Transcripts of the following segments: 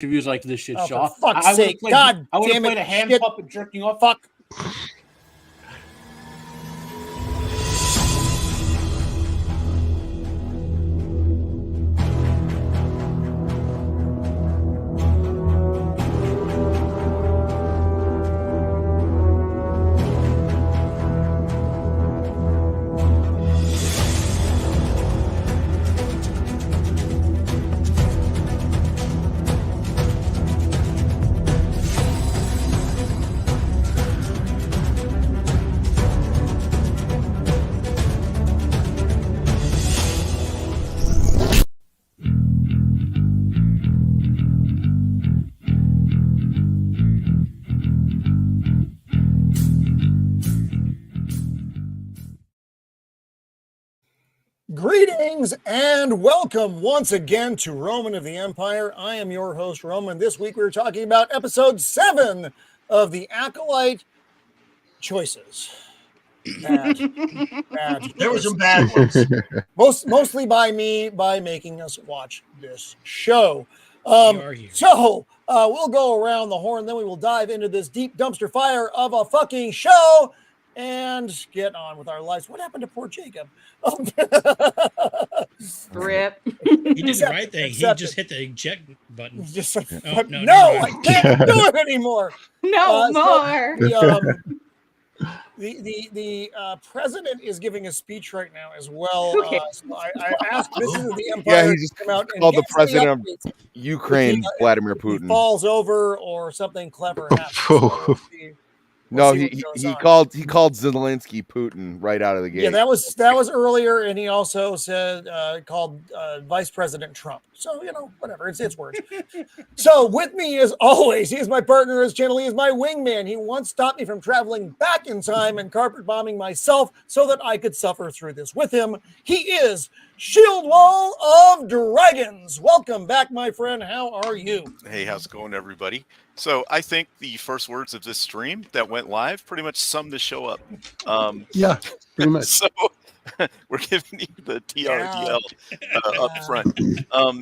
interviews like this shit, Shaw. For fuck's sake. God I would have damn played it. a hand Shit. puppet jerking off. Fuck. Greetings and welcome once again to Roman of the Empire. I am your host, Roman. This week we're talking about episode 7 of The Acolyte Choices. Bad. There were some bad ones. Mostly by me, by making us watch this show. We'll go around the horn, then we will dive into this deep dumpster fire of a fucking show and get on with our lives. What happened to poor Jacob? Rip. He did the right thing. He just hit the eject button. Just like, no, no, I can't do it anymore. No more. The president is giving a speech right now as well. Okay. So I asked Mrs. of the Empire Yeah, he just to come out and called the give us president of updates. Ukraine, Vladimir He Putin. falls over or something clever happens. So No, see he what goes on. called Zelensky Putin right out of the gate. Yeah, that was earlier, and he also said called Vice President Trump. So whatever, it's words. So with me as always, he is my partner in this channel. He is my wingman. He once stopped me from traveling back in time and carpet bombing myself so that I could suffer through this with him. He is Shieldwall of Dragons. Welcome back, my friend. How are you? Hey, how's it going, everybody? So I think the first words of this stream that went live pretty much summed the show up. Yeah, pretty much. So we're giving you the TRDL up front.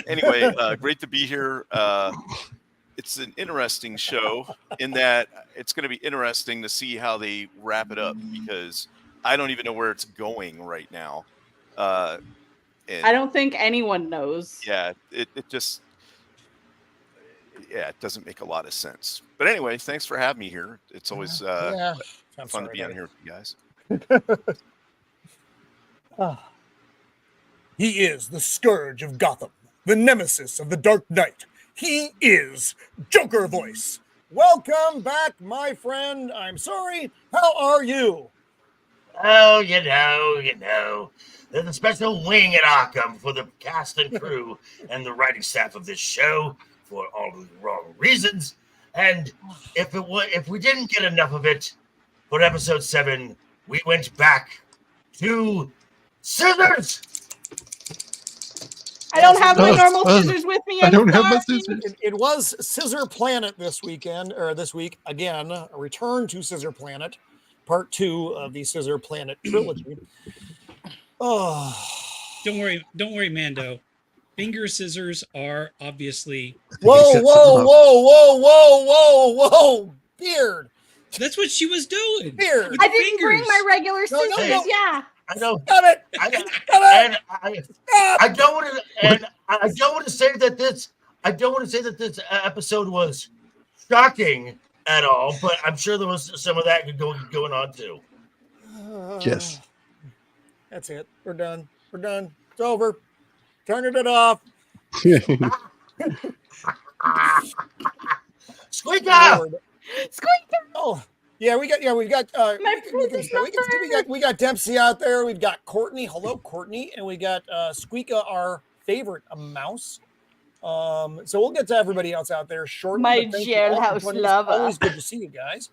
Anyway, great to be here. It's an interesting show in that it's going to be interesting to see how they wrap it up because I don't even know where it's going right now. I don't think anyone knows. Yeah, it just... Yeah, it doesn't make a lot of sense. But anyway, thanks for having me here. It's always fun to be on here with you guys. He is the scourge of Gotham, the nemesis of the Dark Knight. He is Joker Voice. Welcome back, my friend. I'm sorry. How are you? Oh, you know. There's a special wing at Arkham for the cast and crew and the writing staff of this show for all of the wrong reasons. And if we didn't get enough of it for episode 7, we went back to scissors. I don't have my normal scissors with me. I don't have my scissors. It was Scissor Planet this week again, a return to Scissor Planet, part 2 of the Scissor Planet trilogy. Oh, Don't worry, Mando. Finger scissors are obviously. Whoa, Beard. That's what she was doing. Beard. With I the didn't bring my regular scissors. no. Yeah. I know. Stop it. I don't want to say that this episode was shocking at all, but I'm sure there was some of that going on too. Yes. That's it. We're done. It's over. Turning it off. Squeak out! Oh, yeah, we got we got Dempsey out there. We've got Courtney. Hello, Courtney, and we got Squeaka, our favorite, a mouse. So we'll get to everybody else out there shortly. My but thank you all for jailhouse joining us. lover. Always good to see you guys.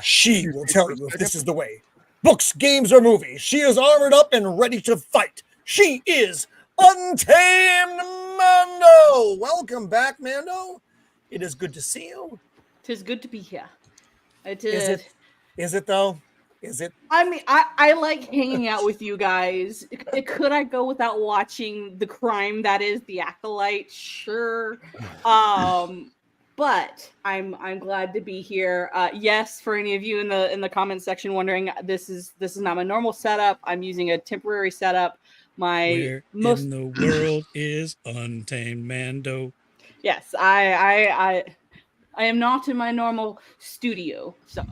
She will tell you if this is the way. Books, games, or movies. She is armored up and ready to fight. She is Untamed Mando. Welcome back, Mando. It is good to see you. Tis good to be here. Is it though? Is it? I mean, I like hanging out with you guys. Could I go without watching the crime that is The Acolyte? Sure. But I'm glad to be here. Yes, for any of you in the comments section wondering, this is not my normal setup. I'm using a temporary setup. Where in the world is Untamed Mando? Yes, I am not in my normal studio, so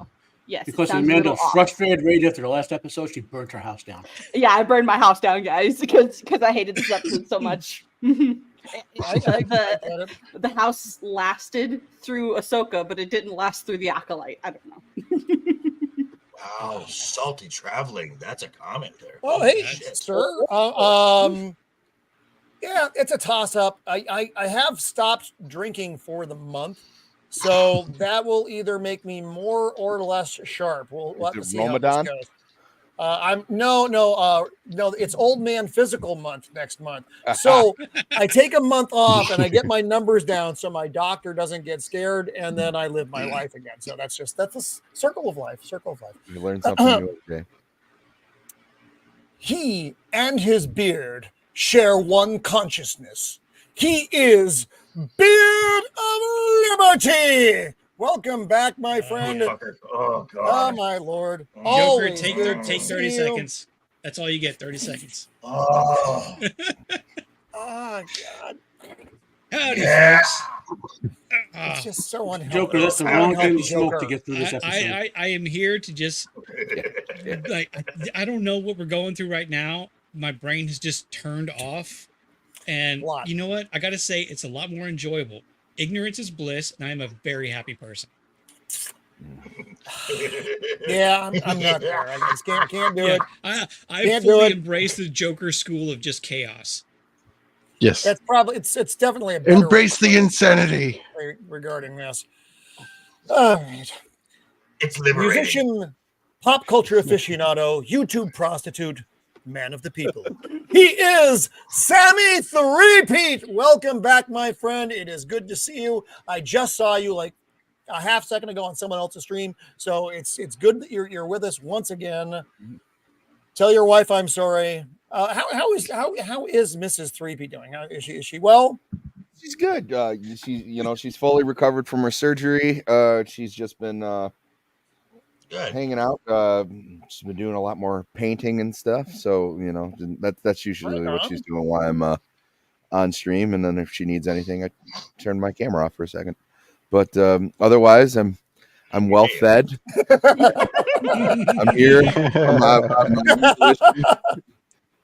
yes. Because Amanda's frustrated right after the last episode, she burnt her house down. Yeah, I burned my house down, guys, because I hated this episode so much. The house lasted through Ahsoka, but it didn't last through the Acolyte. I don't know. Wow, salty traveling. That's a comment there. Oh, hey, sir. Yeah, it's a toss-up. I have stopped drinking for the month, so that will either make me more or less sharp. We'll have to see Ramadan? how this goes. No. It's Old Man Physical Month next month. So I take a month off and I get my numbers down so my doctor doesn't get scared, and then I live my life again. So that's a circle of life. Circle of life. You learn something new every day. He and his beard share one consciousness. He is Beard of Liberty. Welcome back, my friend. Oh, God. Oh, my Lord. Joker, take 30 seconds. That's all you get, 30 seconds. Oh, Oh, God. Howdy, yes. folks. It's just so unhealthy. Joker, that's the wrong thing to smoke Joker. to get through this episode. I am here to just, I don't know what we're going through right now. My brain has just turned off. And you know what? I got to say, it's a lot more enjoyable. Ignorance is bliss, and I'm a very happy person. Yeah, I'm not there. I just can't do it. I Can't fully do it. embrace the Joker school of just chaos. Yes. That's probably it's definitely a better Embrace the insanity. regarding this. All right. It's liberating. Musician, pop culture aficionado, YouTube prostitute, man of the people. He is Sammy Threepeat. Welcome back, my friend. It is good to see you. I just saw you like a half second ago on someone else's stream, so it's good that you're with us once again. Tell your wife I'm sorry. How is Mrs. Threepeat doing? How is she well? She's good. She's fully recovered from her surgery. She's just been hanging out. She's been doing a lot more painting and stuff. So that's usually what she's doing while I'm on stream. And then if she needs anything, I turn my camera off for a second. But otherwise, I'm well fed. I'm here.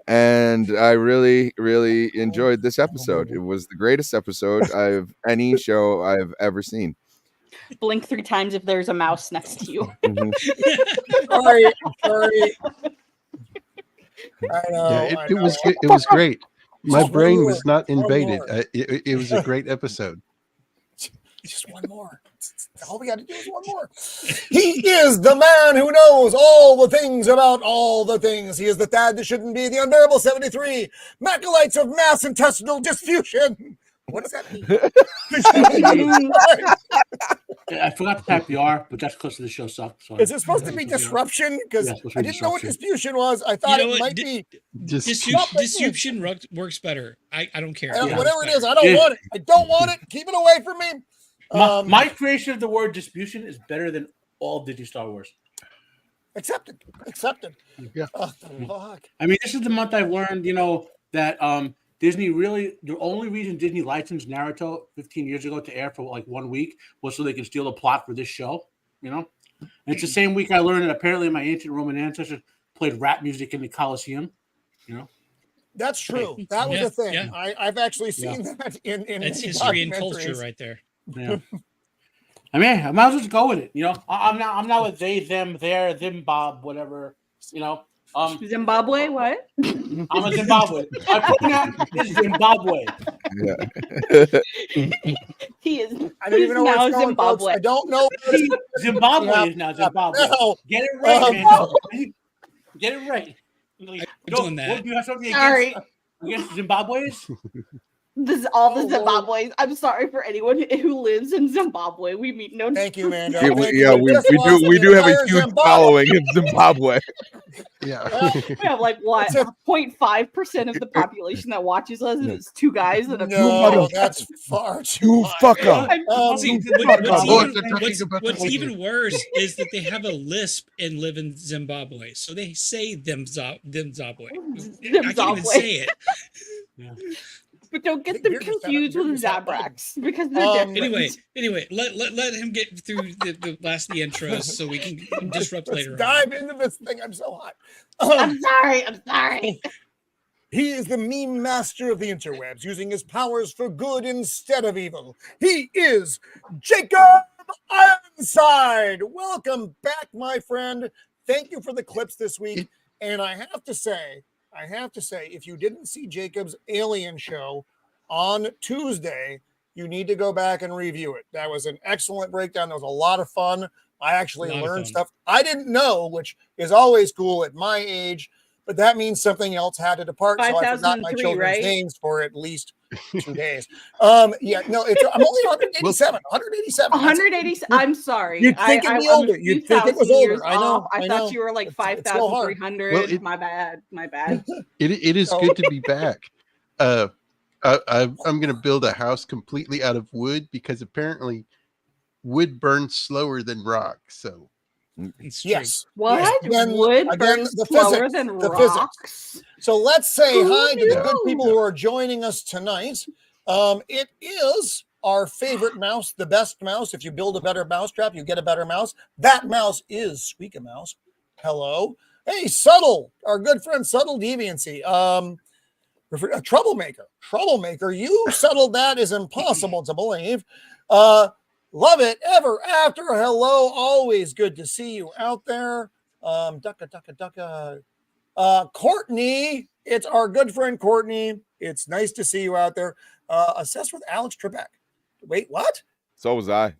And I really, really enjoyed this episode. It was the greatest episode of any show I've ever seen. Blink 3 times if there's a mouse next to you. Sorry. I know. Yeah, it was great. My brain was not invaded. It was a great episode. Just one more. All we got to do is one more. He is the man who knows all the things about all the things. He is the dad that shouldn't be. The unbearable 73. Macolites of mass intestinal dysfusion. What does that mean? I forgot to type the R, but that's because the show sucked. So is it supposed to be disruption? Because I didn't know what disputation was. I thought it might be. Disruption works better. I don't care. Whatever it is, I don't want it. I don't want it. Keep it away from me. My creation of the word disputation is better than all Disney Star Wars. Accepted. Yeah. Fuck. I mean, this is the month I've learned, that Disney really, the only reason Disney licensed Naruto 15 years ago to air for like 1 week was so they could steal the plot for this show, And it's the same week I learned that apparently my ancient Roman ancestors played rap music in the Coliseum, That's true. That was a thing. Yeah. I've actually seen that in That's history and culture right there. Yeah. I mean, I might as well just go with it. I'm not with they, them, their, them, Bob, whatever. Zimbabwe, what? I'm a Zimbabwe. My pronoun is Zimbabwe. Yeah. He is. I don't even know where it's going, Zimbabwe. folks. I don't know. Zimbabwe is now Zimbabwe. No. Get it right, man. Get it right. Doing that. Do you have something Sorry. against Zimbabweans? all the Zimbabweans. I'm sorry for anyone who lives in Zimbabwe. We meet no. Thank you, Mando. Yeah, Thank we you. This was do the have a entire huge Zimbabwe. following in Zimbabwe. Yeah. We have like what 0.5% of the population that watches us, and it's two guys and a No, that's far too high. Fuck up. See, what's even worse is that they have a lisp and live in Zimbabwe, so they say them Zimbabwe. I can't even say it. But don't get them confused with Zabraks because they're different. Anyway, let him get through the last of the intros so we can disrupt later. Dive into this thing. I'm so hot. I'm sorry. He is the meme master of the interwebs, using his powers for good instead of evil. He is Jacob Ironside. Welcome back, my friend. Thank you for the clips this week. And I have to say, if you didn't see Jacob's Alien show on Tuesday, you need to go back and review it. That was an excellent breakdown. That was a lot of fun. I actually learned stuff I didn't know, which is always cool at my age. But that means something else had to depart, so I forgot my children's names for at least 2 days. I'm only 187. 187. I'm sorry. You'd think it'd be older. You'd think it was older. I know. I thought you were like 5,300. Well, my bad. It is good to be back. I'm going to build a house completely out of wood because apparently wood burns slower than rock. So. Yes. What? Again, wood burns slower than rocks? So let's say hi to the good people who are joining us tonight. It is our favorite mouse, the best mouse. If you build a better mousetrap, you get a better mouse. That mouse is Squeak a Mouse. Hello. Hey, Subtle, our good friend Subtle Deviancy. A troublemaker. You settled that is impossible to believe. Love it ever after. Hello, always good to see you out there. Ducka. Courtney, it's our good friend Courtney. It's nice to see you out there. Assessed with Alex Trebek. Wait, what? So was I.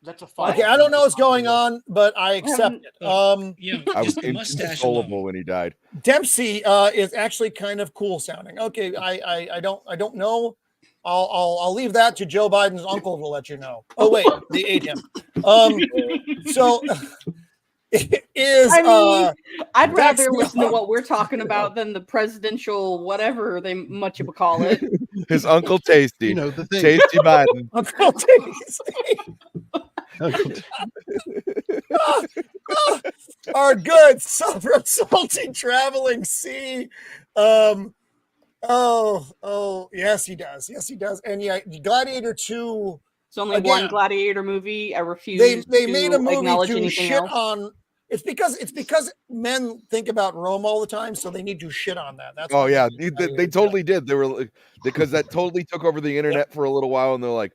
That's a fine. Okay, I don't know what's going on, but I accept it. I was inconsolable when he died. Dempsey is actually kind of cool sounding. Okay, I don't know. I'll leave that to Joe Biden's uncle to let you know. Oh wait, they ate him. So it is. I'd rather listen to what we're talking about than the presidential whatever they much of a call it. His Uncle Tasty. You know the thing. Tasty Biden. Uncle Tasty. Our good salty traveling sea. Oh, yes, he does. And yeah, Gladiator 2. It's only one Gladiator movie. I refuse. They made a movie to shit else. On. It's because men think about Rome all the time, so they need to shit on that. That's they totally did. They were because that totally took over the internet for a little while, and they're like,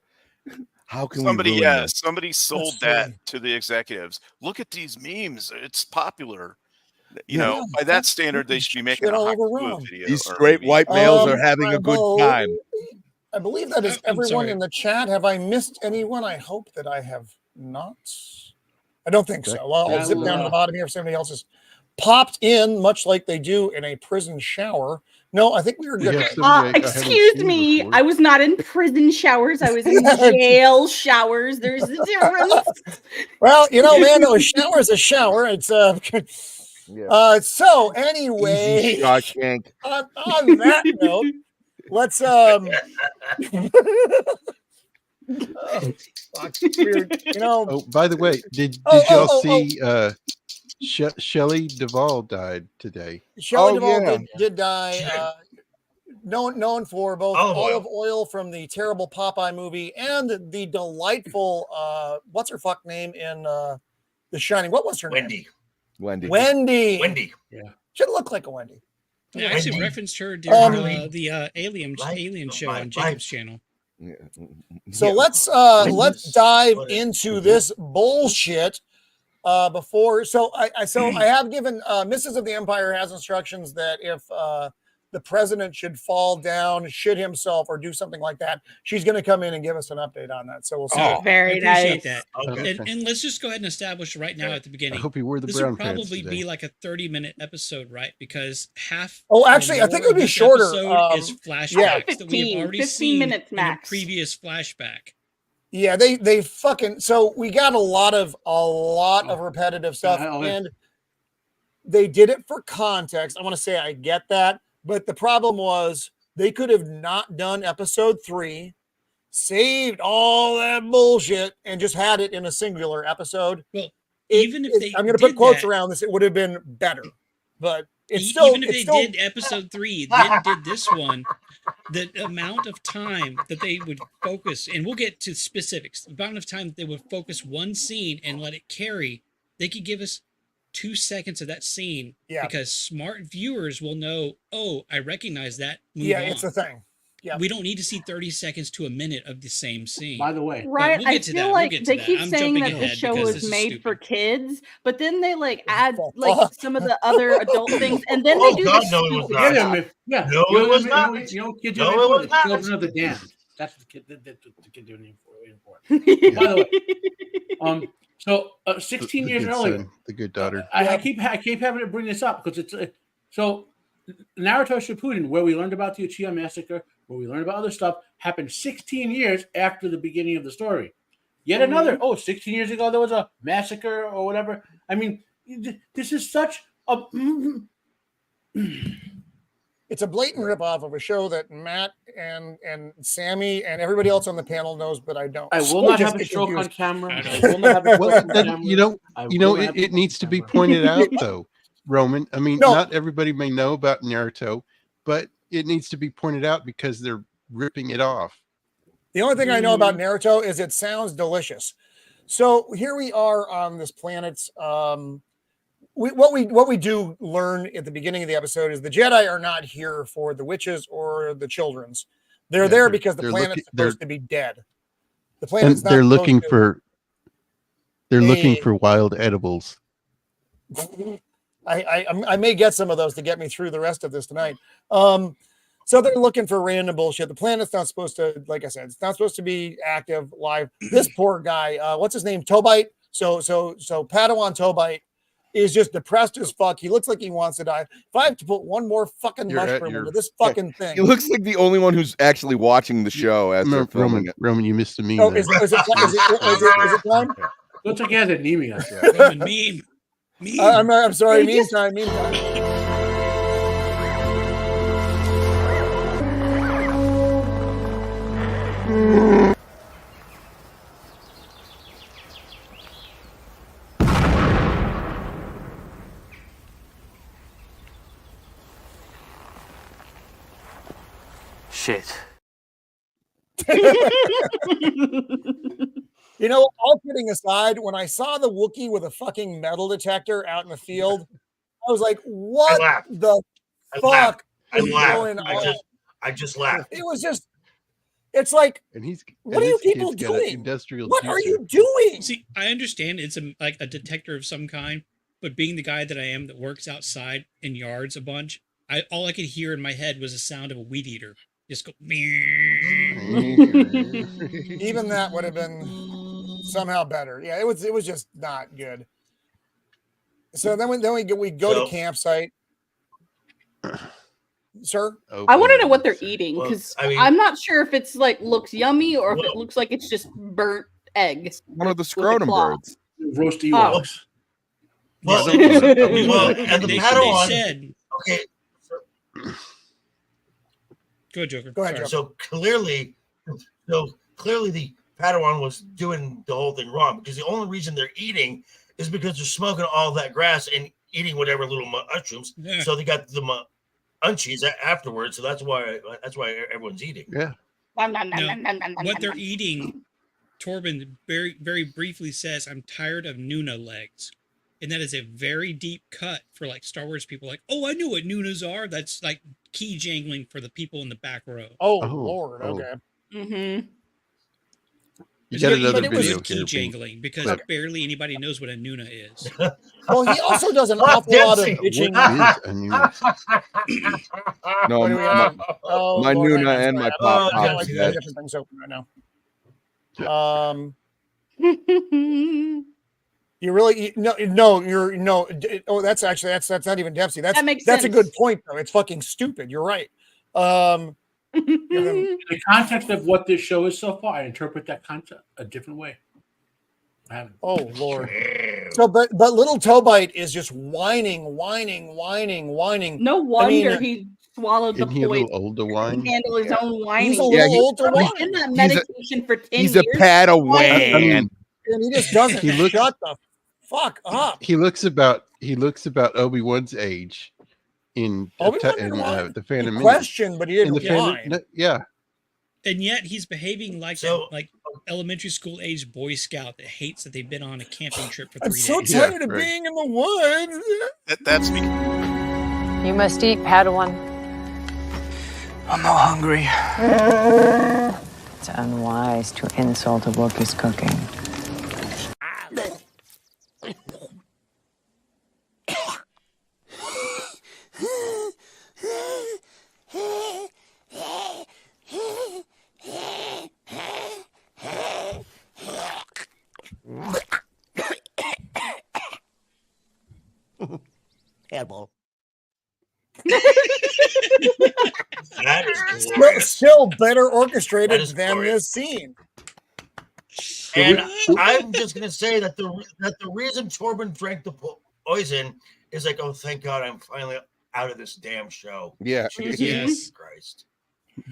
"How can somebody sold that to the executives? Look at these memes; it's popular." You know, by that standard, they should be making a hot video. These straight white males are having a good time. I believe that is everyone in the chat. Have I missed anyone? I hope that I have not. I don't think so. Well, I'll zip down to the bottom here if somebody else has popped in, much like they do in a prison shower. No, I think we were good. Excuse me. I was not in prison showers. I was in jail showers. There's a difference. Well, man, a shower is a shower. It's so anyway, on that note, let's weird, Oh, by the way, did y'all see Shelley Duvall died today? Shelley Duvall did die. Known for both olive oil from the terrible Popeye movie and the delightful what's her fuck name in The Shining? What was her name? Wendy. Yeah. Should look like a Wendy. Yeah, I actually referenced her during the Alien show on Jacob's channel. So let's dive into this bullshit before. So I have given Mrs. of the Empire has instructions that if the the president should fall down, shit himself, or do something like that, she's going to come in and give us an update on that. So we'll see. Oh, very I appreciate nice. that. Okay. And let's just go ahead and establish right now at the I beginning. hope he wore the This brown would pants probably today. be like a 30-minute episode, right? Because half. Oh, actually, I or think more it would of be this shorter. episode is flashbacks yeah. that we have already 15 seen minutes in max. a previous flashback. Yeah, they fucking, so we got a lot of repetitive stuff, and they did it for context. I want to say I get that, but the problem was they could have not done episode 3, saved all that bullshit, and just had it in a singular episode. Well, even if they I'm going to put did quotes that, around this, it would have been better. But it's still, even if they did episode 3, then did this one, the amount of time that they would focus, and we'll get to specifics, the amount of time that they would focus one scene and let it carry, they could give us 2 seconds of that scene, because smart viewers will know, oh, I recognize that. Move on. It's a thing. Yeah, we don't need to see 30 seconds to a minute of the same scene. By the way, right? We'll I feel like they keep saying that the show is made stupid. for kids, but then they like add like some of the other adult things, and then they do this stupid stuff. Yeah, no, it was not. You know, kids No, are it was the not. children of the damned. That's what the kid doing for. By the way, so 16 years earlier, son, the good daughter. I keep having to bring this up because it's so Naruto Shippuden, where we learned about the Uchiha massacre, where we learned about other stuff, happened 16 years after the beginning of the story. Yet another, 16 years ago there was a massacre or whatever. I mean, this is such a it's a blatant ripoff of a show that Matt and Sammy and everybody else on the panel knows, but I don't. I will not have a stroke on camera. I will not have a well, stroke on then, camera. it needs to be pointed out, though, Roman. I mean, not everybody may know about Naruto, but it needs to be pointed out because they're ripping it off. The only thing I know about Naruto is it sounds delicious. So here we are on this planet's. What we do learn at the beginning of the episode is the Jedi are not here for the witches or the children's. They're there because the planet's supposed to be dead. The planet's not. They're looking for. They're looking for wild edibles. I may get some of those to get me through the rest of this tonight. So they're looking for random bullshit. The planet's not supposed to, like I said, it's not supposed to be active, live. This poor guy, what's his name? Tobite. So Padawan Tobite is just depressed as fuck. He looks like he wants to die. If I have to put one more fucking mushroom into this fucking thing. He looks like the only one who's actually watching the show as they're filming it. Roman, you missed a meme. Oh, is it time? Looks like he has anemia. Roman, meme. I'm sorry, meme time. Shit. You know, all kidding aside, when I saw the Wookiee with a fucking metal detector out in the field, I was like, what the fuck is going on? I just laughed. It was just, it's like, what are you people doing? What are you doing? See, I understand it's like a detector of some kind, but being the guy that I am that works outside in yards a bunch, all I could hear in my head was the sound of a weed eater. Just go. Even that would have been somehow better. Yeah, it was just not good. So then we go to campsite. Sir, I want to know what they're eating because I'm not sure if it's like looks yummy or if it looks like it's just burnt eggs. One of the scrotum birds. Roasty walks. Well, and the Padawan said, okay. Go ahead, Joker. Go ahead, Joker. So clearly the Padawan was doing the whole thing wrong because the only reason they're eating is because they're smoking all that grass and eating whatever little mushrooms. Yeah. So they got the munchies afterwards. So that's why everyone's eating. Yeah. What they're eating, Torben very, very briefly says, "I'm tired of Nuna legs." And that is a very deep cut for like Star Wars people. Like, oh, I know what Nunas are. That's like key jangling for the people in the back row. Oh Lord. Okay. Mm-hmm. You got another but it was video key here. jangling because But barely anybody knows what a Nuna is. Well, he also does an Fuck awful lot of Dempsey. bitching. what is a news? No, What do we have? Oh, my Lord, Nuna I'm and my sorry. Pop I got Pop like is 10 dead. different things open right now. You really no, you're no. Oh, that's not even Dempsey. That makes that's a good sense. point though. It's fucking stupid. You're right. In the context of what this show is so far, I interpret that concept a different way. I haven't. Oh Lord. So, but little Tobite is just whining. No wonder he swallowed the Isn't he a little poison. old to He whine? can handle his own whining. He's a little old to He's whine. been that He's a- medication for 10 He's years. a Padawan. I mean, And he just doesn't He looks- shut the fuck up. he looks about Obi-Wan's age in Obi-Wan didn't whine. the He Phantom Menace. questioned, but he In didn't the Phantom, whine. yeah. And yet he's behaving like So- like elementary school age Boy Scout that hates that they've been on a camping trip for 3 I'm days. so Yeah, tired of right. being in the woods. That's me. You must eat, Padawan. I'm not hungry. It's unwise to insult a Wookiee's cooking. Hairball. That is glorious. Still better orchestrated That is than glorious. this scene. And I'm just gonna say that the reason Torben drank the poison is like, oh, thank God, I'm finally out of this damn show. Yeah. Jesus Yes. Christ.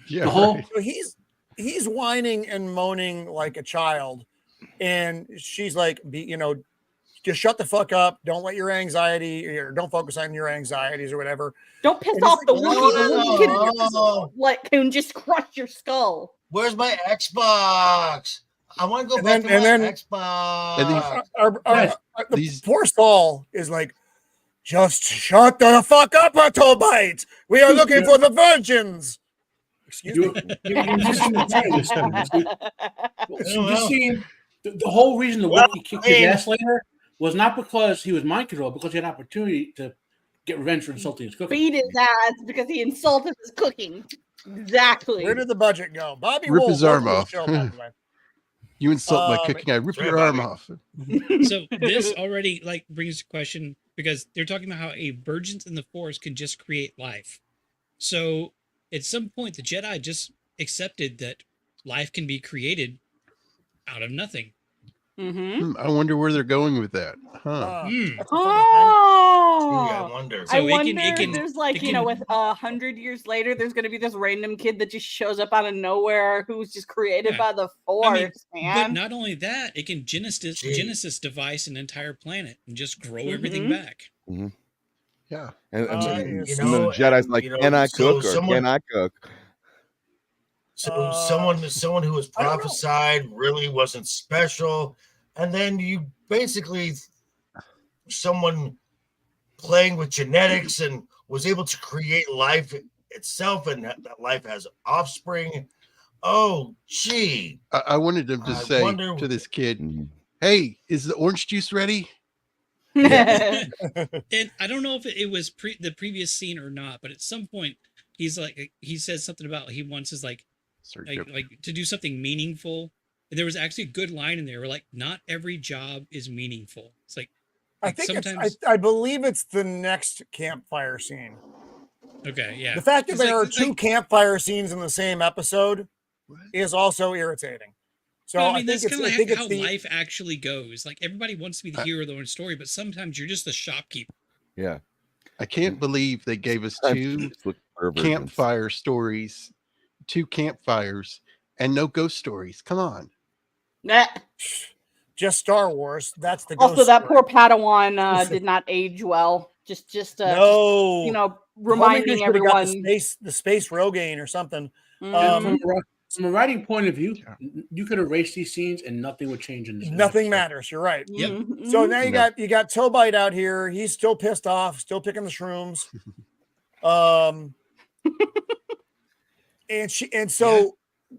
Yeah. The whole right. So he's whining and moaning like a child, and she's like, just shut the fuck up. Don't let your anxiety, or don't focus on your anxieties or whatever. Don't piss And he's off the like, Wookiee. The Wookiee Oh. can just crush your skull. Where's my Xbox? I want to go And back then- to and my then- Xbox. The These- poor Saul is like, just shut the fuck up, Tobite. We are looking for the virgins. Excuse me. you just seen the trailer, just seeing the whole reason the Wookiee kicked his ass later was not because he was mind controlled, because he had an opportunity to get revenge for insulting his cooking. Beat his ass because he insulted his cooking. Exactly. Where did the budget go? Bobby Rip Wolf, his arm welcome to the off. show, by the way. You insult my cooking, I rip sorry, your arm Bobby. off. So this already like brings a question because they're talking about how a virgins in the Force can just create life. So at some point, the Jedi just accepted that life can be created out of nothing. Mm-hmm. I wonder where they're going with that. Huh. That's a funny thing. I Oh, wonder. So I it wonder can- it if can- there's like, it you know, can- with 100 years later, there's going to be this random kid that just shows up out of nowhere who's just created Yeah. by the I Force, mean, but man. not only that, it can Genesis device an entire planet and just grow everything Mhm. back. Yeah. And Uh, then you the know, Jedi's and, like, you know, can I so cook or someone- can I cook? So someone who was I don't know. prophesied really wasn't special, and then you basically someone playing with genetics and was able to create life itself, and that life has offspring. Oh, gee! I wanted him to I say wonder- to this kid, Mhm. hey, is the orange juice ready? And I don't know if it was the previous scene or not, but at some point he's like he says something about he wants his like to do something meaningful. And there was actually a good line in there where like not every job is meaningful. It's like I like, think sometimes I believe it's the next campfire scene. okay, yeah. The fact that It's there like- are two like- campfire scenes in the same episode is also irritating. So Well, I, I mean, think that's it's, kind of I think like how it's the life actually goes. Like everybody wants to be the hero of their own story, but sometimes you're just the shopkeeper. Yeah. I can't believe they gave us I'm two just looking for virgins. campfire stories, two campfires, and no ghost stories. Come on. Nah. just Star Wars. That's the Also, ghost that story. poor Padawan did not age well. Just No, you know, Homie reminding should have got everyone. the space Rogaine or something. Mhm. From a writing point of view, you could erase these scenes and nothing would change in this. Nothing episode. matters. You're right. Yep. Mhm. So now you No. got Tobite out here. He's still pissed off, still picking the shrooms. And so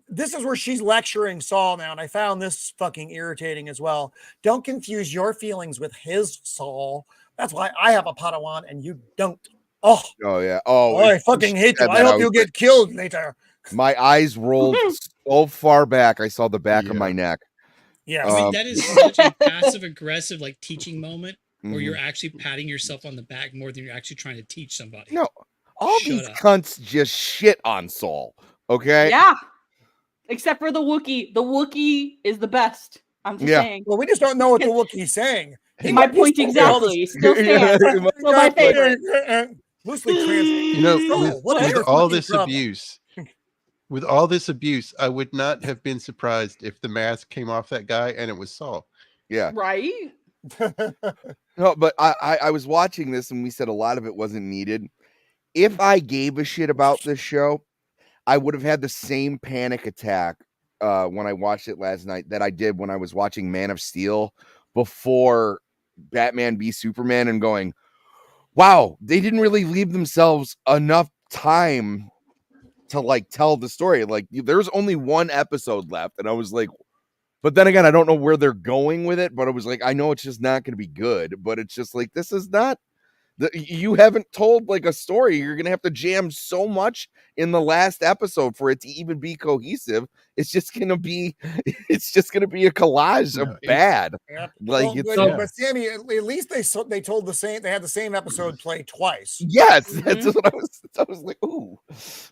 this is where she's lecturing Saul now, and I found this fucking irritating as well. Don't confuse your feelings with his, Saul. That's why I have a Padawan and you don't. Oh yeah. Oh, I fucking hate you. I hope you get killed later. My eyes rolled so far back. I saw the back of my neck. Yeah, I mean, that is such a passive aggressive like teaching moment where you're actually patting yourself on the back more than you're actually trying to teach somebody. No, all these cunts just shit on Saul. Okay. Yeah. Except for the Wookiee. The Wookiee is the best. I'm just saying. Well, we just don't know what the Wookiee's saying. My point exactly. Still stands. Still my favorite. Loosely translated. You know, with all this abuse, I would not have been surprised if the mask came off that guy and it was Saul. Yeah. Right. No, but I was watching this and we said a lot of it wasn't needed. If I gave a shit about this show, I would have had the same panic attack when I watched it last night that I did when I was watching Man of Steel before Batman v Superman and going, wow, they didn't really leave themselves enough time to like tell the story. Like there's only one episode left. And I was like, but then again, I don't know where they're going with it, but I was like, I know it's just not going to be good, but it's just like, this is not you haven't told like a story. You're going to have to jam so much in the last episode for it to even be cohesive. It's just going to be a collage of bad. Yep. Like but Sammy, at least they told the same, they had the same episode play twice. Yes. That's what I was like, ooh.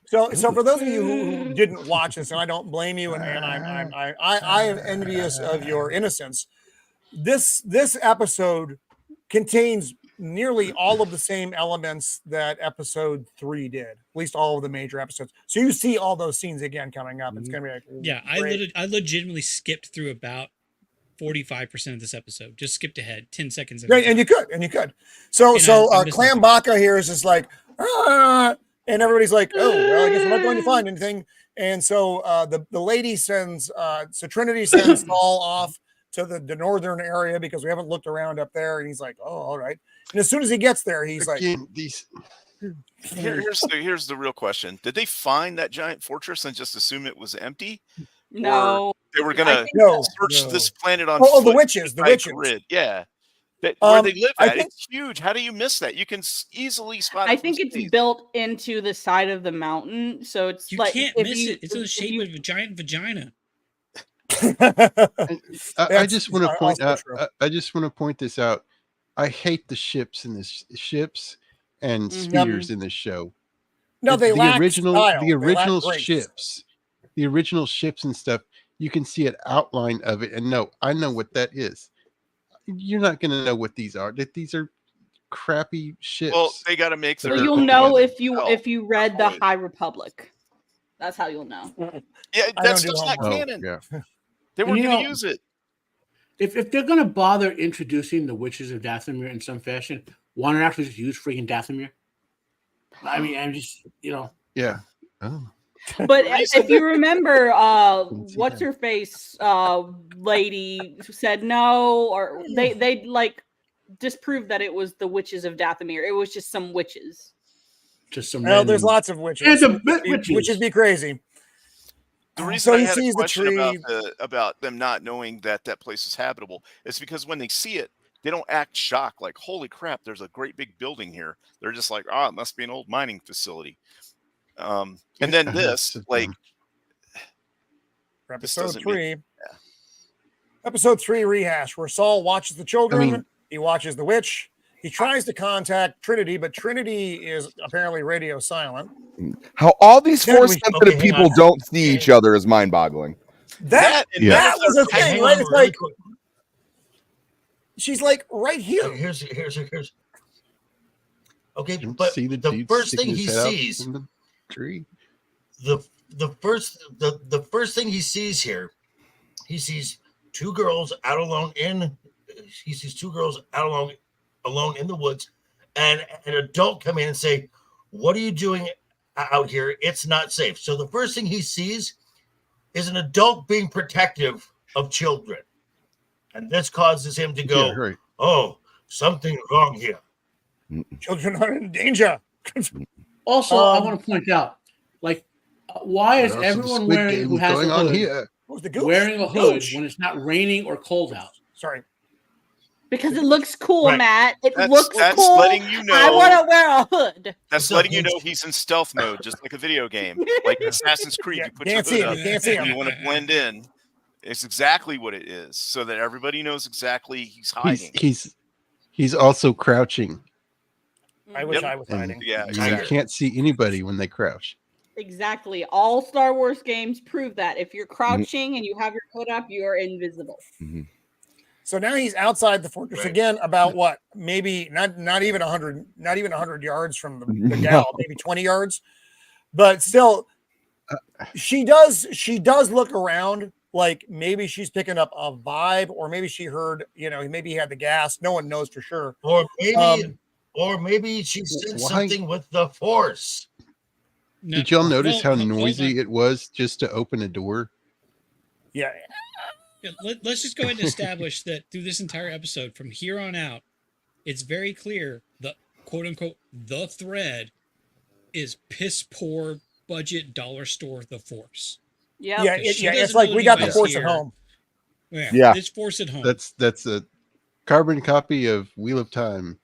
So for those of you who didn't watch this, and I don't blame you, and I am envious of your innocence. This episode contains nearly all of the same elements that episode 3 did, at least all of the major episodes. So you see all those scenes again coming up. It's gonna be like, yeah, I legitimately skipped through about 45% of this episode. Just skipped ahead 10 seconds. Right, and you could. So Clam Baka here is just like, and everybody's like, oh, well, I guess we're not going to find anything. And so the lady sends, so Trinity sends Saul off to the northern area because we haven't looked around up there. And he's like, oh, all right. And as soon as he gets there, he's here's the real question. Did they find that giant fortress and just assume it was empty? No. Or they were going to search this planet on the witches. Grid. Yeah. Where they live at. It's huge. How do you miss that? You can easily spot it. I think it's built into the side of the mountain. So it's you like can't miss it. It's in the shape of a giant vagina. I just want to point out. I just want to point this out. I hate the ships in this and spears in this show. No, they lack style. The original ships, the original ships and stuff. You can see an outline of it, and no, I know what that is. You're not going to know what these are. That these are crappy ships. Well, they got to make. So you'll know if you read the High Republic. That's how you'll know. Yeah, that's just not canon. Yeah. They weren't going to use it. If they're going to bother introducing the witches of Dathomir in some fashion, why not actually just use freaking Dathomir? I mean, I'm just, Yeah. Oh. But if you remember, what's her face lady said no, or they like disproved that it was the witches of Dathomir. It was just some witches. Just some. Well, there's lots of witches. Witches be crazy. The reason I had a question about them not knowing that place is habitable is because when they see it, they don't act shocked like, holy crap, there's a great big building here. They're just like, oh, it must be an old mining facility. And then this, like, episode 3. Episode 3 rehash where Saul watches the children. He watches the witch. He tries to contact Trinity, but Trinity is apparently radio silent. How all these force-sensitive people don't see each other is mind-boggling. That was a thing, right? It's like she's like right here. Here's. Okay, but the first thing he sees, the tree. The first thing he sees here, he sees two girls out alone in. He sees two girls out alone in the woods, and an adult come in and say, "What are you doing out here? It's not safe." So the first thing he sees is an adult being protective of children, and this causes him to go, "Oh, something's wrong here. Children are in danger." Also, I want to point out, like, Why is There's also the everyone Squid wearing Game who has going a on hood here. Who's the gooch? wearing a The hood gooch. when it's not raining or cold out? Sorry. Because it looks cool, Right. Matt. It That's looks cool. letting you know. I want to wear a hood. That's So letting you know huge. he's in stealth mode, just like a video game, like Assassin's Creed. Yeah, You put your can't see hood him. up Can't see and you him. want to blend in. It's exactly what it is, so that everybody knows exactly he's hiding. He's also crouching. I wish Yep. I was And hiding. Yeah, you exactly. can't see anybody when they crouch. Exactly. All Star Wars games prove that. If you're crouching and you have your hood up, you are invisible. Mhm. So now he's outside the fortress Right. again, about what? Maybe not even 100 yards from the No. gal, maybe 20 yards. But still, she does look around like maybe she's picking up a vibe, or maybe she heard, maybe he had the gas. No one knows for sure. Or maybe she said Why- something with the Force. No, Did y'all notice well, how hold on. noisy it was just to open a door? Yeah. Yeah, let's just go ahead and establish that through this entire episode, from here on out, it's very clear the quote unquote the thread is piss poor budget dollar store The Force. Yep. Yeah, Because she it's doesn't like know we got the anybody's force at here. home. Yeah. It's Force at home. That's a carbon copy of Wheel of Time.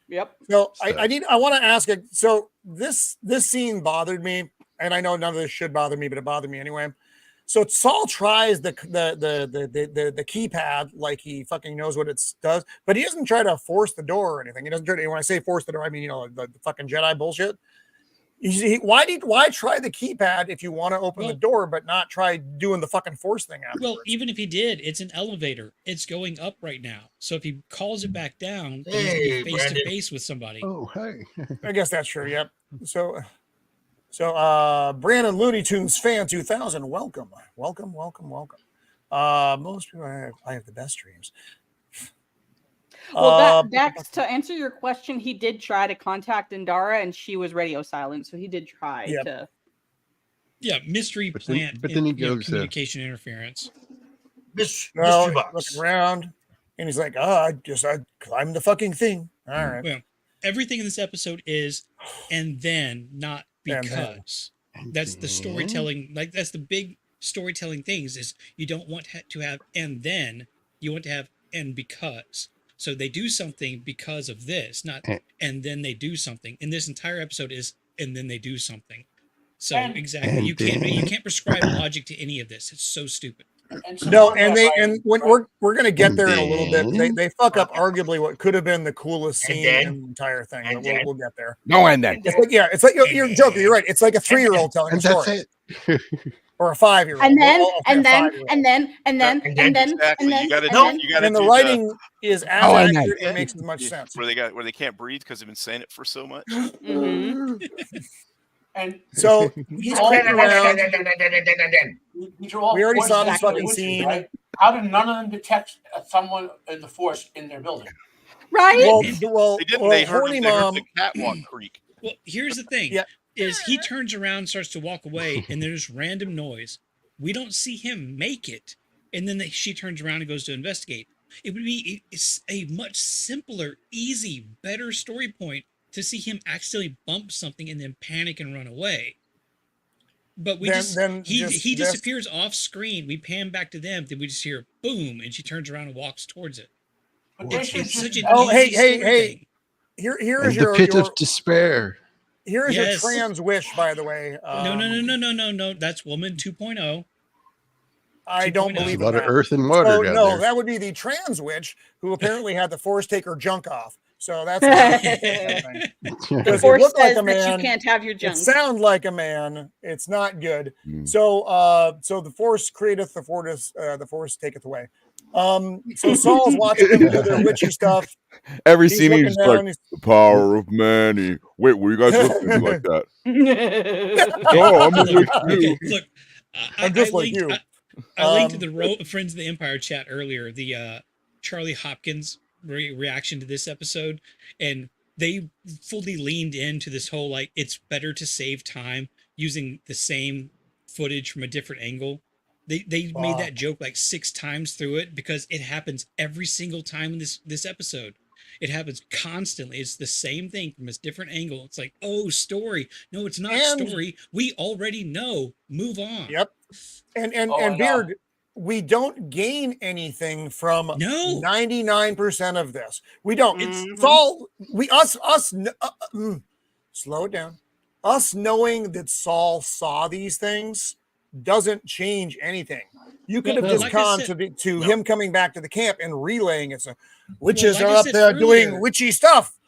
Yep. So Stuff. I want to ask it. So this scene bothered me, and I know none of this should bother me, but it bothered me anyway. So Saul tries the keypad like he fucking knows what it does, but he doesn't try to force the door or anything. He doesn't try to, when I say force the door, I mean the fucking Jedi bullshit. Why try the keypad if you want to open the door, but not try doing the fucking force thing afterwards? Well, even if he did, it's an elevator. It's going up right now. So if he calls it back down, then he's gonna Hey, be face to Brandon. face with somebody. Oh, hey. I guess that's true. Yep. So Brandon Looney Tunes fan 2000, welcome. Most people, I have the best dreams. Well, Dax, to answer your question, he did try to contact Indara, and she was radio silent. So he did try to. Yeah, mystery But then- plant. but then he goes, communication interference. No, Mystery box. looking around, and he's like, I climbed the fucking thing. All right. Well, everything in this episode is and then, not And then. because. That's the storytelling. Like that's the big storytelling things is you don't want to have and then, you want to have and because. So they do something because of this, not and then they do something. And this entire episode is and then they do something. So exactly, you can't prescribe logic to any of this. It's so stupid. No, and when we're gonna get there in a little bit. They fuck up arguably what could have been the coolest scene in the entire thing. But we'll get there. No, and then. It's like you're joking. You're right. It's like a 3-year-old telling a And that's story, it. or a 5-year-old. And then, Well, I'll say and a then, 5-year-old. and then, and then, and then, Exactly. and then, You gotta and know. then. You gotta And the do writing is as Oh, and then. accurate. It makes as much sense. where they can't breathe because they've been saying it for so much. Mhm. And So he's walking around. these are all We already Force saw this activated fucking witches, scene. right? How did none of them detect someone in the Force in their building? Right? Well, They didn't. They heard horny they heard mom. the catwalk creak. Well, here's the thing: Yeah. is he turns around, starts to walk away, and there's random noise. We don't see him make it, and then she turns around and goes to investigate. It would be a much simpler, easy, better story point to see him accidentally bump something and then panic and run away. But we he disappears off screen. We pan back to them, then we just hear boom, and she turns around and walks towards it. But they It's, should it's just such an Oh, hey, easy hey, story hey. thing. Here And is the your pit of despair. here is Yes. your trans wish, by the way. No. That's Woman 2.0. I don't 2.0. There's believe a lot in of that. earth and water So, down no, there. that would be the trans witch who apparently had the Force take her junk off. So that's The because it Force looked like says a that you man. can't have your It junk. sounds like a man. It's not good. Mm. So the Force createth, the Force taketh away. So Saul's watching them do their witchy stuff. Every He's scene looking he's down, like, the power of Manny. Wait, were you guys looking at me like that? Oh, I'm a witch Okay, too. look, I'm just like you. I linked to the Friends of the Empire chat earlier, the Charlie Hopkins reaction to this episode, and they fully leaned into this whole like it's better to save time using the same footage from a different angle. They Wow. made that joke like 6 times through it because it happens every single time in this episode. It happens constantly. It's the same thing from a different angle. It's like, oh, story. No, it's not And- story. We already know. Move on. Yep. And Beard, we don't gain anything from 99% of this. We don't. It's all slow it down. Us knowing that Saul saw these things doesn't change anything. You could have just gone to him coming back to the camp and relaying it. So witches are up there doing witchy stuff.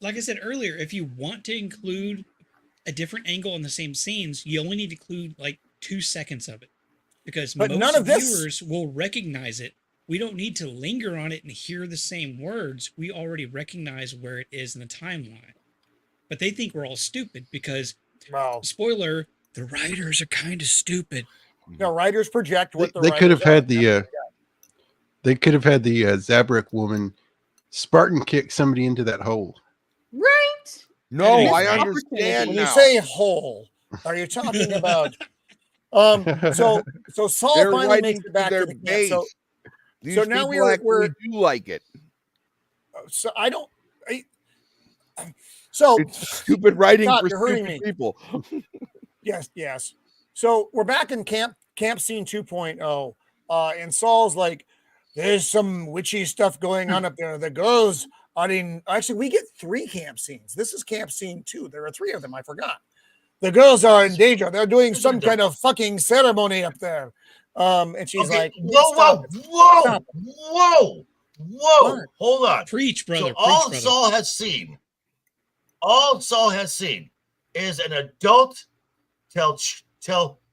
Like I said earlier, if you want to include a different angle on the same scenes, you only need to include like 2 seconds of it, because most viewers will recognize it. We don't need to linger on it and hear the same words. We already recognize where it is in the timeline. But they think we're all stupid because, spoiler, the writers are kind of stupid. No, writers project what they could have had the Zabrak woman Spartan kick somebody into that hole. Right? No, I understand. When now. you say hole, are you talking about? So Saul finally makes it back to the camp. So now we're do like it. So I don't. So it's stupid writing for stupid people. Yes. So we're back in camp scene 2.0. And Saul's like, there's some witchy stuff going on up there. The girls are in. Actually, we get 3 camp scenes. This is camp scene 2. There are 3 of them. I forgot. The girls are in danger. They're doing some kind of fucking ceremony up there. And she's like, whoa. Hold on. Preach, brother. So all Saul has seen is an adult tell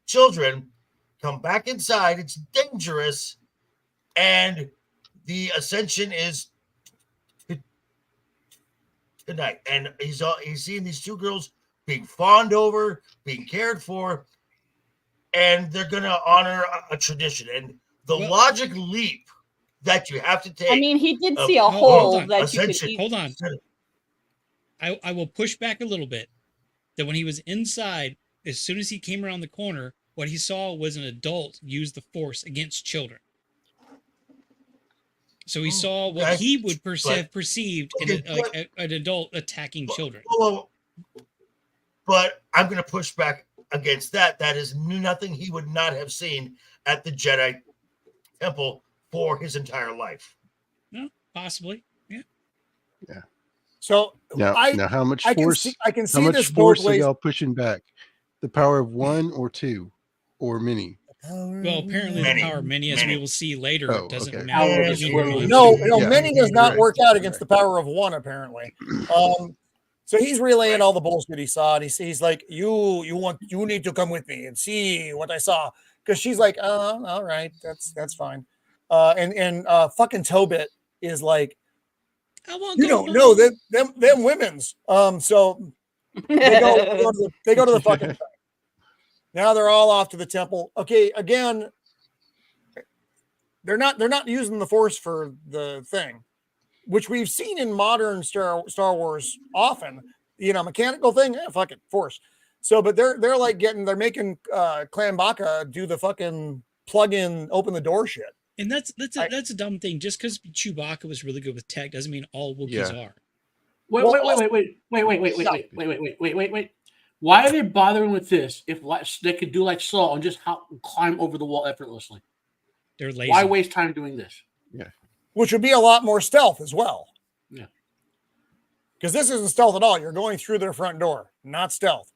children, come back inside. It's dangerous. And the ascension is tonight. And he's seeing these 2 girls being fawned over, being cared for, and they're going to honor a tradition. And the logic leap that you have to take. I mean, he did see a hole that you could eat. Hold on. I will push back a little bit. That when he was inside, as soon as he came around the corner, what he saw was an adult use the Force against children. So he saw what he would have perceived in an adult attacking children. But I'm going to push back against that. That is nothing he would not have seen at the Jedi Temple for his entire life. No, possibly. Yeah. So now how much force? I can see how much this force both are ways. y'all pushing back? The power of 1 or 2 or many? Well, apparently the power of many, as we will see later, doesn't matter. Many does not work out against the power of 1, apparently. So he's relaying all the bullshit he saw, and he's like, you need to come with me and see what I saw. Because she's like, all right, that's fine. And fucking Tobit is like, you don't know them women's. So they go to the fucking thing. Now they're all off to the temple. Okay, again, they're not using the Force for the thing, which we've seen in modern Star Wars often. Mechanical thing, fuck it, Force. So, but they're making Clan Baka do the fucking plug in, open the door shit. And that's a dumb thing. Just because Chewbacca was really good with tech doesn't mean all Wookiees are. Wait. Why are they bothering with this if they could do like Saul and just climb over the wall effortlessly? They're lazy. Why waste time doing this? Yeah. Which would be a lot more stealth as well. Yeah. Because this isn't stealth at all. You're going through their front door, not stealth.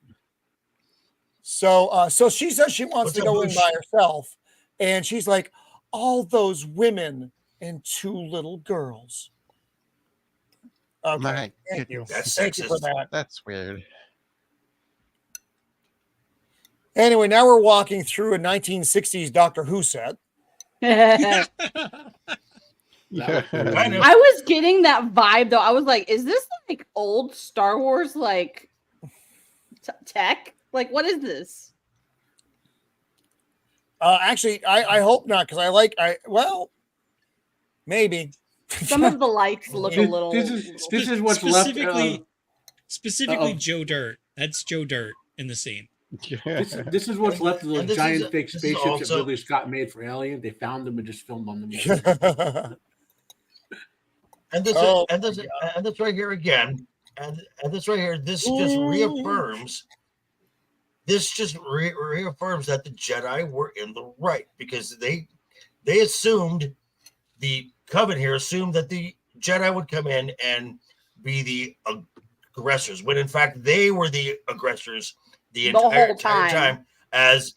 So she says she wants to go in by herself. And she's like, all those women and 2 little girls. Okay. Thank you. Thank you for that. That's weird. Anyway, now we're walking through a 1960s Doctor Who set. I was getting that vibe though. I was like, is this like old Star Wars like tech? Like, what is this? Actually, I hope not, because maybe. Some of the lights look a little. This is what's left. Specifically, Joe Dirt. That's Joe Dirt in the scene. This is what's left of those giant fake spaceships that Ridley Scott made for Alien. They found them and just filmed on them. And this and this right here again, and this right here, this just reaffirms. This just reaffirms that the Jedi were in the right, because they assumed, the Coven here assumed, that the Jedi would come in and be the aggressors, when in fact they were the aggressors the entire time. As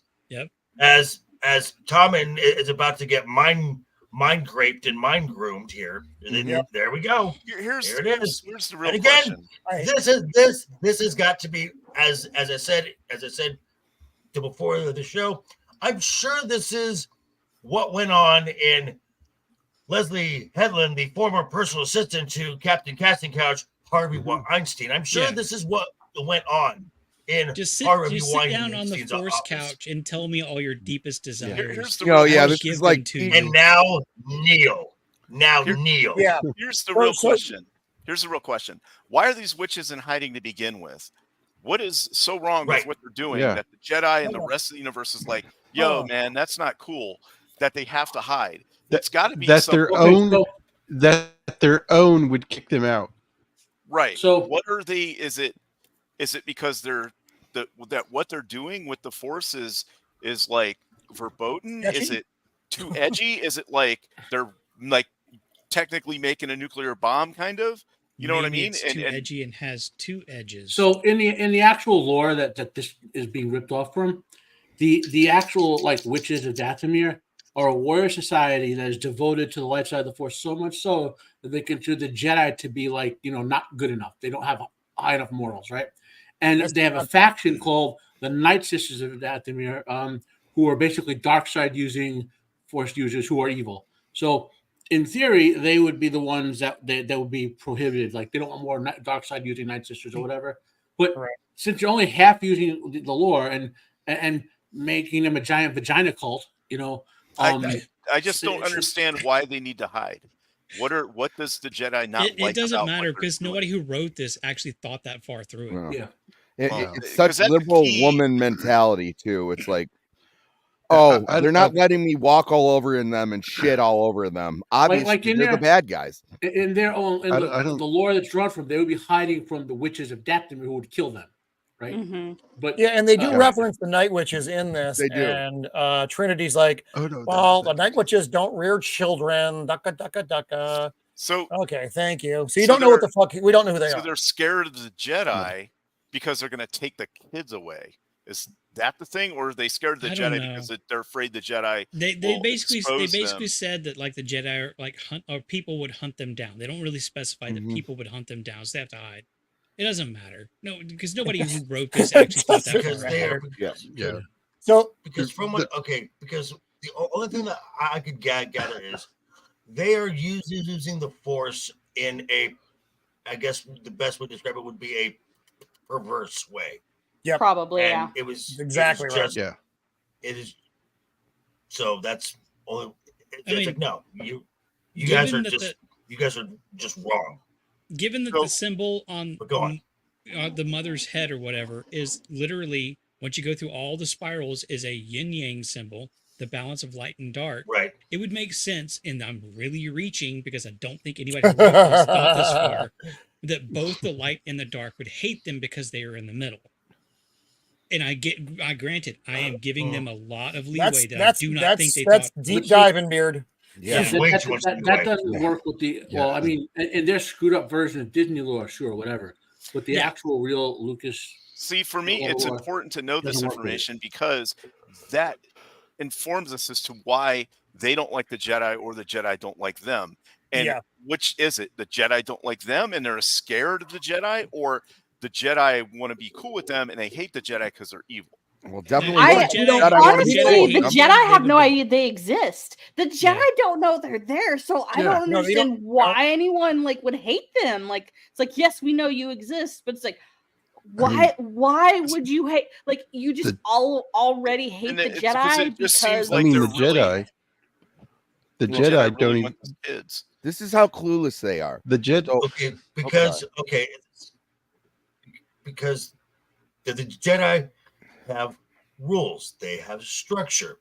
Tommen is about to get mind graped and mind groomed here. There we go. Here's the real question. This has got to be, as I said to before the show. I'm sure this is what went on in Leslie Headland, the former personal assistant to Captain Casting Couch Harvey Weinstein. I'm sure this is what went on in just sit down on the Force couch and tell me all your deepest desires. Here's the this is like and now kneel. Kneel. Yeah. Here's the real question. Here's the real question. Why are these witches in hiding to begin with? What is so wrong with what they're doing that the Jedi and the rest of the universe is like, yo, man, that's not cool, that they have to hide? That's got to be that their own would kick them out. Right. So what are they? Is it because they're that what they're doing with the Force is like verboten? Is it too edgy? Is it like they're like technically making a nuclear bomb, kind of? You know what I mean? It's too edgy and has two edges. So in the actual lore that this is being ripped off from, the actual like witches of Dathomir are a warrior society that is devoted to the light side of the Force, so much so that they consider the Jedi to be like, not good enough. They don't have high enough morals, right? And they have a faction called the Night Sisters of Dathomir, who are basically dark side using Force users who are evil. So in theory, they would be the ones that would be prohibited. Like they don't want more dark side using Night Sisters or whatever. But since you're only half using the lore and making them a giant vagina cult, I just don't understand why they need to hide. What does the Jedi not like? It doesn't matter because nobody who wrote this actually thought that far through it. Yeah. It's such liberal woman mentality too. It's like, they're not letting me walk all over in them and shit all over them. Obviously, they're the bad guys. In their own, the lore that's drawn from, they would be hiding from the witches of Dathomir who would kill them, right? Mm-hmm. But and they do reference the Night Witches in this. They do. And Trinity's like, the Night Witches don't rear children. Ducka, ducka, ducka. So okay, thank you. So you don't know what the fuck. We don't know who they are. So they're scared of the Jedi because they're going to take the kids away. Is that the thing, or are they scared of the Jedi because they're afraid the Jedi? They basically said that like the Jedi are like hunt, or people would hunt them down. They don't really specify that people would hunt them down, so they have to hide. It doesn't matter. No, because nobody who wrote this actually thought that. Because they are. Yeah. So because because the only thing that I could gather is they are using the Force in a, I guess the best way to describe it would be a perverse way. Yeah, probably. And it was exactly right. Yeah, it is. So that's only. I mean, like, no, you guys are just wrong. Given that the symbol on the mother's head or whatever is literally, once you go through all the spirals, is a yin yang symbol, the balance of light and dark. Right. It would make sense, and I'm really reaching because I don't think anybody who wrote this thought this far, that both the light and the dark would hate them because they are in the middle. And I granted, I am giving them a lot of leeway that I do not think they thought. That's deep diving, Beard. Yeah, that doesn't work with the. Well, I mean, in their screwed up version of Disney lore, sure, whatever. But the actual real Lucas. See, for me, it's important to know this information because that informs us as to why they don't like the Jedi or the Jedi don't like them. And which is it? The Jedi don't like them and they're scared of the Jedi, or the Jedi want to be cool with them and they hate the Jedi because they're evil? Well, definitely. Honestly, the Jedi have no idea they exist. The Jedi don't know they're there, so I don't understand why anyone like would hate them. Like it's like, yes, we know you exist, but it's like, why would you hate? Like you just already hate the Jedi because I mean the Jedi. The Jedi don't even. This is how clueless they are. The Jedi. Because the Jedi have rules, they have structure,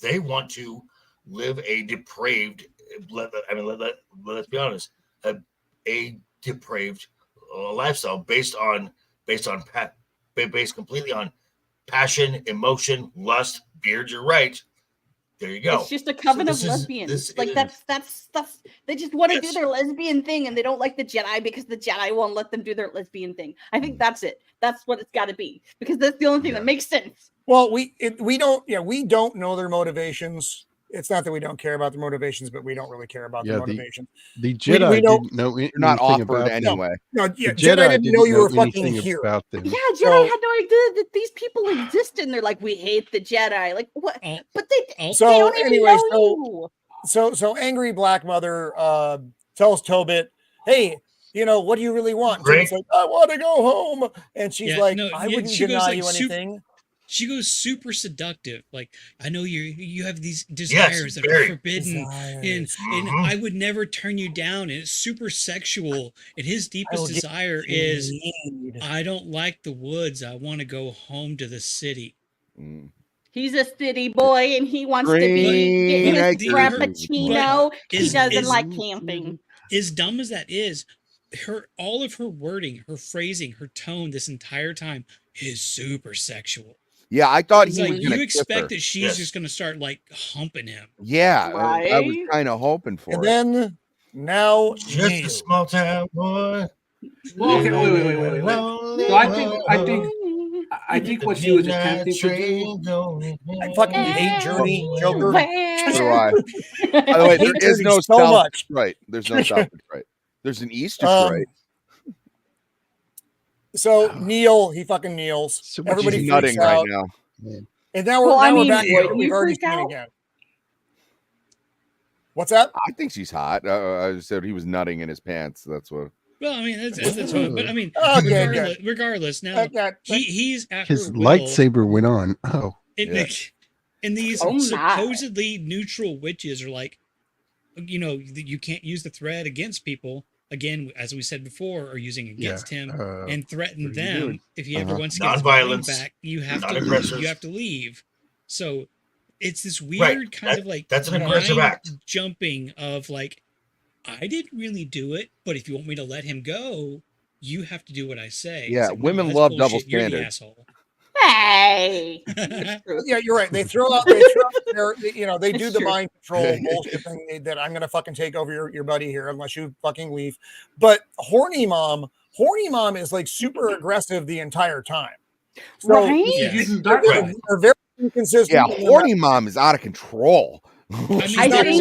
they want to live a depraved. Let's be honest. a depraved lifestyle based completely on passion, emotion, lust, beard. You're right. There you go. It's just a coven of lesbians. That's they just want to do their lesbian thing, and they don't like the Jedi because the Jedi won't let them do their lesbian thing. I think that's it. That's what it's got to be, because that's the only thing that makes sense. Well, we don't know their motivations. It's not that we don't care about their motivations, but we don't really care about their motivations. The Jedi didn't know anything not offered about anyway. No, Jedi didn't know you were fucking here. About them. Yeah, Jedi had no idea that these people existed, and they're like, we hate the Jedi. Like, what? But they don't even know you. So angry Black Mother tells Tobit, "Hey, what do you really want?" Tobit's like, "I want to go home," and she's like, "I wouldn't deny you anything." She goes super seductive. Like, I know you have these desires that are forbidden, and I would never turn you down. And it's super sexual. And his deepest desire is, I don't like the woods. I want to go home to the city. He's a city boy, and he wants to be getting his frappuccino. He doesn't like camping. As dumb as that is, all of her wording, her phrasing, her tone this entire time is super sexual. Yeah, I thought he like, was you expect that she's just going to start like humping him. Yeah, right? I was kind of hoping for and it. Then now just a small town boy. Well, okay, wait. So I think what she was attempting to do. I fucking hate Journey, Joker. So do I. By the way, there is no South Detroit. There's no South Detroit. There's an East Detroit. So Neil, he fucking kneels. So everybody nutting right now. And now we're back to what we've already seen again. What's that? I think she's hot. I said he was nutting in his pants. That's what. Well, I mean, that's what. But I mean, regardless, now he's after his lightsaber went on. Oh, and these supposedly neutral witches are like, you can't use the thread against people. Again, as we said before, or using against him and threaten them. If he ever wants to get his money back, you have to leave. So it's this weird kind of like that's an aggressive act jumping of like, I didn't really do it, but if you want me to let him go, you have to do what I say. Yeah, like, women love bullshit. double You're the standards. asshole. Hey, yeah, you're right. They throw out they do the mind control bullshit thing that I'm gonna fucking take over your buddy here unless you fucking leave. But horny mom is like super aggressive the entire time. So they're very inconsistent. Yeah, horny mom is out of control. I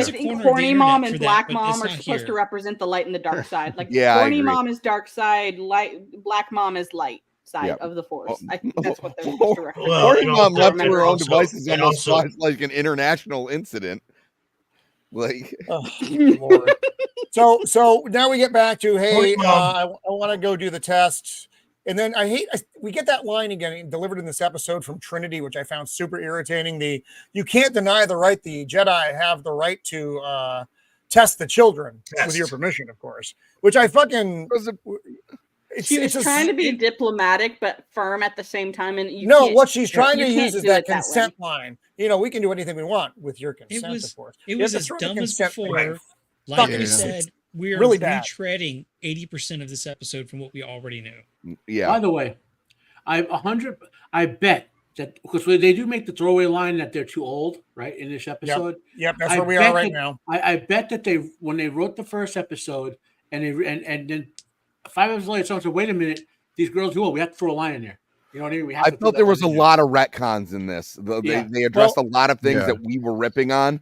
think horny mom and black mom are supposed to represent the light and the dark side. Like horny mom is dark side, black mom is light side of the force. I think that's what they're supposed to represent. Horny mom left to her own devices almost like an international incident. Like, Lord. So now we get back to I want to go do the test. And then we get that line again delivered in this episode from Trinity, which I found super irritating. You can't deny the right. The Jedi have the right to test the children with your permission, of course. Which I fucking. She was trying to be diplomatic but firm at the same time, and what she's trying to use is that consent line. We can do anything we want with your consent, of course. It was as dumb as before. Like I said, we are really retreading 80% of this episode from what we already knew. Yeah. By the way, I bet that because they do make the throwaway line that they're too old, right? In this episode. Yep, that's where we are right now. I bet that when they wrote the first episode and then 5 episodes later, someone said, "Wait a minute, these girls too old. We have to throw a line in there." You know what I mean? I felt there was a lot of retcons in this. They addressed a lot of things that we were ripping on.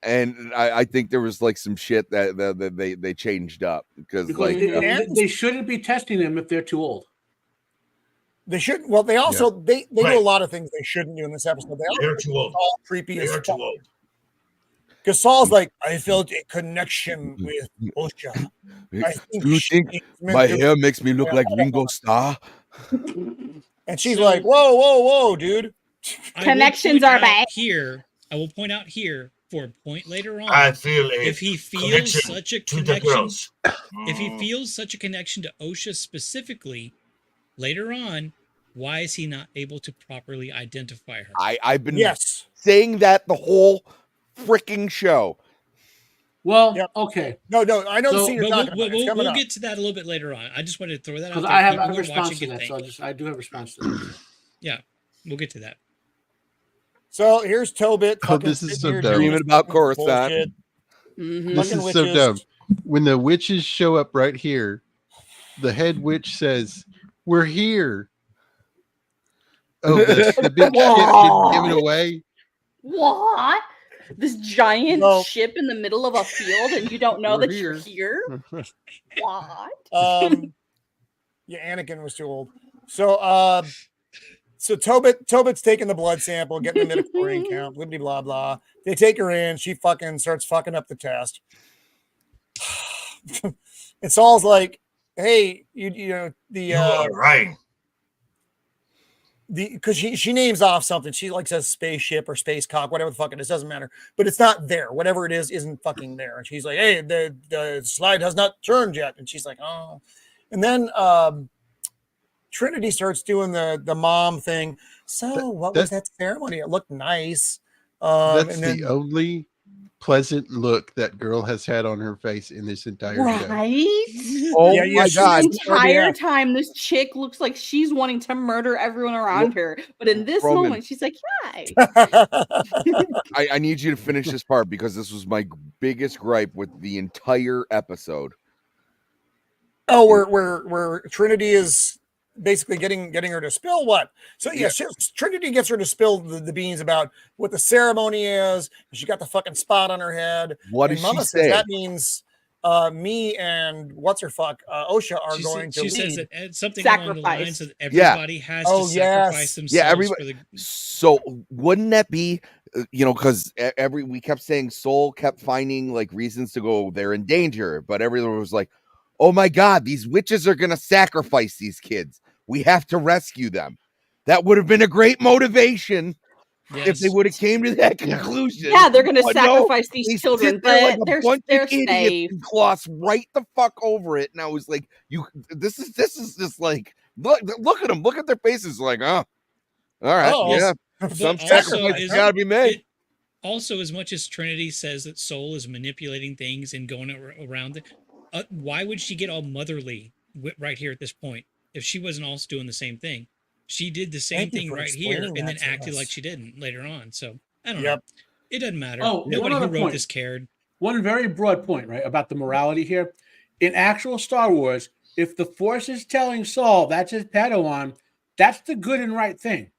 And I think there was like some shit that they changed up because like they shouldn't be testing them if they're too old. They shouldn't. Well, they also they do a lot of things they shouldn't do in this episode. They're too old. All creepy as too old. Because Saul's like, I felt a connection with Osha. You think my hair makes me look like Ringo Starr? And she's like, whoa, dude. Connections are back. I will point out here for a point later on. I feel if he feels such a connection, if he feels such a connection to Osha specifically, later on, why is he not able to properly identify her? I've been saying that the whole freaking show. Well, Yep. okay. No, I know the So- scene you're But talking about. It's coming we'll up. get to that a little bit later on. I just wanted to throw that out Because there. I have People a who are response watching to can that, think. so I do have a response to that. Yeah, we'll get to that. So here's Tobit. Oh, Fucking this is sitting so here dumb. doing Dreaming his about fucking Coruscant. bullshit. Mhm. This Fucking is so witches. dumb. When the witches show up right here, the head witch says, "We're here." Oh, the big ship getting given away. What? This giant No. ship in the middle of a field, and you don't know We're that you're here? What? Yeah, Anakin was too old. So so Tobit's taking the blood sample, getting the midichlorian count, blah blah blah. They take her in, she fucking starts fucking up the test. And Saul's like, hey, you know, You are right. because she names off something. She like says spaceship or space cock, whatever the fuck it is, doesn't matter. But it's not there. Whatever it is isn't fucking there. And she's like, hey, the slide has not turned yet. And she's like, oh. And then Trinity starts doing the mom thing. So what was that ceremony? It looked nice. That's And then, the only pleasant look that girl has had on her face in this entire show. Right? Oh Yeah, my she- god! The entire yeah. time, this chick looks like she's wanting to murder everyone around her. But in this Roman. moment, she's like, hi. I need you to finish this part because this was my biggest gripe with the entire episode. Oh, where Trinity is basically getting her to spill what? So yeah, Trinity gets her to spill the beans about what the ceremony is. She got the fucking spot on her head. What And did Mama she says say? that means me and what's her fuck Osha are going to She says lead. that something along the Sacrifice. lines that everybody has Oh, to yes. sacrifice themselves Yeah, everybody. for the So wouldn't that be, because we kept saying Soul kept finding like reasons to go, they're in danger, but everyone was like, oh my god, these witches are gonna sacrifice these kids. We have to rescue them. That would have been a great motivation if they Yes. would have came to that conclusion. Yeah, they're going to But no, sacrifice they these children, sit there like but a bunch they're of idiots safe. and gloss right the fuck over it. And I was like, this is just like, look at them, look at their faces, like, oh, all right, Oh. yeah, But some also sacrifice is- gotta be made. Also, as much as Trinity says that Soul is manipulating things and going around it, why would she get all motherly right here at this point if she wasn't also doing the same thing? She did the same Thank you thing for right here explaining and then that to acted us. like she didn't later on. So I don't Yep. know. It doesn't matter. Oh, Nobody one who other wrote point. this cared. One very broad point, right, about the morality here. In actual Star Wars, if the Force is telling Saul that's his Padawan, that's the good and right thing.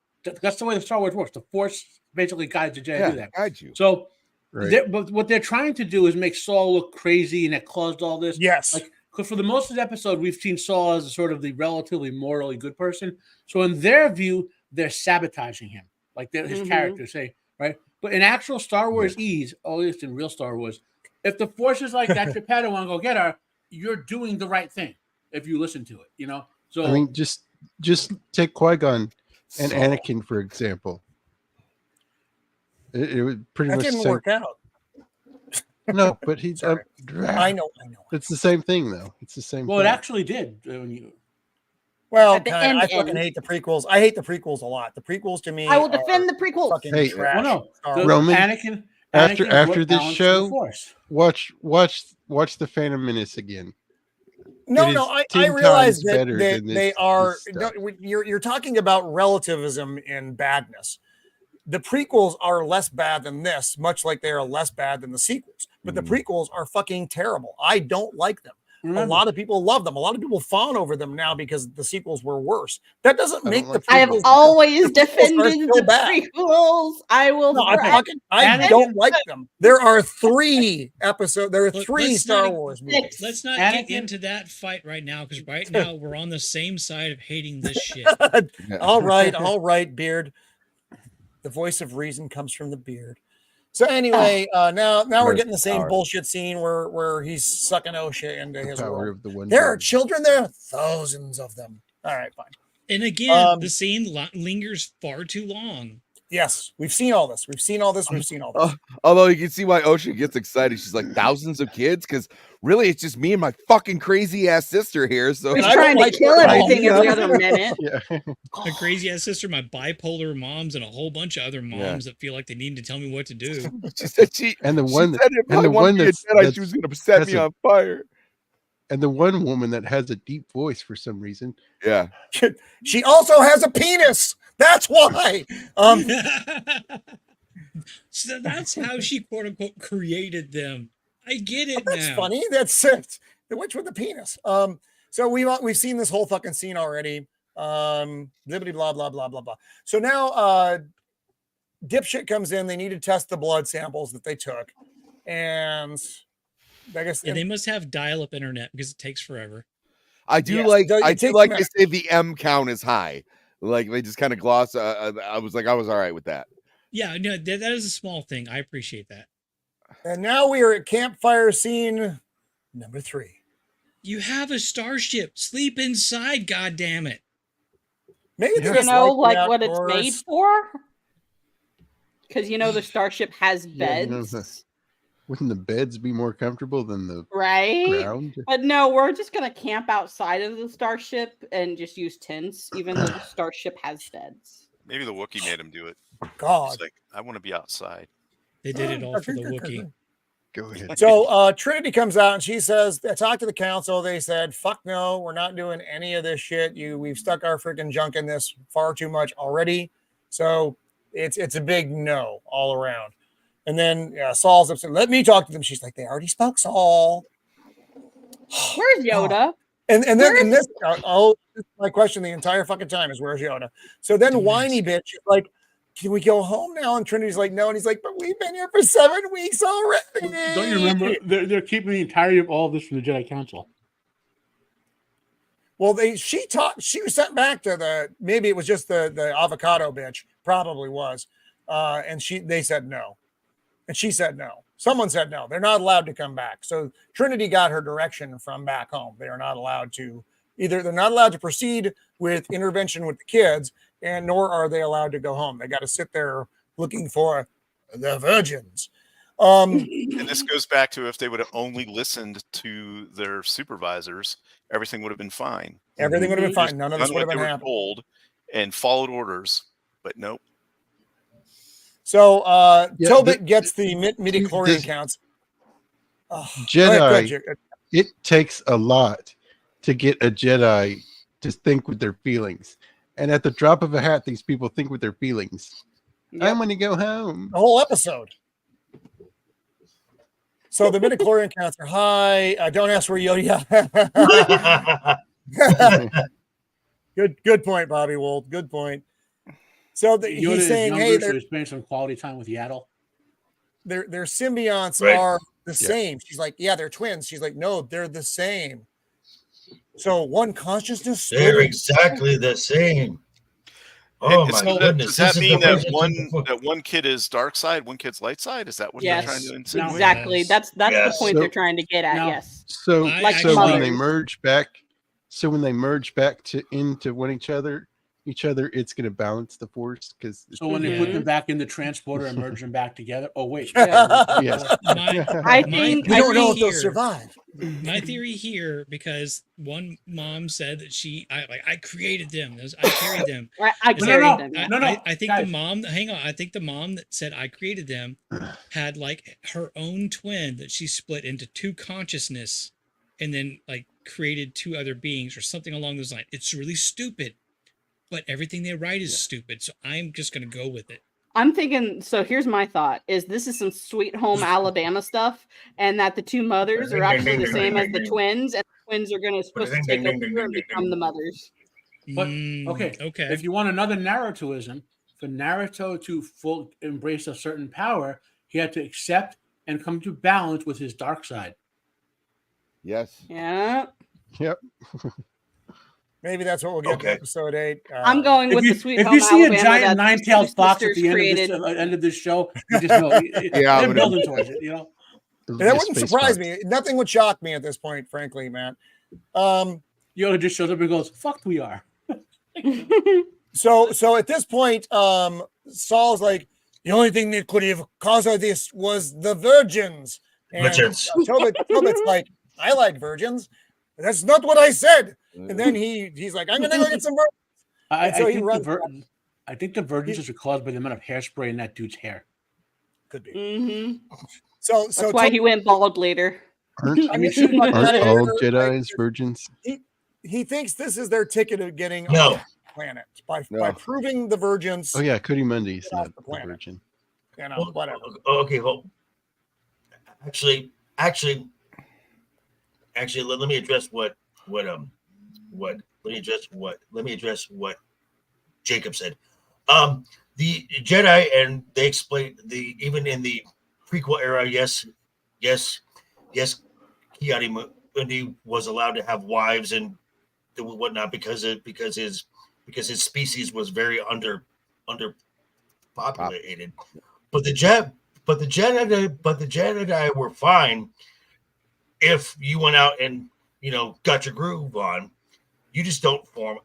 That's the way the Star Wars works. The Force basically guides the Jedi to do that. Guide you. So, Right. but what they're trying to do is make Saul look crazy and it caused all this. Yes. Like, because for the most of the episode, we've seen Saul as sort of the relatively morally good person. So in their view, they're sabotaging him, like his Mhm. character say, right? But in actual Star Wars E's, at least in real Star Wars, if the Force is like, that's your Padawan, go get her, you're doing the right thing if you listen to it, you know? So I mean, just take Qui-Gon and So- Anakin, for example. It was pretty That much the didn't same. work out. No, but he's Sorry. I know. It's the same thing, though. It's the same well, it thing. actually did. When you, Well, At the kinda, I end. fucking hate the prequels. I hate the prequels a lot. The prequels to me I will are defend the prequels. fucking Hey, trash. well, no, Star the Wars. Roman, Anakin after brought this balance to the show, Force. watch the Phantom Menace again. No, It no, is I 10 realize times that, better than they this- are. this stuff. No, you're talking about relativism in badness. The prequels are less bad than this, much like they are less bad than the sequels. But the prequels are fucking terrible. I don't like them. Remember, A lot of people love them. A lot of people fawn over them now because the sequels were worse. That doesn't I make don't the like I have prequels. always The prequels are defended still the bad. prequels. I will. No, forever- I Anakin- don't like them. There are 3 episodes. There are Look, 3 let's Star not- Wars movies. Let's not Anakin- get into that fight right now because right now we're on the same side of hating this shit. all right, Beard. The voice of reason comes from the beard. So anyway, now we're There's getting the same power. bullshit scene where he's sucking Osha into The his power world. of the one. There are Beard. children there, thousands of them. All right, fine. And again, Um, the scene lingers far too long. Yes, we've seen all this. We've seen all this. We've seen all this. Although you can see why Ocean gets excited. She's like, thousands of kids? Because really, it's just me and my fucking crazy ass sister here. So He's I trying don't to like kill her. everything every other minute. Yeah. My crazy ass sister, my bipolar moms, and a whole bunch of other moms that feel like they need to tell me what to do. She said she And the she one said if I wanted to be a Jedi, she was going to set me on fire. And the one woman that has a deep voice for some reason. Yeah. She also has a penis. That's why. So that's how she quote unquote created them. I get it That's now. funny. That's it. The witch with the penis. So we've seen this whole fucking scene already. Blibbity blah blah blah blah blah. So now dipshit comes in. They need to test the blood samples that they took, and I guess they must have dial-up internet because it takes forever. I do like they say the M count is high. Like they just kind of gloss. I was all right with that. Yeah, no, that is a small thing. I appreciate that. And now we are at campfire scene number 3. You have a starship. Sleep inside, goddammit. Maybe they You just know, like like what it's outdoors. made for? Because the starship has beds. Wouldn't the beds be more comfortable than the Right? ground? But no, we're just going to camp outside of the starship and just use tents, even though the starship has beds. Maybe the Wookiee made him do it. God. He's like, I want to be outside. They did it all for the Wookiee. Go ahead. So Trinity comes out and she says, I talked to the council. They said, fuck no, we're not doing any of this shit. We've stuck our freaking junk in this far too much already. So it's a big no all around. And then Saul's upset. Let me talk to them. She's like, they already spoke, Saul. Where's Yoda? And then this is my question the entire fucking time is where's Yoda? So then whiny bitch is like, can we go home now? And Trinity's like, no. And he's like, but we've been here for 7 weeks already. Don't you remember? They're keeping the entirety of all of this from the Jedi Council. Well, she was sent back to maybe it was just the avocado bitch, probably was. And they said no. And she said no. Someone said no. They're not allowed to come back. So Trinity got her direction from back home. They are not allowed to they're not allowed to proceed with intervention with the kids, and nor are they allowed to go home. They got to sit there looking for the virgins. And this goes back to if they would have only listened to their supervisors, everything would have been fine. Everything would have been fine. None of this would have been happening. Told and followed orders, but nope. So Tobit gets the midichlorian counts. Jedi, it takes a lot to get a Jedi to think with their feelings. And at the drop of a hat, these people think with their feelings. Yep. I'm going to go home. The whole episode. So the midichlorian counts are high. Don't ask where Yoda. Good point, Bobby Wold. Good point. So he's saying, hey, they're spending some quality time with Yaddle. Their symbionts are the same. She's like, yeah, they're twins. She's like, no, they're the same. So one consciousness. They're exactly the same. Oh my goodness! Does that mean that one kid is dark side, one kid's light side? Is that what they're trying to insinuate? Exactly. That's the point they're trying to get at. Yes. So when they merge back, into one each other, it's going to balance the force because. So when they put them back in the transporter and merge them back together. Oh wait. Yes. I think we don't know if they'll survive. My theory here, because one mom said that I created them. I carried them. I carried them. I think the mom. Hang on. I think the mom that said I created them had like her own twin that she split into 2 consciousness, and then like created 2 other beings or something along those lines. It's really stupid, but everything they write is stupid. So I'm just gonna go with it. I'm thinking, so here's my thought, is this is some Sweet Home Alabama stuff, and that the 2 mothers are actually the same as the twins, and the twins are supposed to take over and become the mothers. But, okay. If you want another Narutoism, for Naruto to embrace a certain power, he had to accept and come to balance with his dark side. Yes. Yeah. Yep. Maybe that's what we'll get in episode 8. I'm going with the Sweet Home If you see Alabama, a giant 9-tailed fox at the created. end of this show, you just know they're building towards it. That wouldn't surprise me. Nothing would shock me at this point, frankly, man. Yoda just shows up and goes, "Fuck, we are." So at this point, Saul's like, the only thing that could have caused all this was the virgins. And Tobit's like, I like virgins. That's not what I said. And then he's like, I'm gonna go get some virgins. I think the virgins are caused by the amount of hairspray in that dude's hair. Could be. Mm-hmm. So that's why he went bald later. Aren't all Jedis virgins? He thinks this is their ticket of getting off the planet by proving the virgins. Oh yeah, Cody Mundy's not the virgin. You know, whatever. Okay, well, actually, let me address what Jacob said. The Jedi, and they explained even in the prequel era, yes, Ki-Adi-Mundi was allowed to have wives and whatnot because his species was very underpopulated. But the Jedi were fine if you went out and got your groove on. You just don't form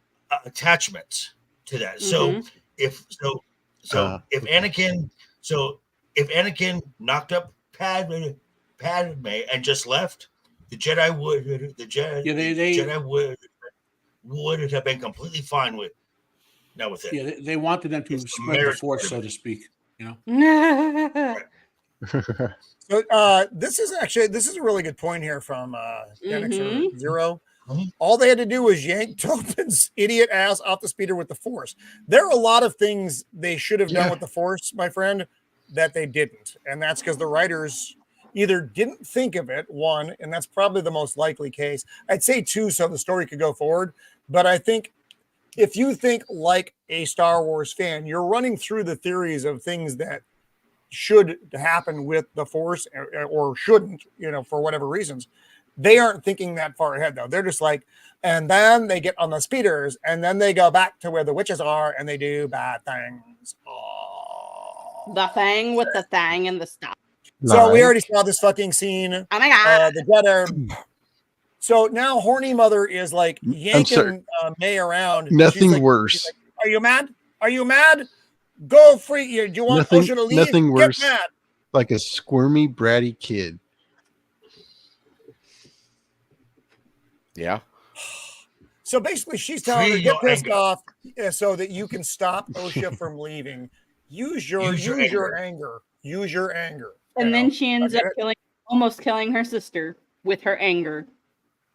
attachments to that. Mm-hmm. So if Anakin knocked up Padme and just left, the Jedi would have been completely fine with it. Yeah, they wanted them to spread the force, so to speak. So this is a really good point here from Zero. Mm-hmm. All they had to do was yank Tobin's idiot ass off the speeder with the force. There are a lot of things they should have done with the force, my friend, that they didn't. And that's because the writers either didn't think of it, one, and that's probably the most likely case. I'd say two, so the story could go forward. But I think if you think like a Star Wars fan, you're running through the theories of things that should happen with the force or shouldn't, for whatever reasons. They aren't thinking that far ahead, though. They're just like, and then they get on the speeders, and then they go back to where the witches are, and they do bad things. Oh. The thing with the thing and the stuff. So we already saw this fucking scene. Oh my god! The Jedi. So now horny mother is like yanking May around. Nothing worse. Like, are you mad? Are you mad? Go free. Do you want Osha to leave? Nothing worse. Get mad. Like a squirmy, bratty kid. Yeah. So basically, she's telling her, get pissed off so that you can stop Osha from leaving. Use your anger. Use your anger. And then she ends up almost killing her sister with her anger.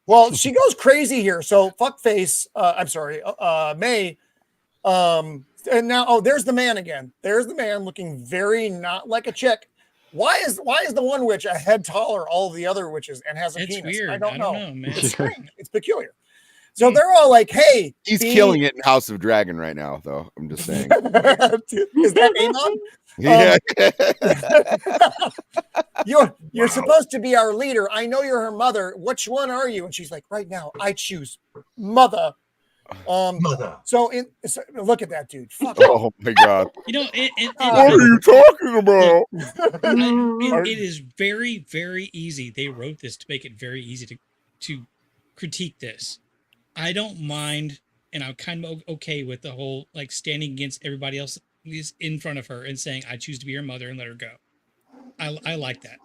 Well, she goes crazy here. So fuckface. I'm sorry, May. And now, there's the man again. There's the man looking very not like a chick. Why is the one witch a head taller all the other witches and has a penis? Weird. I don't know, man. It's strange. It's peculiar. So they're all like, "Hey, he's killing it in House of Dragon right now, though." I'm just saying. Is that Amon? Yeah. You're supposed to be our leader. I know you're her mother. Which one are you? And she's like, right now, I choose mother. Mother. So look at that dude. Fuck oh my god. What are you talking about? It is very, very easy. They wrote this to make it very easy to critique this. I don't mind, and I'm kind of okay with the whole like standing against everybody else is in front of her and saying, I choose to be your mother and let her go. I like that.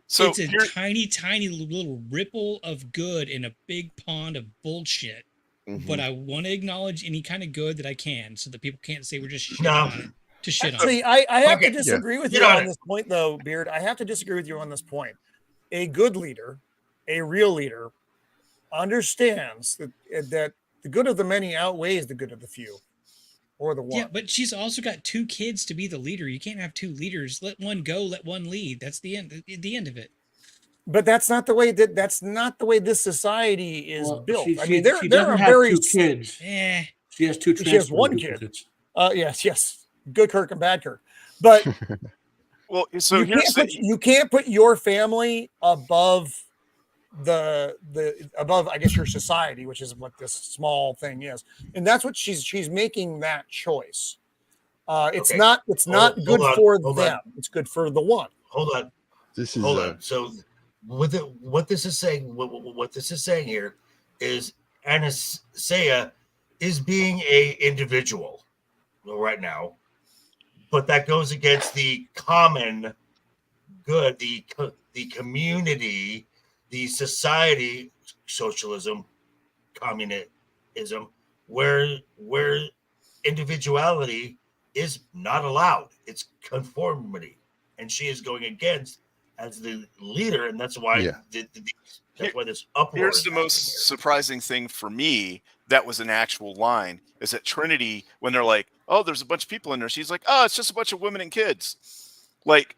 So it's a tiny, tiny little ripple of good in a big pond of bullshit. Mm-hmm. But I want to acknowledge any kind of good that I can so that people can't say we're just shit on it. To shit on it. I have to disagree with you on this point, though, Beard. I have to disagree with you on this point. A good leader, a real leader, understands that the good of the many outweighs the good of the few. Or the one. Yeah, but she's also got 2 kids to be the leader. You can't have 2 leaders. Let one go, let one lead. That's the end of it. But that's not the way this society is built. She there are very 2 kids. She has 2. She has 1 kid. Yes, good Kirk and bad Kirk. But well, so you can't put your family above above, I guess, your society, which is what this small thing is, and that's what she's making that choice. It's not good for them. It's good for the one. Hold on. Hold on. So what this is saying here is Anastasia is being a individual right now, but that goes against the common good, the community, the society, socialism, communism, where individuality is not allowed. It's conformity, and she is going against as the leader, and that's why that's why this uproar. Here's the most surprising thing for me that was an actual line is that Trinity, when they're like, "Oh, there's a bunch of people in there," she's like, "Oh, it's just a bunch of women and kids." Like,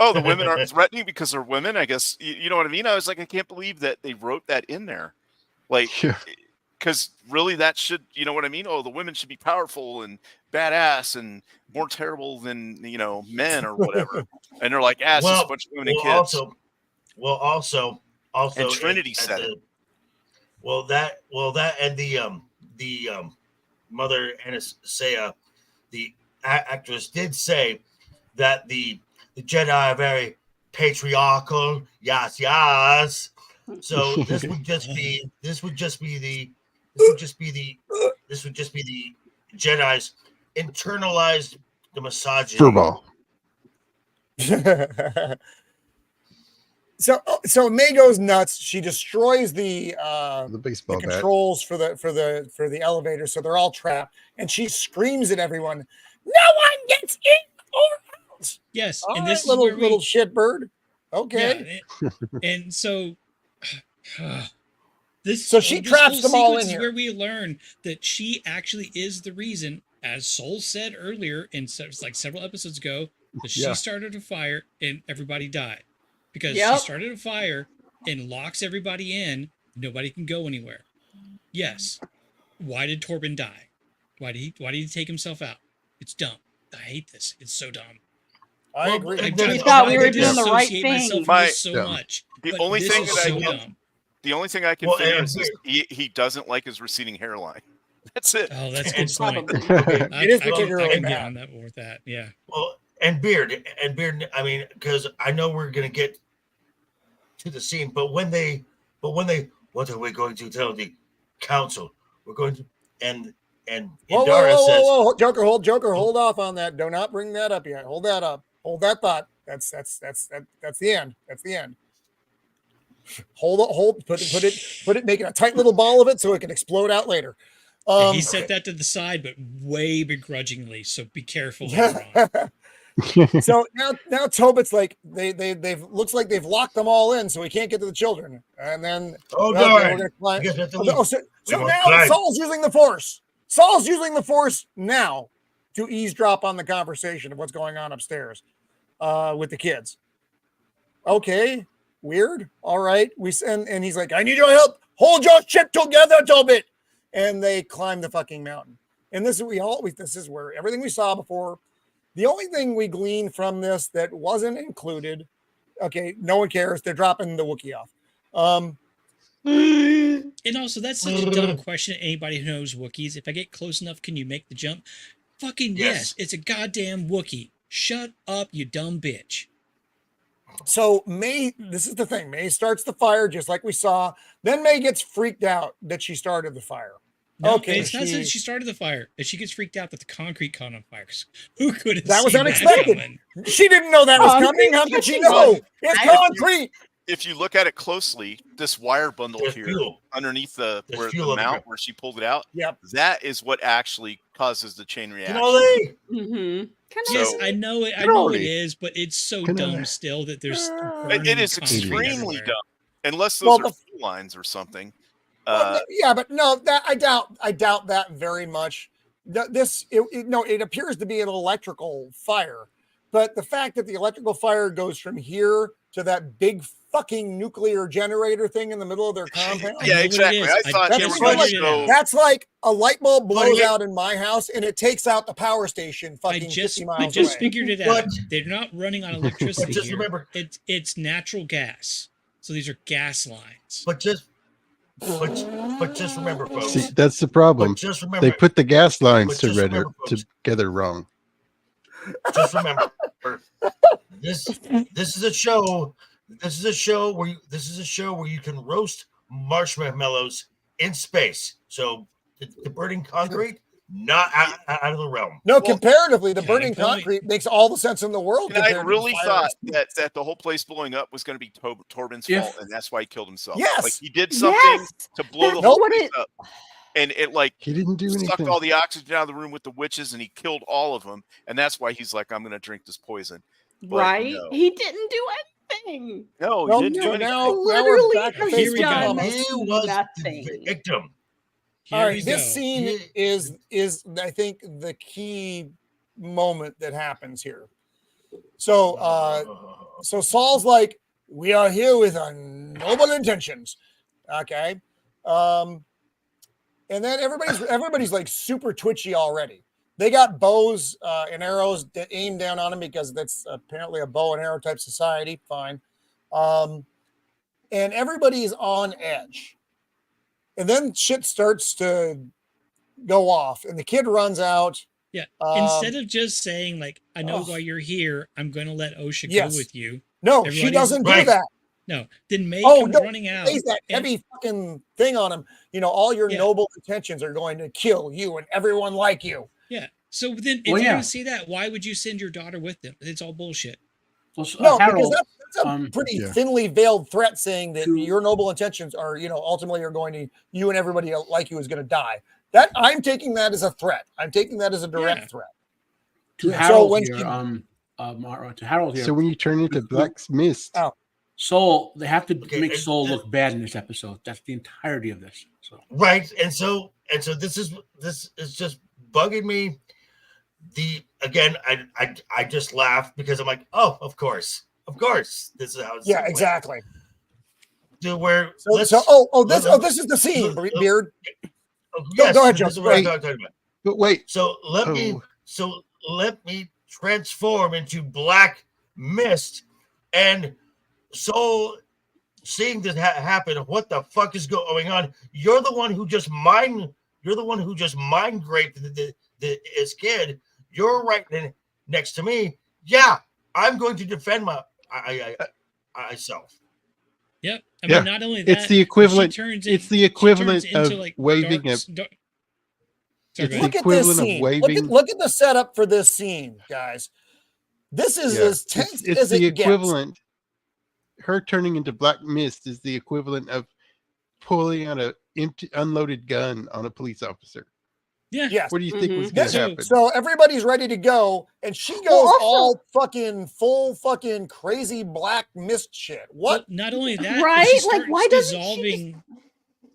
oh, the women aren't threatening because they're women. I guess you know what I mean. I was like, I can't believe that they wrote that in there, like, because really that should, you know what I mean. Oh, the women should be powerful and badass and more terrible than men or whatever. And they're like, it's just a bunch of women and kids. Also, and Trinity said it. And the Mother Anastasia, the actress, did say that the Jedi are very patriarchal. Yes. So this would just be the Jedi's internalized the misogyny. Furball. So May goes nuts. She destroys the baseball bat controls for the elevator, so they're all trapped. And she screams at everyone, "No one gets in or out!" Yes, all and right, this little shit bird. Okay, and so she traps them all in here. Where we learn that she actually is the reason, as Soul said earlier in like several episodes ago, that she started a fire and everybody died. Because she started a fire and locks everybody in, nobody can go anywhere. Yes. Why did Torben die? Why did he take himself out? It's dumb. I hate this. It's so dumb. I agree. We thought we were doing the right thing. Much. The only thing I can figure is he doesn't like his receding hairline. That's it. Oh, that's a good point. It is particularly I can get on that with that. Yeah. Well, and beard. I mean, because I know we're gonna get to the scene, but when they, what are we going to tell the council? We're going to and Indara says, Joker, hold off on that. Do not bring that up yet. Hold that up. Hold that thought. That's the end. That's the end. Hold. Put it. Make it a tight little ball of it so it can explode out later. He set that to the side, but way begrudgingly. So be careful. So now Tobit's like they've looks like they've locked them all in, so we can't get to the children. And then we're gonna climb. So now Saul's using the Force. Saul's using the Force now to eavesdrop on the conversation of what's going on upstairs with the kids. Okay, weird. All right, and he's like, I need your help. Hold your shit together, Tobit. And they climb the fucking mountain. And this is where everything we saw before. The only thing we glean from this that wasn't included, okay, no one cares. They're dropping the Wookiee off. And also, that's such a dumb question to anybody who knows Wookiees. If I get close enough, can you make the jump? Fucking yes. It's a goddamn Wookiee. Shut up, you dumb bitch. So May, this is the thing. May starts the fire just like we saw. Then May gets freaked out that she started the fire. No, okay, it's not that she started the fire. She gets freaked out that the concrete caught on fire. Who could have that was seen unexpected. That she didn't know that was coming. How did she know? It's concrete. If you look at it closely, this wire bundle here underneath the mount where she pulled it out, that is what actually causes the chain reaction. Yes, I know it. I know it is, but it's so dumb still that there's. It is extremely dumb, unless those are fuel lines or something. But no, that I doubt that very much. It appears to be an electrical fire, but the fact that the electrical fire goes from here to that big fucking nuclear generator thing in the middle of their compound. Yeah, exactly. I thought they were going to show. That's like a light bulb blows out in my house and it takes out the power station. Fucking 50 miles I just away. figured it out. They're not running on electricity. Just remember, it's natural gas. So these are gas lines. But just remember, folks. See, that's the problem. Just remember, they put the gas lines together wrong. Just remember, this is a show. This is a show where you can roast marshmallows in space. So the burning concrete, not out of the realm. No, comparatively, the kind of burning point. concrete makes all the sense in the world. And I compared to really the fire thought and that the whole place blowing up was going to be Torben's If- fault, and that's why he killed himself. Yes. Like he did something Yes, to blow the that's whole what place it- up, and it like He didn't do sucked anything. all the oxygen out of the room with the witches, and he killed all of them. And that's why he's like, I'm going to drink this poison. But right? no. He didn't do anything. No, Well, he didn't do so anything. now Literally we're back to has face done the He was nothing. the victim. Here All we right, this go. scene is I think the key moment that happens here. So so Saul's like, we are here with our noble intentions. Okay. And then everybody's like super twitchy already. They got bows and arrows aimed down on him because that's apparently a bow and arrow type society. Fine. And everybody's on edge. And then shit starts to go off, and the kid runs out. Yeah. Instead of just saying like, I know why you're here, I'm going to let OSHA Yes. go with you. No, she Everybody's- doesn't do Right. that. No. Then May Oh, comes no, running out. Lays that and- heavy fucking thing on him. You know, all your Yeah. noble intentions are going to kill you and everyone like you. Yeah. So then if Well, you're yeah. going to see that, why would you send your daughter with them? It's all bullshit. Well, so, No, because Harold, that's a pretty yeah. thinly veiled threat saying that To- your noble intentions are, you know, ultimately are going to, you and everybody like you is going to die. That I'm taking that as a threat. I'm taking that as a direct Yeah. threat. to So Harold when here, she- to Harold here. So when you turn into Black Mist, Oh. Soul, they have to Okay, make and- Soul look bad in this episode. That's the entirety of this. So Right, and so this is just bugging me. I just laughed because I'm like, oh, of course, this is how it's Yeah, exactly. To where So, let's this is the scene, Beard. yes, go ahead, this is Joe. what I'm Wait. talking about. but wait, So let me transform into black mist, and so seeing this happen, what the fuck is going on? You're the one who just mind raped his kid. You're right next to me. Yeah, I'm going to defend myself. Yep. I Yeah. mean, not only that, it's the but equivalent. she turns It's in- the she equivalent turns of into, like, waving dark- a. dark- It's Sorry, go the ahead. Look at this equivalent of scene. waving. Look at the setup for this scene, guys. This is Yeah, as tense it's as the it gets. equivalent. Her turning into Black Mist is the equivalent of pulling out a empty, unloaded gun on a police officer. Yeah. Yes. What do you think was Mhm. going to So- happen? So everybody's ready to go, and she goes Well, also- all fucking full fucking crazy black mist shit. Well, What? not only that, but Right? she Like, starts why doesn't she dissolving.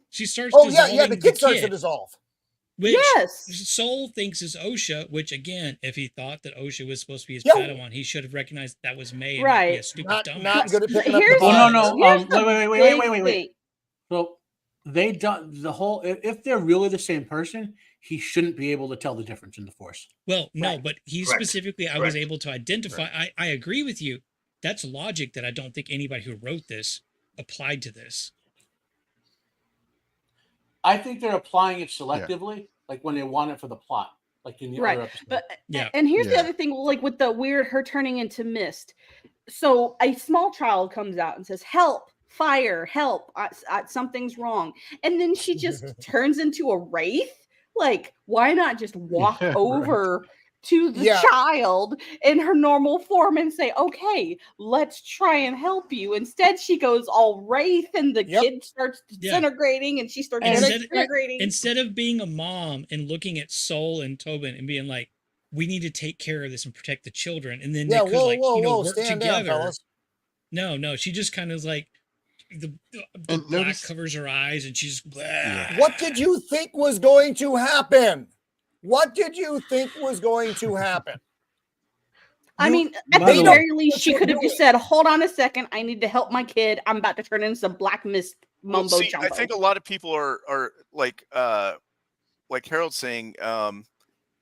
She starts Oh yeah, dissolving the kid starts to kid, dissolve. which Yes. Soul thinks is OSHA, which again, if he thought that OSHA was supposed to be his Yeah. Padawan, he should have recognized that was May and not be a Right. stupid Not dumbass. good at picking Here's- up the Well, vibes. no. Here's the Wait. big- So they done the whole. If they're really the same person, he shouldn't be able to tell the difference in the Force. Well, no, Right. but he Correct. specifically, I was Correct. able to identify. I agree with you. That's logic that I don't think anybody who wrote this applied to this. I think they're applying it selectively, like when they want it for the plot, like in the Right, other episode. But Yeah. and here's the Yeah. other thing, like with the weird her turning into mist. So a small child comes out and says, "Help! Fire! Help! Something's wrong!" And then she just turns into a wraith. Like, why not just walk Yeah, right. over to the Yeah. child in her normal form and say, "Okay, let's try and help you"? Instead, she goes all wraith, and the Yep. kid starts disintegrating, and she starts Instead- disintegrating. Instead of being a mom and looking at Soul and Tobin and being like, "We need to take care of this and protect the children," and then Yeah, they could work stand together. down, fellas. No, she just kind of like the And black notice- covers her eyes and she's What did you think was going to happen? What did you think was going to happen? I You- mean, at by the the very way- least, she What could you're have just said, "Hold on a second, I need to help my kid. I'm about to turn into some black mist Well, mumbo see, jumbo." I think a lot of people are like Harold saying,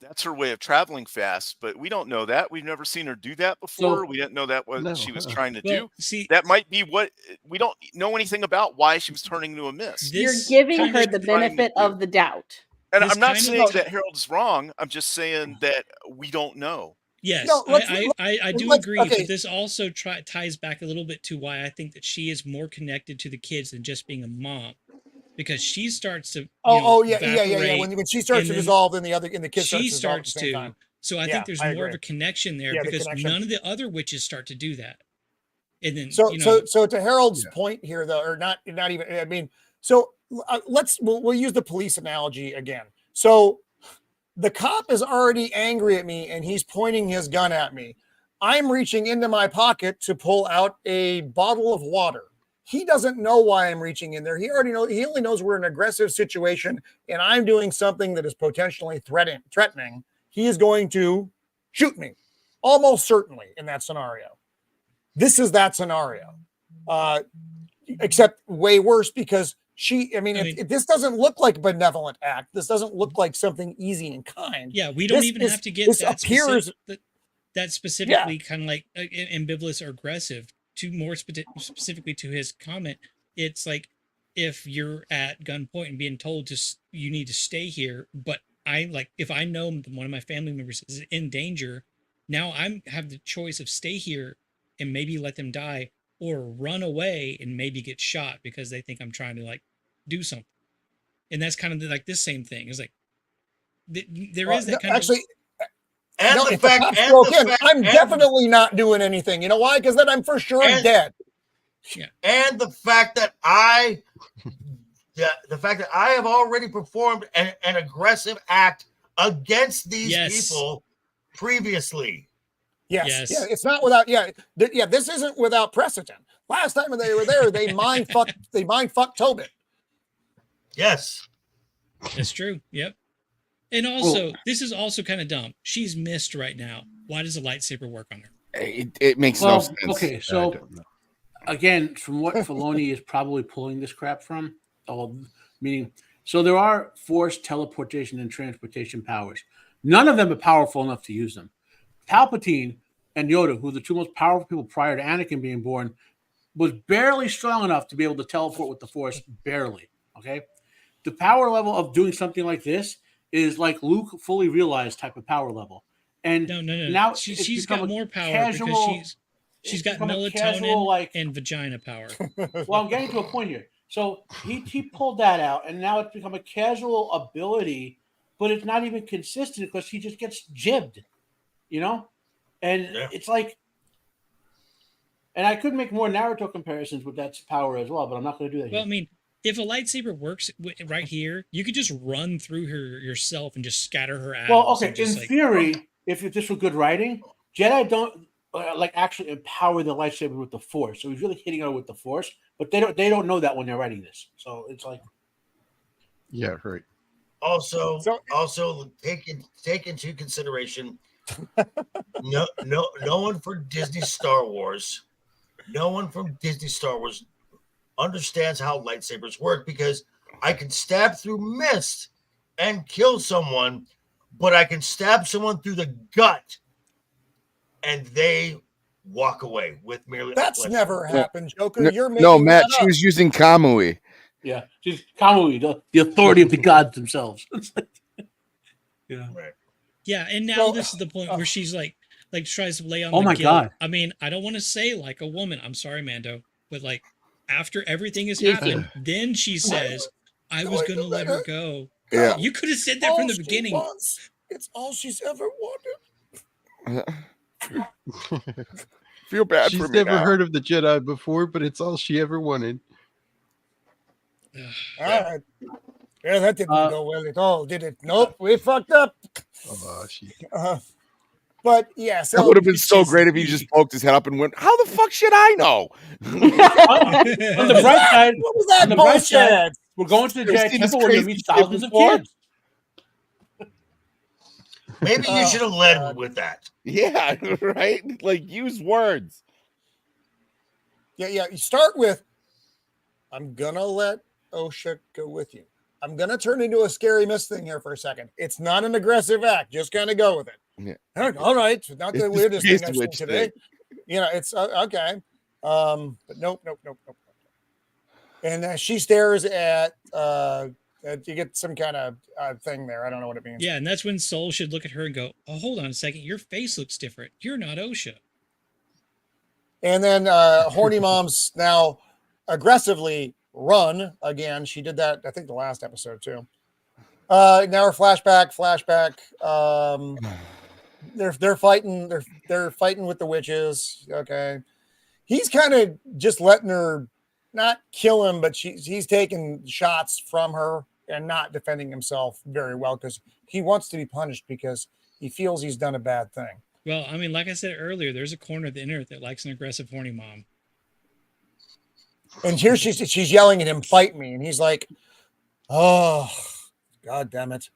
that's her way of traveling fast, but we don't know that. We've never seen her do that before. We didn't know that what No, she was uh-uh. trying to Well, do. see, That might be what we don't know anything about why she was turning into a mist. You're this giving kind her of- the trying to benefit do. of the doubt. And this I'm not kind of- saying that Harold is wrong. I'm just saying that we don't know. Yes, No, I do let's- agree, okay. but this also ties back a little bit to why I think that she is more connected to the kids than just being a mom. because she starts to yeah. When she starts to then dissolve, in the kid she starts to dissolve at the same time. So I think there's more of a connection there because none of the other witches start to do that. And then so to Harold's point here, though, or not even. I mean, so we'll use the police analogy again. So the cop is already angry at me and he's pointing his gun at me. I'm reaching into my pocket to pull out a bottle of water. He doesn't know why I'm reaching in there. He only knows we're in an aggressive situation and I'm doing something that is potentially threatening. He is going to shoot me, almost certainly, in that scenario. This is that scenario, except way worse because this doesn't look like a benevolent act. This doesn't look like something easy and kind. Yeah, we don't even have to get that specifically kind of like ambivalent or aggressive. To more specifically to his comment, it's like if you're at gunpoint and being told you need to stay here, but if I know one of my family members is in danger, now I have the choice of stay here and maybe let them die, or run away and maybe get shot because they think I'm trying to do something. And that's kind of like this same thing. It's like there is that kind of. I'm definitely not doing anything. You know why? Because then I'm for sure dead. Yeah. And the fact that I have already performed an aggressive act against these people previously. Yes. Yeah, it's not without. This isn't without precedent. Last time they were there, they mind fucked Tobit. Yes, that's true. Yep. And also, this is also kind of dumb. She's missed right now. Why does a lightsaber work on her? It makes no sense. Okay, so again, from what Filoni is probably pulling this crap from, meaning, so there are force, teleportation, and transportation powers. None of them are powerful enough to use them. Palpatine and Yoda, who are the two most powerful people prior to Anakin being born, was barely strong enough to be able to teleport with the force, barely. Okay, the power level of doing something like this is like Luke fully realized type of power level. And no. Now she's got more power because she's got melatonin and vagina power. Well, I'm getting to a point here. So he pulled that out, and now it's become a casual ability, but it's not even consistent because he just gets jibbed, And it's like, and I could make more Naruto comparisons with that power as well, but I'm not going to do that. Well, I mean, if a lightsaber works right here, you could just run through her yourself and just scatter her atoms. Well, okay. In theory, if this were good writing, Jedi don't actually empower the lightsaber with the Force. So he's really hitting her with the Force, but they don't know that when they're writing this. So it's like, yeah, right. Also, take into consideration, no one from Disney Star Wars understands how lightsabers work, because I can stab through mist and kill someone, but I can stab someone through the gut and they walk away with merely. That's never happened, Joker. You're making no, Matt. That she was using Kamui. Yeah, she's Kamui, the authority of the gods themselves. Yeah, right. Yeah, and now this is the point where she's like tries to lay on. Oh my God! I mean, I don't want to say like a woman. I'm sorry, Mando, but like after everything has happened, then she says, "I was going to let her go." Yeah, you could have said that from the beginning. It's all she's ever wanted. Feel bad She's for me. She's never now. heard of the Jedi before, but it's all she ever wanted. All right. Yeah, that didn't go well at all, did it? Nope, we fucked up. Oh, but yeah, so that would have been so great if he just poked his head up and went, "How the fuck should I know?" On the bright side, what was that bullshit? We're going to the Jedi Temple where we meet thousands of kids. Maybe you should have led with that. Yeah, right. Like, use words. Yeah. You start with, "I'm gonna let Osha go with you. I'm gonna turn into a scary mist thing here for a second. It's not an aggressive act. Just kind of go with it." Yeah. All right. It's not the weirdest thing I've seen today. It's okay. But nope. And she stares at. You get some kind of thing there. I don't know what it means. Yeah, and that's when Soul should look at her and go, "Oh, hold on a second. Your face looks different. You're not Osha." And then Horny Mom's now aggressively run again. She did that, I think, the last episode too. Now her flashback. They're fighting. They're fighting with the witches. Okay, he's kind of just letting her not kill him, but he's taking shots from her and not defending himself very well because he wants to be punished because he feels he's done a bad thing. Well, I mean, like I said earlier, there's a corner of the internet that likes an aggressive, horny mom. And here she's yelling at him, "Fight me!" And he's like, "Oh, God damn it!"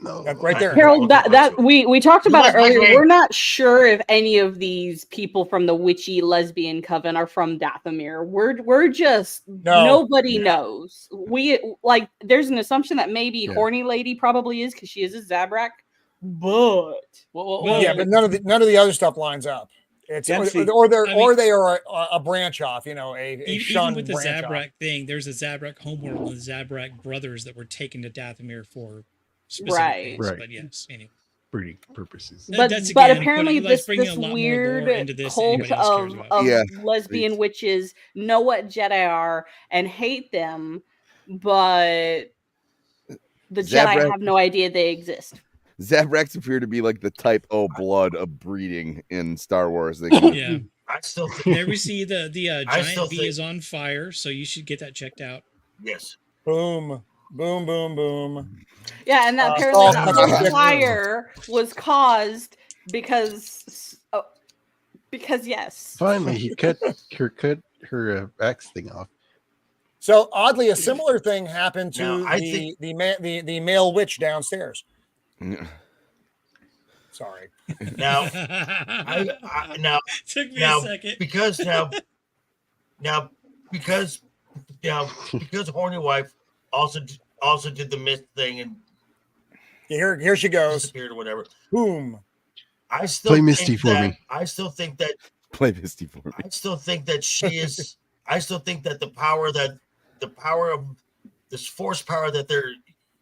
No, right there, Harold. That we talked about it earlier. We're not sure if any of these people from the witchy lesbian coven are from Dathomir. We're just nobody knows. We like. There's an assumption that maybe horny lady probably is because she is a Zabrak, but but none of the other stuff lines up. It's or they are a branch off, a even with the Zabrak off. Thing. There's a Zabrak homeworld and the Zabrak brothers that were taken to Dathomir for specific things. Right. But yes, anyway. Breeding purposes. But apparently this weird cult of lesbian witches know what Jedi are and hate them, but the Jedi have no idea they exist. Zabraks appear to be like the type O blood of breeding in Star Wars. Yeah. I still think. There we see the giant bee is on fire, so you should get that checked out. Yes. Boom, boom, boom, boom. Yeah, and that apparently the fire was caused because yes. Finally, he cut her axe thing off. So oddly, a similar thing happened to the male witch downstairs. Sorry. Now, took me a second because horny wife also did the mist thing and here she goes, disappeared or whatever. Boom. I still play Misty for me. I still think that play Misty for me. I still think that she is. I still think that the power of this force power that they're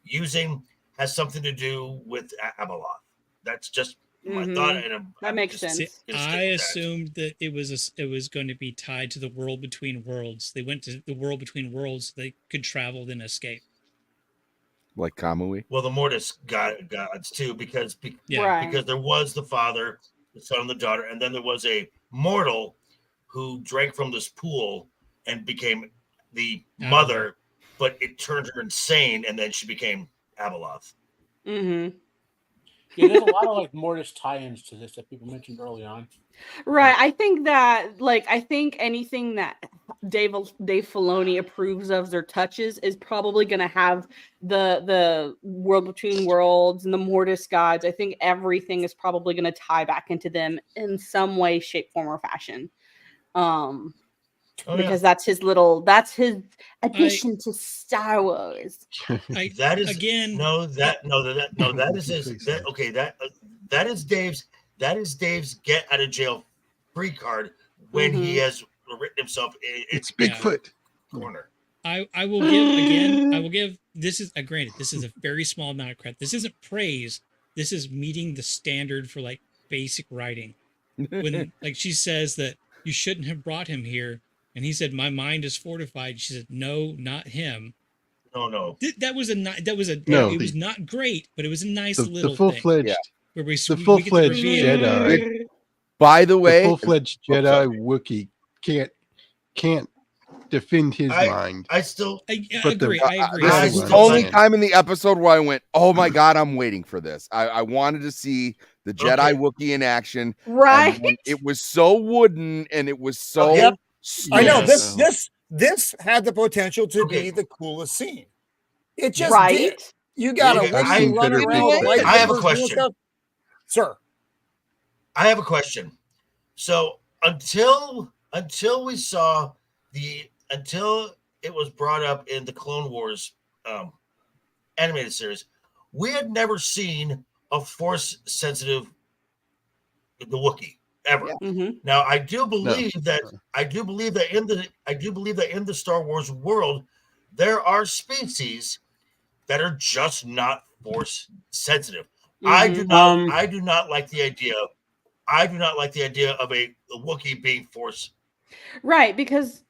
using has something to do with Abeloth. That's just my thought, and that makes sense. See, I assumed that it was going to be tied to the world between worlds. They went to the world between worlds so they could travel then escape. Like Kamui? Well, the Mortis gods too, because there was the father, the son, and the daughter, and then there was a mortal who drank from this pool and became the mother, but it turned her insane, and then she became Abeloth. Mm-hmm. Yeah, there's a lot of like Mortis tie-ins to this that people mentioned early on. Right. I think anything that Dave Filoni approves of or touches is probably going to have the world between worlds and the Mortis gods. I think everything is probably going to tie back into them in some way, shape, form, or fashion. Because that's his addition to Star Wars. That is Dave's get out of jail free card when he has written himself it's Bigfoot corner. I will give this is granted, this is a very small amount of credit. This isn't praise. This is meeting the standard for like basic writing. When like she says that you shouldn't have brought him here. And he said, "My mind is fortified." She said, "No, not him." No. It was not great, but it was a nice little the full-fledged, thing. Where the full-fledged Jedi. By the way, the full-fledged Jedi Wookiee can't defend his mind. I agree. This is the only time in the episode where I went, "Oh my God, I'm waiting for this." I wanted to see the Jedi Wookiee in action. Right. It was so wooden and it was so. I know this had the potential to be the coolest scene. It just did. You got to run around. I have a question, sir. I have a question. So until we saw until it was brought up in the Clone Wars animated series, we had never seen a force sensitive the Wookiee. Ever. Now, I do believe that in the Star Wars world, there are species that are just not force sensitive. I do not like the idea. I do not like the idea of a Wookiee being force. Right, because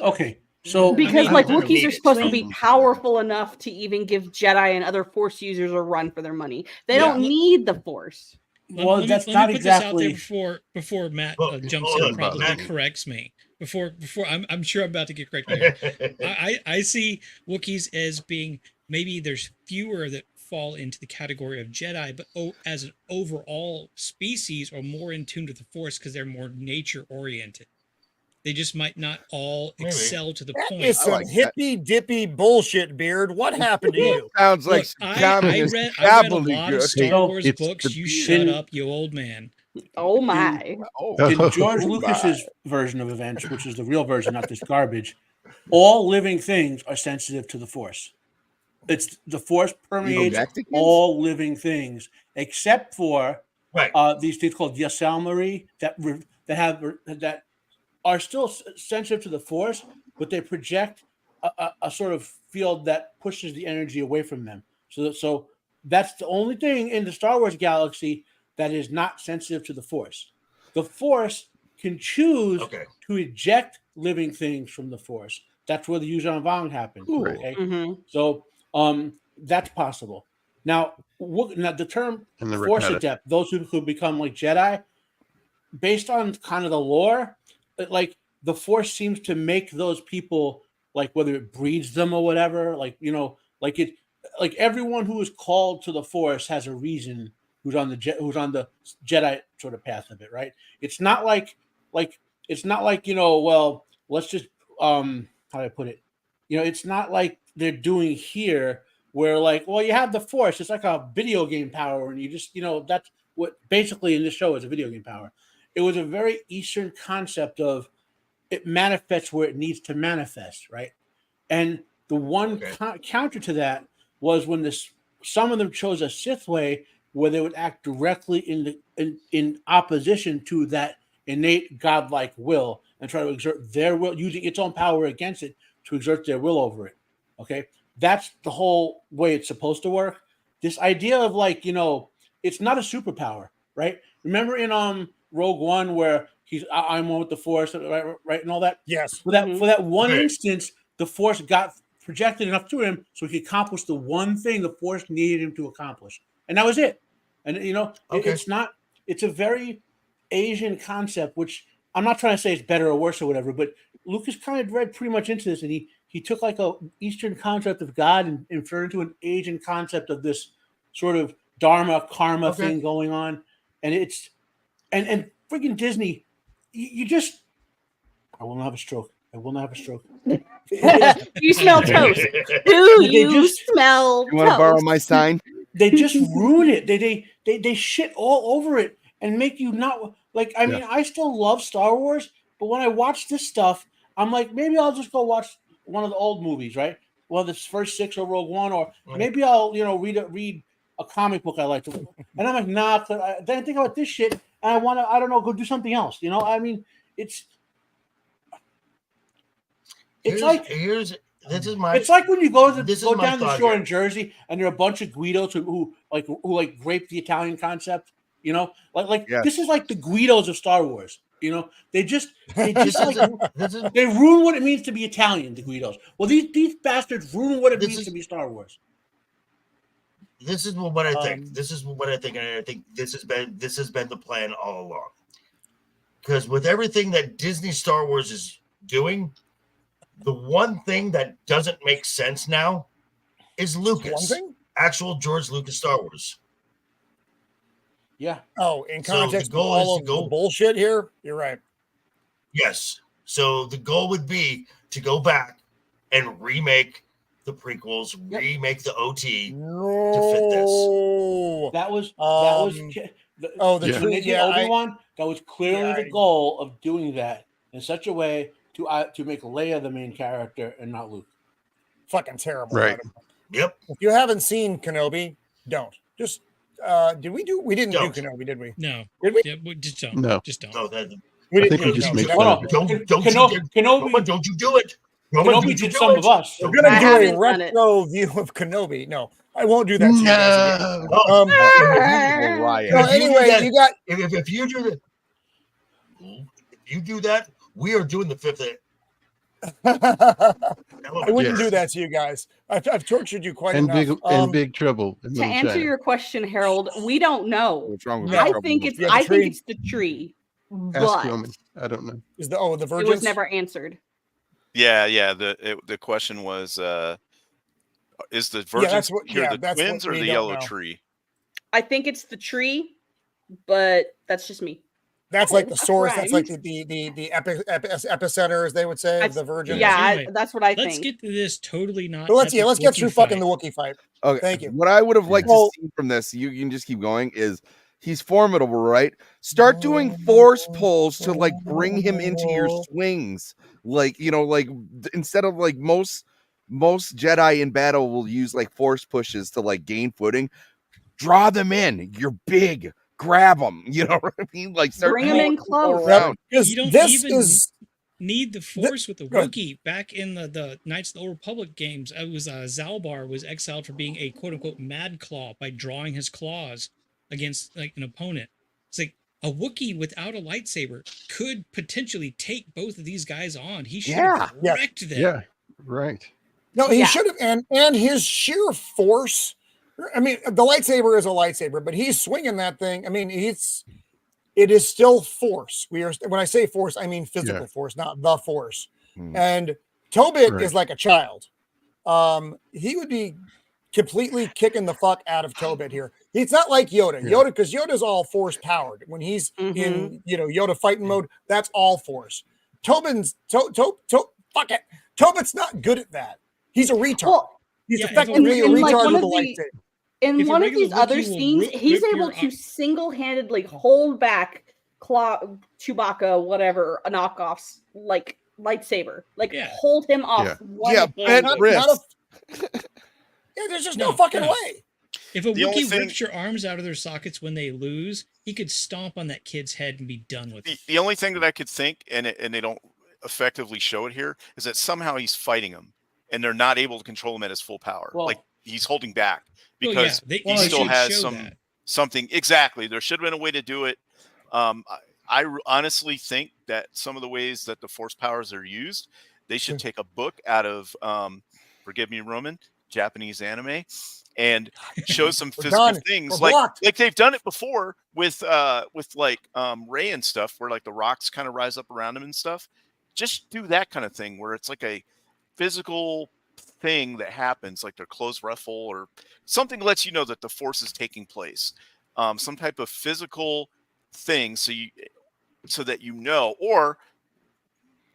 Okay, so because I like don't Wookiees need are it. supposed to be powerful enough to even give Jedi and other Force users a run for their money. They don't need the Force. well, that's let not me put this out there exactly. before Matt Well, jumps hold in on, and probably Matt. corrects me. Before I'm sure I'm about to get corrected here. I see Wookiees as being maybe there's fewer that fall into the category of Jedi, but as an overall species are more in tune to the Force because they're more nature oriented. They just might not all Maybe. excel to the That point. is some like that. hippy dippy bullshit, Beard. What happened to you? Sounds like Look, some I communist read a lot gobbledygook. of Star So, Wars it's books. the You beard. shut up, you old man. Oh my! In George Oh, Lucas's version of events, which is the real version, not this garbage, all living things are sensitive to the Force. It's the Force permeates Mexicans? all living things except for Right. these things called Yasalmari that are still sensitive to the Force, but they project a sort of field that pushes the energy away from them. So that's the only thing in the Star Wars galaxy that is not sensitive to the Force. The Force can choose to eject living things from the Force. That's where the Yuuzhan Vong happened. Cool. Okay, Mhm. so that's possible. Now the term And the Force ricotta. adept, those who become like Jedi, based on kind of the lore, like the Force seems to make those people, like whether it breeds them or whatever, like like everyone who is called to the Force has a reason who's on the Jedi sort of path of it, right? It's not like it's not like well, let's just how do I put it? It's not like they're doing here where like, well, you have the Force, it's like a video game power, and you just that's what basically in this show is a video game power. It was a very Eastern concept of it manifests where it needs to manifest, right? And the one counter to that was when some of them chose a Sith way where they would act directly in opposition to that innate godlike will and try to exert their will, using its own power against it to exert their will over it. Okay, that's the whole way it's supposed to work. This idea of like it's not a superpower, right? Remember in Rogue One where I'm one with the Force, right, and all that. Yes. For that one instance, the Force got projected enough to him so he could accomplish the one thing the Force needed him to accomplish, and that was it. And it's a very Asian concept, which I'm not trying to say it's better or worse or whatever, but Lucas kind of read pretty much into this, and he took like a Eastern concept of God and inferred into an Asian concept of this sort of dharma karma thing going on, and it's and freaking Disney, you just I will not have a stroke. I will not have a stroke. You smell toast. Do you smell You want to toast? borrow my sign? They just ruin it. They shit all over it and make you not like. I mean, I still love Star Wars, but when I watch this stuff, I'm like, maybe I'll just go watch one of the old movies, right? Well, the first 6 or Rogue One, or maybe I'll read a comic book I like to. And I'm like, nah. Then I think about this shit, and I want to. I don't know, go do something else. I mean, it's like it's like when you go down the shore in Jersey and there are a bunch of Guidos who grape the Italian concept. This is like the Guidos of Star Wars. They just they ruin what it means to be Italian. The Guidos. Well, these bastards ruin what it means to be Star Wars. This is what I think. This is what I think, and I think this has been the plan all along. Because with everything that Disney Star Wars is doing, the one thing that doesn't make sense now is Lucas, actual George Lucas Star Wars. Yeah. Oh, in context of all of the bullshit here, you're right. Yes. So the goal would be to go back and remake the prequels, remake the OT to fit this. That was the Obi-Wan. That was clearly the goal of doing that in such a way to make Leia the main character and not Luke. Fucking terrible. Right. Yep. If you haven't seen Kenobi, don't. Just did we do? We didn't do Kenobi, did we? No. Did we? Yeah, just don't. No. Just don't. No, we I think we just make fun of it. Don't you do it. Kenobi did some of us. We're gonna do a retro view of Kenobi. No, I won't do that. No. Anyway, you got. If you do that, we are doing the fifth I wouldn't do that to you guys. I've tortured you quite and enough. big trouble in To Little answer China. your question, Harold, we don't know. What's wrong with No. I Big Trouble think in it's Little Yeah, the tree. the tree, Ask but Roman. I don't know. Is the the it virgins? was never answered. Yeah. The question was, is the virgins here the that's twins what or we the don't yellow know. tree? I think it's the tree, but that's just me. That's like the That's source. That's like rhymed. the epicenter, as they would say, of the virgins. Yeah, Anyway, that's what I Let's think. get to this totally not. But let's get epic through Wookiee fucking fight. the Wookiee fight. Okay. Thank you. What I would have liked Well- to see from this, you can just keep going, is he's formidable, right? Start doing force pulls to like bring him into your swings. Like, like instead of like most Jedi in battle will use like force pushes to like gain footing. Draw them in. You're big. Grab them. You know what I mean? Like start Bring 'em in pulling people close. around. You don't this even is need the force with the go ahead. Wookiee. Back in the Knights of the Old Republic games, it was Zalbar was exiled for being a quote unquote mad claw by drawing his claws against like an opponent. It's like a Wookiee without a lightsaber could potentially take both of these guys on. He should have wrecked them. Yeah, right. No, he Yeah. should have, and his sheer force. I mean, the lightsaber is a lightsaber, but he's swinging that thing. I mean, it is still force. When I say force, I mean physical force, not the force. And Tobit is like a child. He would be completely kicking the fuck out of Tobit here. It's not like Yoda. Because Yoda's all force powered. When he's in, Yoda fighting mode, that's all force. Fuck it. Tobit's not good at that. He's a retard. Well, He's Yeah, effectively a in like retard one with of a the- lightsaber. In If a one of regular these other Wookiee will scenes, he's rip able your to single-handedly hold back Chewbacca, whatever, knockoffs, like lightsaber, like hold him off. Bent wrist. There's just no fucking way. If a The only Wookiee thing- rips your arms out of their sockets when they lose, he could stomp on that kid's head and be done with it. The only thing that I could think, and they don't effectively show it here, is that somehow he's fighting him, and they're not able to control him at his full power. Well- like he's holding back Well, because yeah, he they still should has show that. something. Exactly, there should have been a way to do it. I honestly think that some of the ways that the force powers are used, they should take a book out of, forgive me, Roman, Japanese anime, and show some physical things like they've done it before with like Rey and stuff, where like the rocks kind of rise up around him and stuff. Just do that kind of thing where it's like a physical thing that happens, like their clothes ruffle or something lets you know that the force is taking place. Some type of physical thing, so that you know, or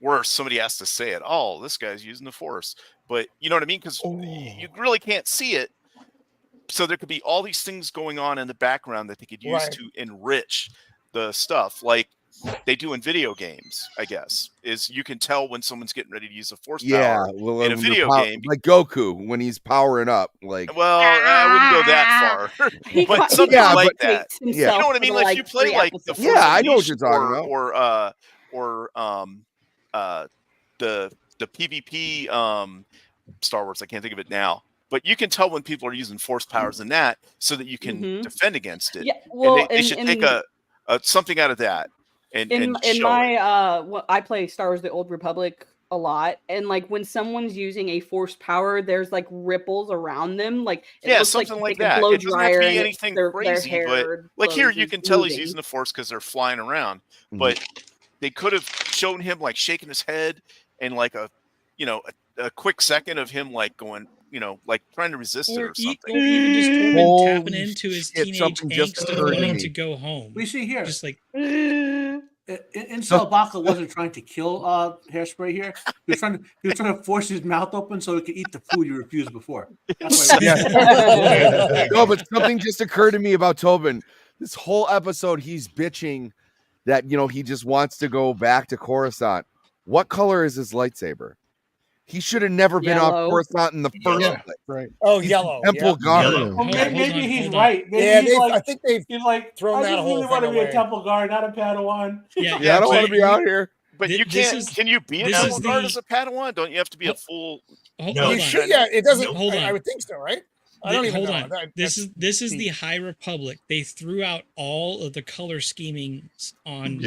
where somebody has to say it. Oh, this guy's using the force, but you know what I mean? Because you really can't see it. So there could be all these things going on in the background that they could use to enrich the stuff, like they do in video games. I guess is you can tell when someone's getting ready to use a force power in a video game, like Goku when he's powering up. Like, well, I wouldn't go that far, but something like that. You know what I mean? Like you play like the Force I know what you're Unleashed talking about. or the PvP Star Wars. I can't think of it now. But you can tell when people are using force powers in that, so that you can defend against it. Yeah, well, and they should take a something out of that. And in show my it. I play Star Wars: The Old Republic a lot, and like when someone's using a force power, there's like ripples around them, like it looks something like they that. blow It doesn't have to dryer be and anything their crazy, but hair like here blows you and can tell he's moving. using the force because they're flying around. But they could have shown him like shaking his head and like a quick second of him like going, like trying to resist it or something. Or even just Tormund tapping into his teenage something just angst of occurred to wanting me. to go home. We see here. Just like Incel Baka wasn't trying to kill Hairspray here. He was trying to force his mouth open so he could eat the food he refused before. That's why No, but something just occurred to me about Tobin. This whole episode, he's bitching that he just wants to go back to Coruscant. What color is his lightsaber? He should have never been off Coruscant in the first place. Right. Oh, yellow. Temple Guard. Well, maybe he's hold on. right. Maybe I think they've he's like, thrown I that just whole really want to thing be a away. Temple Guard, not a Padawan. Yeah, I don't want to be out here. But you can't. Can you be a this Temple is Guard the- as a Padawan? Don't you have to be a full? Hold You on. should, yeah, it doesn't. Hold on. I would think so, right? I don't even Hold know. on. This is the High Republic. They threw out all of the color schemings on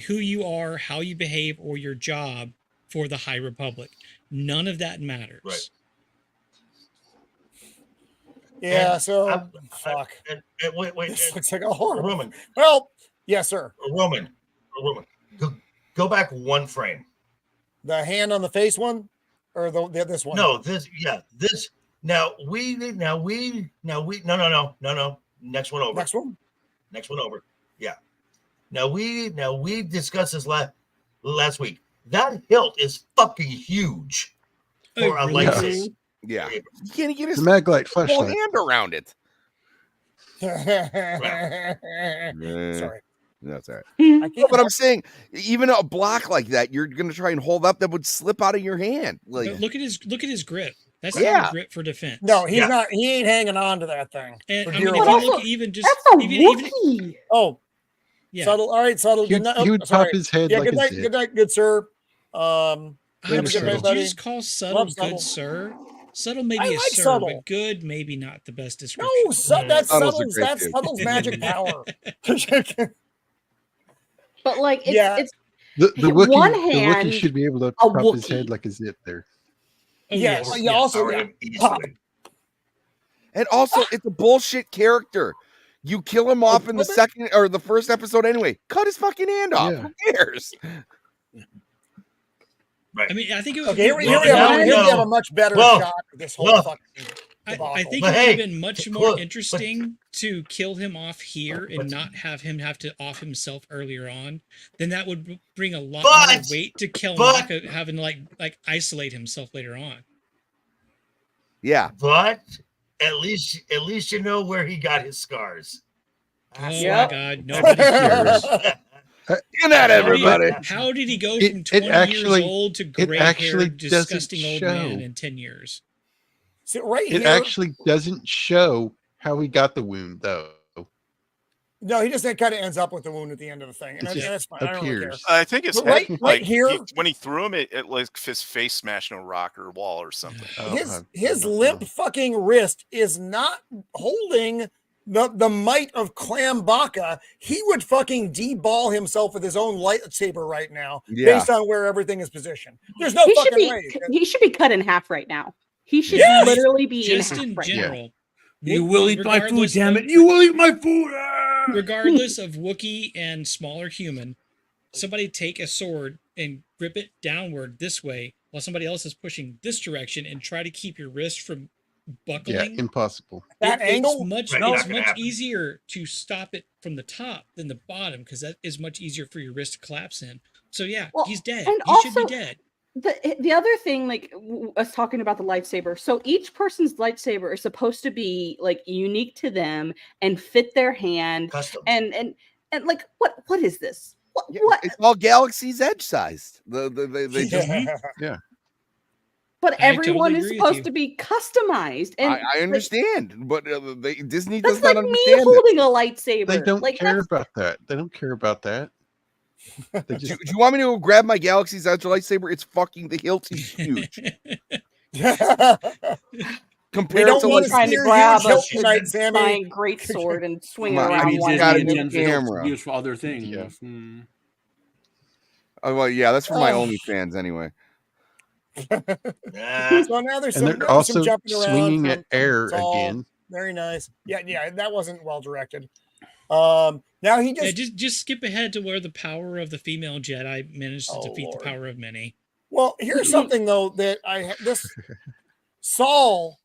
who you are, how you behave, or your job for the High Republic. None of that matters. Right. Yeah, And so fuck. And wait, This looks like a horror. Roman. Well, yes, sir. Roman. Go back one frame. The hand on the face one, or this one? No, this. Now we. No. Next one over. Next one over. Yeah. Now we discussed this last week. That hilt is fucking huge for a really? lightsaber. Yeah, you can't get his The Maglite whole flashlight. hand around it. Sorry. That's all right. I can't. But I'm saying, even a block like that, you're gonna try and hold up, that would slip out of your hand. Like, But look at his grip. That's Yeah. not a grip for defense. No, he's not. He ain't hanging on to that thing. And For I mean, dear if life. you look even just That's a even Wookiee. Oh, yeah, subtle. All right, subtle. He, Good night. he would Sorry. pop his head Yeah, like good a night. zip. Good night, good sir. I'm Later, sorry. Did Subtle. you just call subtle Love good Subtle. sir? Subtle maybe I a like sir, Subtle. but good maybe not the best description. No, that's Subtle's a Subtle's. great That's dude. Subtle's magic power. But like, it's The one Wookiee hand, should be able to a pop his Wookiee. head like a zip there. Oh, Yeah, yes, yeah, also, Power yeah. him easily. and also, it's a bullshit character. You kill him off in the second or the first episode anyway. Cut his fucking hand off. Yeah. Who cares? Right. I mean, I think it would. Okay, here we Well, have a much better shot of this whole well, fucking I debacle. think But it would hey, have been much more look, interesting to kill him off here and not have him have to off himself earlier on. Then that would bring a lot more But- weight to kill but- Maka having to like isolate himself later on. Yeah. But at least you know where he got his scars. Oh Yep. my God, nobody cares. Get at everybody. How did he go It- from it 20 actually- years old to it gray actually haired, doesn't disgusting old show. man in 10 years? So right It here, actually doesn't show how he got the wound, though. no, he just kind of ends up with the wound at the end of the thing, and It just that's fine. I don't really care. appears. I think it's But right like here- when he threw him, it like his face smashed in a rock or wall or something. Oh, His limp fucking wrist is not holding the might of Clam Baka. He would fucking deball himself with his own lightsaber right now, Yeah. based on where everything is positioned. There's no he should fucking be way. he should be cut in half right now. He should Yes! literally be Just in half in right now. general. You will eat my food, regardless damn of- it! You will eat my food. Ah! Regardless of Wookiee and smaller human, somebody take a sword and grip it downward this way while somebody else is pushing this direction and try to keep your wrist from Yeah, buckling. That impossible. It's angle, much, Right, it's not gonna much happen. easier to stop it from the top than the bottom because that is much easier for your wrist to collapse in. So yeah, Well, he's dead. and He should also- be dead. The other thing, like us talking about the lightsaber. So each person's lightsaber is supposed to be like unique to them and fit their hand. Custom. And like what is this? Yeah, What? It's all Galaxy's Edge sized. They just, But I everyone totally is agree with supposed you. to be customized. And I understand, but Disney that's does like not me understand it. holding a lightsaber. They don't like, care that's- about that. They don't care about that. They Do, just do you want me to go grab my Galaxy's Edge lightsaber? It's fucking the hilt is huge we compared don't to want like to trying see to your grab huge a hilt tonight, Sammy. giant great sword and swing it Come on, around I mean, one Disney way. intends intends it it camera. to be used for other things. Yeah. Hmm. oh, well, yeah, that's for my Oh. OnlyFans anyway. Nah. So now there's and some, they're there's some also jumping around swinging from- at air Saul. again. Very nice. Yeah, that wasn't well directed. Now he Yeah, just just skip ahead to where the power of the female Jedi managed to Oh, defeat Lord. the power of many. well, here's something though that this Saul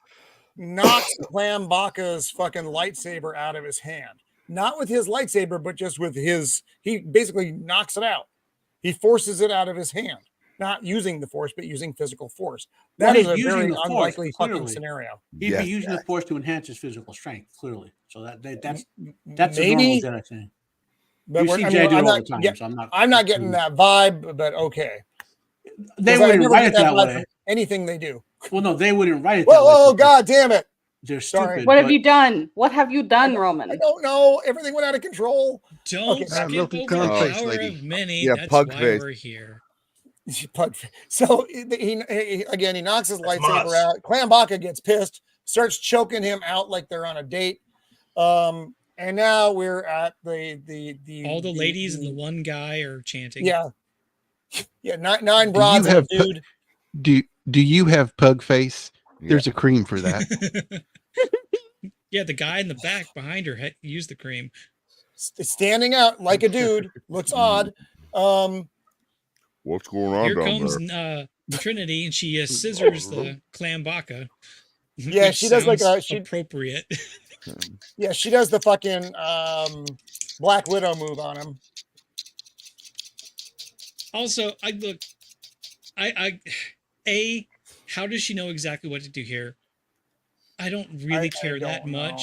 knocks Clam Baka's fucking lightsaber out of his hand. Not with his lightsaber, but just with he basically knocks it out. He forces it out of his hand. Not using the force, but using physical force. Well, That is he's a using very the Force, unlikely fucking clearly. scenario. He'd Yeah. be using the force to enhance his physical strength, clearly. So that's a Maybe, normal Jedi thing. but You we're- see I Jedi mean, do it I'm all not the time, get- so I'm not. I'm not getting that vibe, but okay. They 'Cause I wouldn't never write get it that vibe way. from anything they do. Well, no, they wouldn't write it Whoa, that way. whoa, God damn it. They're Sorry. stupid. What have but you done? What have you done, Roman? I don't know. Everything went out of control. Don't Okay. skip Milky over the corn face power lady. of many. Yeah, That's pug why face. we're here. So he knocks his That's lightsaber Moss. out. Clam Baka gets pissed, starts choking him out like they're on a date. And now we're at the All the ladies and the one guy are chanting. yeah. Yeah, nine broads and a dude. Do you have pug face? There's a cream for that. Yeah, the guy in the back behind her used the cream. Standing out like a dude. Looks odd. What's going on Here down comes there? Trinity, and she scissors the clam baka. Yeah, she does like appropriate. Yeah, she does the fucking Black Widow move on him. Also, how does she know exactly what to do here? I don't really care that much.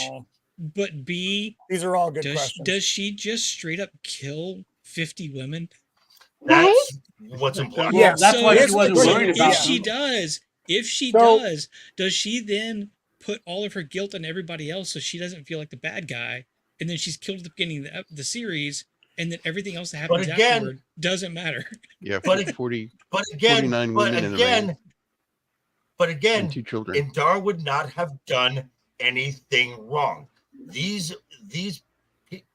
But B, these are all good questions. Does she just straight up kill 50 women? That's what's implied. Yeah, that's why she wasn't worried about If she does she then put all of her guilt on everybody else so she doesn't feel like the bad guy, and then she's killed at the beginning of the series, and then everything else that happens afterward doesn't matter? Yeah, but 49 women in the ring. But again, and 2 children. Indar would not have done anything wrong. These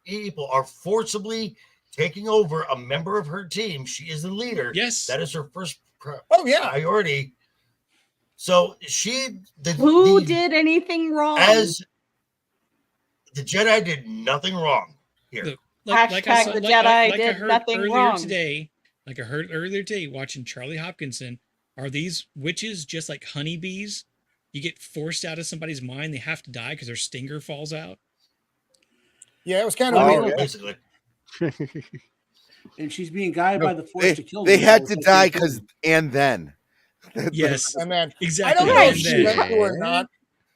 people are forcibly taking over a member of her team. She is the leader. Yes, that is her first priority. So who did anything wrong? As the Jedi did nothing wrong here. The Jedi did nothing wrong today. Like I heard earlier today, watching Charlie Hopkinson. Are these witches just like honeybees? You get forced out of somebody's mind, they have to die because their stinger falls out. Yeah, it was kind of weird. Basically. And she's being guided by the Force to kill them. They had to die because and then. Yes, and then exactly. I don't know if she went to or not.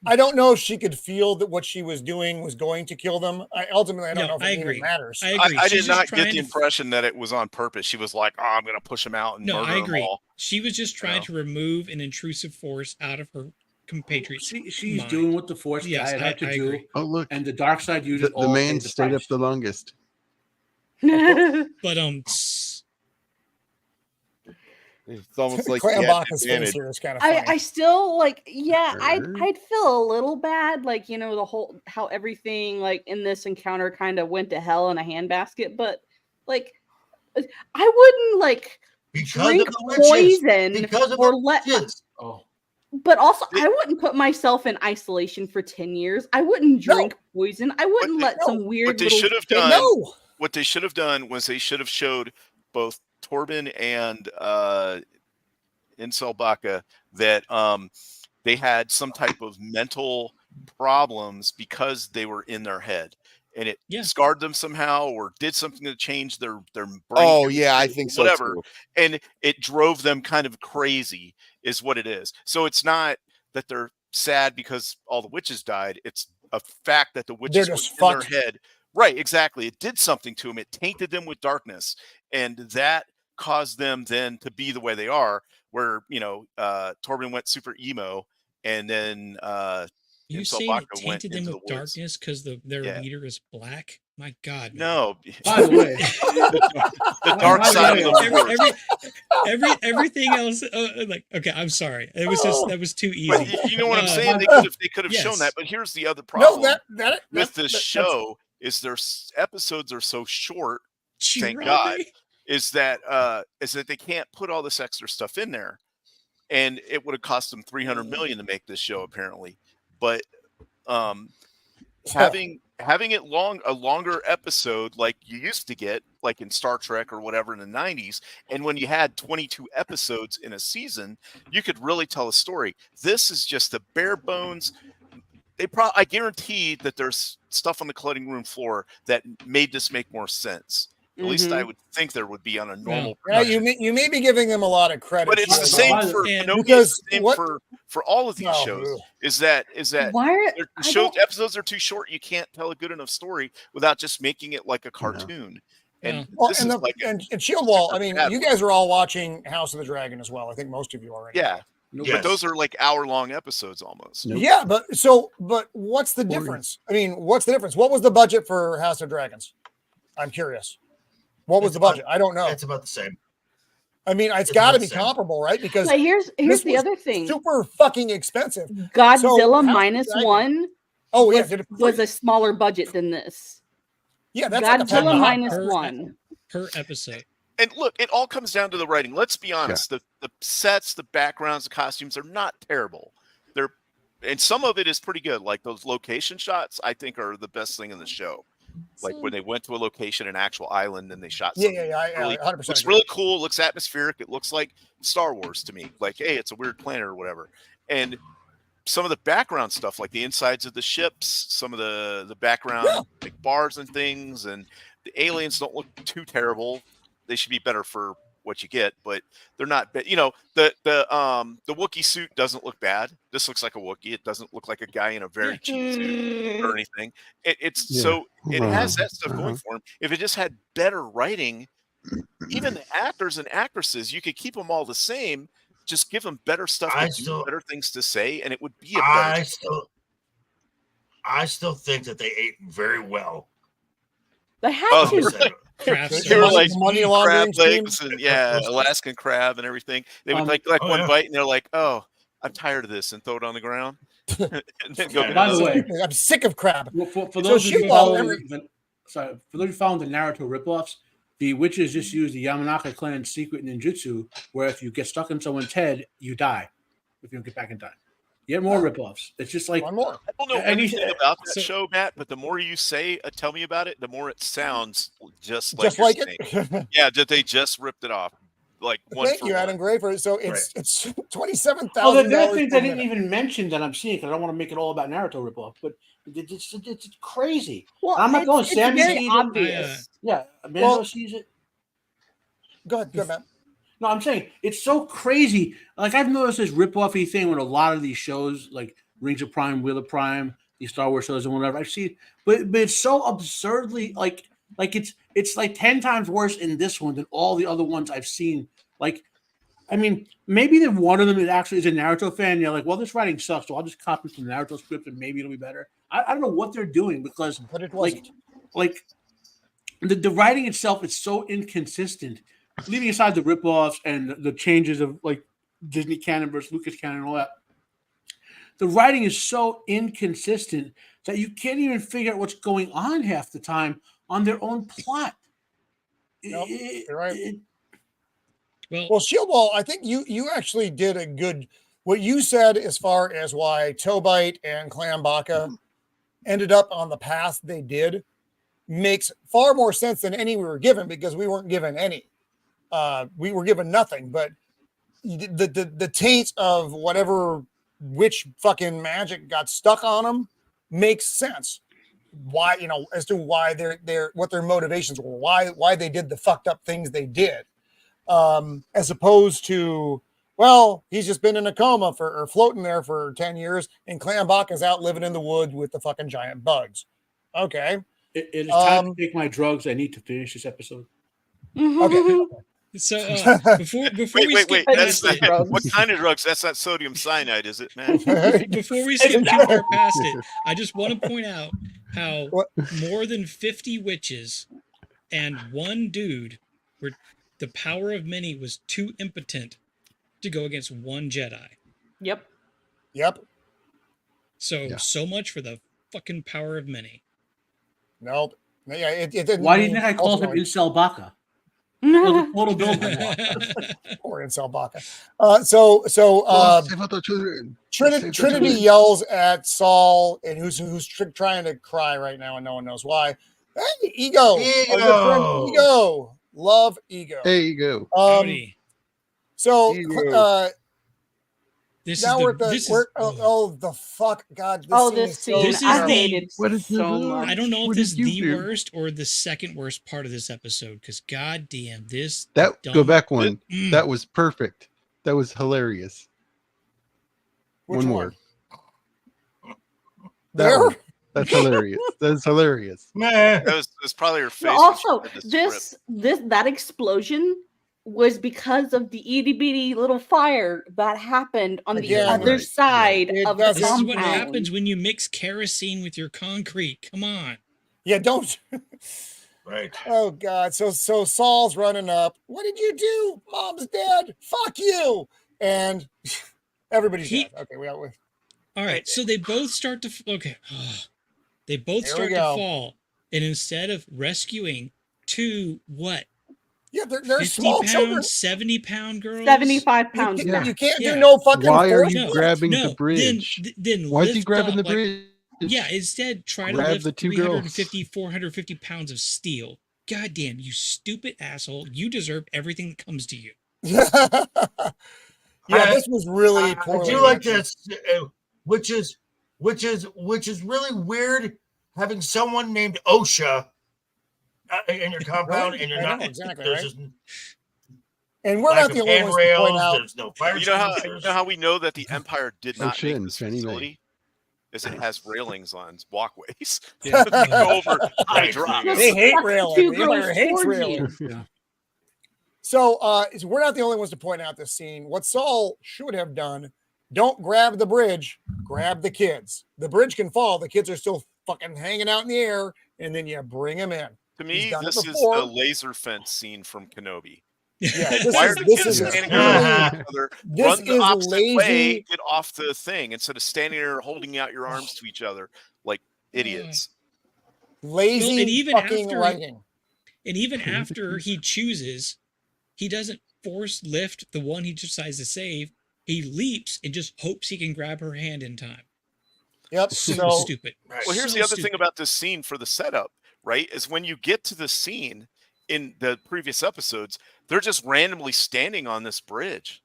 I don't know if she could feel that what she was doing was going to kill them. I don't know if it even matters. I agree. I did not get the impression that it was on purpose. She was like, "Oh, I'm going to push them out and murder them all." She was just trying to remove an intrusive force out of her compatriots. She's doing what the Force guided her to do. Agree. Oh, look. And the dark side uses the man stayed up the longest. But it's almost like Clambaka's face here is kind of funny. I still like, I'd feel a little bad, like, you know, the whole how everything like in this encounter kind of went to hell in a handbasket, but like I wouldn't like drink poison or let but also I wouldn't put myself in isolation for 10 years. I wouldn't drink poison. I wouldn't let some weird what they should have done. What they should have done was they should have showed both Torben and Incel Baka that they had some type of mental problems because they were in their head, and it scarred them somehow or did something to change their brain. Oh yeah, I think so. Whatever, too. And it drove them kind of crazy, is what it is. So it's not that they're sad because all the witches died. It's a fact that the witches were in their head. Right, exactly. It did something to them. It tainted them with darkness, and that caused them then to be the way they are. Where Torben went super emo, and then you say it tainted them with darkness because their leader is black. My God, man. No. By the way, the dark side of the Force. Everything else, like okay, I'm sorry. It was just that was too easy. But you know what I'm saying? They could have shown that. But here's the other problem with this show. Is their episodes are so short, thank God, is that they can't put all this extra stuff in there, and it would have cost them $300 million to make this show apparently. But having it a longer episode like you used to get, like in Star Trek or whatever in the 90s, and when you had 22 episodes in a season, you could really tell a story. This is just the bare bones. I guarantee that there's stuff on the cutting room floor that made this make more sense. At least I would think there would be on a normal. Yeah, you may be giving them a lot of credit, but it's the same for for all of these shows. Is that episodes are too short? You can't tell a good enough story without just making it like a cartoon. And Shieldwall. I mean, you guys are all watching House of the Dragon as well. I think most of you already. Yeah. But those are like hour-long episodes almost. Yeah, but what's the difference? I mean, what's the difference? What was the budget for House of Dragons? I'm curious. What was the budget? I don't know. It's about the same. I mean, it's got to be comparable, right? Because here's the other thing. Super fucking expensive. Godzilla -1. Oh yeah, was a smaller budget than this. Yeah, that's Godzilla -1 per episode. And look, it all comes down to the writing. Let's be honest. The sets, the backgrounds, the costumes are not terrible. And some of it is pretty good. Like those location shots, I think are the best thing in the show. Like when they went to a location, an actual island, and they shot something. Yeah, 100%. Looks really cool. Looks atmospheric. It looks like Star Wars to me. Like, hey, it's a weird planet or whatever. And some of the background stuff, like the insides of the ships, some of the background like bars and things, and the aliens don't look too terrible. They should be better for what you get, but they're not. You know, the Wookiee suit doesn't look bad. This looks like a Wookiee. It doesn't look like a guy in a very cheap suit or anything. So it has that stuff going for him. If it just had better writing, even the actors and actresses, you could keep them all the same. Just give them better stuff, better things to say, and it would be a better. I still think that they ate very well. They had to. They were like crab legs and Alaskan crab and everything. They would like one bite and they're like, "Oh, I'm tired of this," and throw it on the ground. And then go. By the way, I'm sick of crab. For those of you following the Naruto ripoffs, the witches just use the Yamanaka clan's secret ninjutsu, where if you get stuck in someone's head, you die. If you don't get back in time. You get more ripoffs. It's just like one more. I don't know anything about that show, Matt, but the more you say, tell me about it, the more it sounds just like it. Yeah, that they just ripped it off. Like Thank you, Adam Gray, for so it's $27,000. Well, the other things I didn't even mention that I'm seeing because I don't want to make it all about Naruto ripoff, but it's crazy. Well, I'm not going. Sammy very sees obvious. Yeah, Mando sees it. Go ahead, Matt. No, I'm saying it's so crazy. Like I've noticed this rip-offy thing with a lot of these shows, like Rings of Prime, Wheel of Prime, these Star Wars shows, and whatever. I've seen, but it's so absurdly like it's like 10 times worse in this one than all the other ones I've seen. Like, I mean, maybe that one of them is a Naruto fan. You're like, well, this writing sucks, so I'll just copy from the Naruto script and maybe it'll be better. I don't know what they're doing because, but it wasn't. like the writing itself is so inconsistent. Leaving aside the ripoffs and the changes of like Disney canon versus Lucas canon and all that, the writing is so inconsistent that you can't even figure out what's going on half the time on their own plot. Nope, you're right. Well, Shieldwall, I think you actually did a good. What you said as far as why Tobite and Clan Baka ended up on the path they did makes far more sense than any we were given because we weren't given any. We were given nothing, but the taint of whatever witch fucking magic got stuck on them makes sense. Why, as to why what their motivations were, why they did the fucked up things they did, as opposed to, well, he's just been in a coma or floating there for 10 years, and Clan Baka's out living in the wood with the fucking giant bugs. Okay, it is time to take my drugs. I need to finish this episode. Okay. So before wait. That's what kind of drugs? That's not sodium cyanide, is it, man? Before we skip too far past it, I just want to point out how more than 50 witches and one dude were the power of many was too impotent to go against one Jedi. Yep. So much for the fucking power of many. Nope. Yeah, it didn't. Why do you think I called him Incel Baka? Total build. Or Incel Baka. Trinity yells at Saul, and who's trying to cry right now, and no one knows why. Hey, Ego. Our good friend Ego. Love Ego. Hey, Ego. So this now is we're the, the fuck, God! This scene. I hated so much. I don't know if this is the worst or the second worst part of this episode because goddamn this. Go back one. That was perfect. That was hilarious. One more. That's hilarious. That's hilarious. That was probably her face. Also, that explosion was because of the itty bitty little fire that happened on the other side of the compound. This is what happens when you mix kerosene with your concrete. Come on. Yeah, don't. Right. Oh God. So Saul's running up. What did you do? Mom's dead. Fuck you. And everybody's dead. Okay, all right. So they both start to. Okay. They both start to fall, and instead of rescuing two Yeah, they're 50 small pound, children. 70-pound girls. 75 pounds. You, max. you can't Yeah. do no fucking Why are force. you grabbing the bridge? Then Why is he lift grabbing up, the bridge? Yeah, instead try to Grab lift the two girls. 350, 450 pounds of steel. God damn, you stupid asshole. You deserve everything that comes to you. Yeah, this was really I poorly. do like written. this, which is really weird. Having someone named OSHA in your compound, Right? and you're I not know, exactly, there's right? just And we're lack not the of only ones to point handrails. out. There's no fire You know extinguishers. how we know that the Empire did not O'Shin, make this Fannie Mae. facility? Is it has railings on walkways. Yeah. They go over high Right. drops. They hate That's railing. two The Empire girls hates towards railing. you. Yeah. So we're not the only ones to point out this scene. What Saul should have done, don't grab the bridge, grab the kids. The bridge can fall. The kids are still fucking hanging out in the air, and then you bring them in. To He's me, done it this is before. the laser fence scene from Kenobi. Yeah, Why are the this kids is standing extremely- there with each other? this Run the is opposite way, lazy. get off the thing instead of standing there holding out your arms to each other like idiots. Lazy Well, and even fucking after- writing. And even after he chooses, he doesn't force lift the one he decides to save. He leaps and just hopes he can grab her hand in time. Yep. So So stupid. Well, here's So the other stupid. thing about this scene for the setup, right? Is when you get to the scene in the previous episodes, they're just randomly standing on this bridge.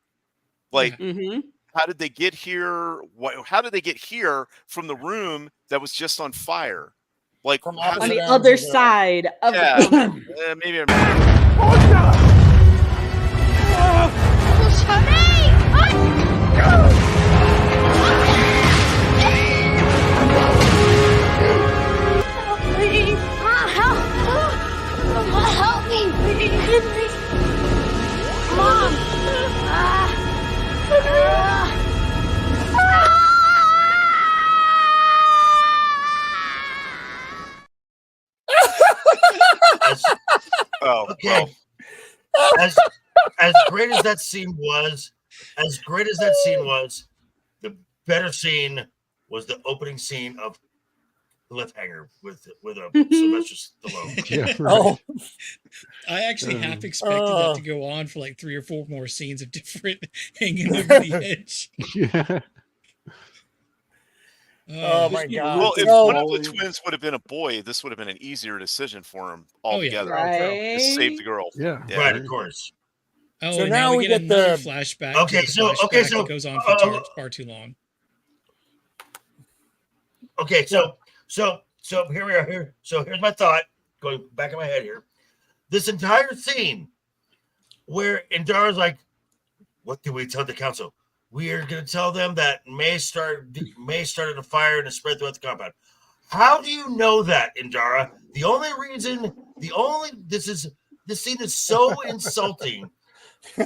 Like, Mm-hmm. how did they get here? How did they get here from the room that was just on fire? Like, From how On did- the ends other of the- side of Yeah. the compound. Maybe I'm. Please. Help me, please. Mom. Oh, Okay. well, as great as that scene was, the better scene was the opening scene of Cliffhanger with Sylvester Stallone. Yeah, right. oh, I actually half expected Oh. that to go on for like 3 or 4 more scenes of different hanging over the edge. Yeah. Oh my God. well, if So- one of the twins would have been a boy, this would have been an easier decision for him altogether. Right. Just save the girl. Yeah. Yeah. Right, of course. Oh, So and now we get another the- flashback. Okay, to the so- okay, flashback so- that goes on for far too long. Okay, so here we are. Here, so here's my thought going back in my head here. This entire scene where Indara's like, "What do we tell the council? We are going to tell them that May started a fire and it spread throughout the compound." How do you know that, Indara? This scene is so insulting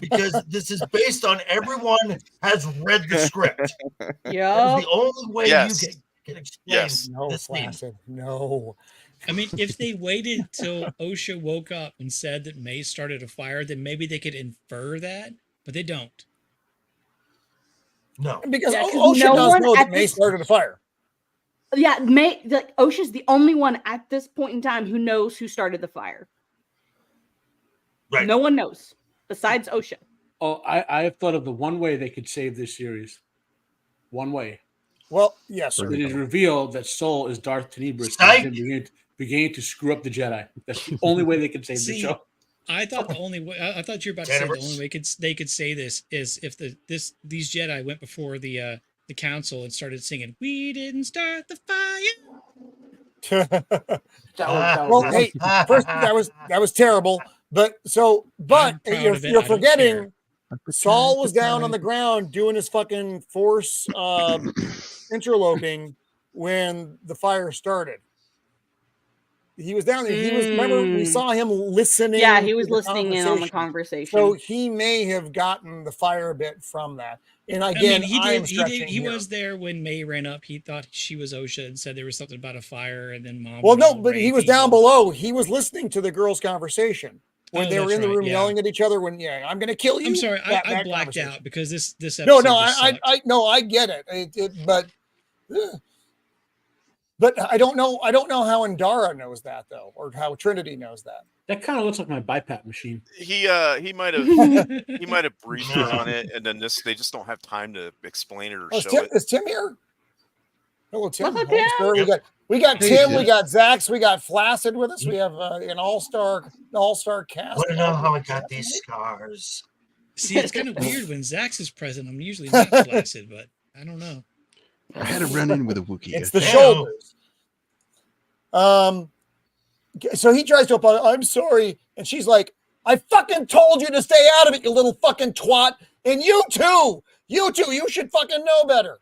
because this is based on everyone has read the script. That is Yep. the only way Yes. you can explain Yes. no, this scene. Placid. No. I mean, if they waited till OSHA woke up and said that May started a fire, then maybe they could infer that, but they don't. No. Because Yeah, 'cause OSHA no does one know that at May this- started a fire. Yeah, OSHA's the only one at this point in time who knows who started the fire. Right. No one knows besides OSHA. Oh, I have thought of the one way they could save this series. One way. Well, yes, sir. It is revealed that Soul is Darth Tenebris Psych. and him beginning to screw up the Jedi. That's the only way they can save the See, show. I thought the only way I thought you were about to say the Tenebris. only way they could say this is if these Jedi went before the council and started singing "We didn't start the fire." Well, hey, first that was terrible. But I'm proud you're, of it. you're I don't forgetting care. Saul was down on the ground doing his fucking force interloping when the fire started. He was down there. He was, remember, we saw him listening. Yeah, he was to the listening in on the conversation. conversation. So he may have gotten the fire bit from that. And again, I mean, he here. was there when May ran up. He thought she was OSHA and said there was something about a fire, and then Mom. Well, went no, all but he rapey. was down below. He was listening to the girls' conversation when Oh, they were that's in the right, room yeah. yelling at each other. When I'm going to kill you. I'm sorry, I that blacked conversation. out because this episode. No, just sucked. I get it. But I don't know. I don't know how Indara knows that though, or how Trinity knows that. That kind of looks like my BiPAP machine. He might have briefed her on it, and then they just don't have time to explain it or show it. Is Tim here? Hello, Tim. What's up, Tim? Sure. We got Tim. We got Zax. We got Flaccid with us. We have an all-star cast. Want to know how I got these scars? See, it's kind of weird when Zax is present. I'm usually not flaccid, but I don't know. I had a run-in with a Wookiee. It's the shoulders. So he tries to apologize. I'm sorry. And she's like, I fucking told you to stay out of it, you little fucking twat. And you too, you should fucking know better.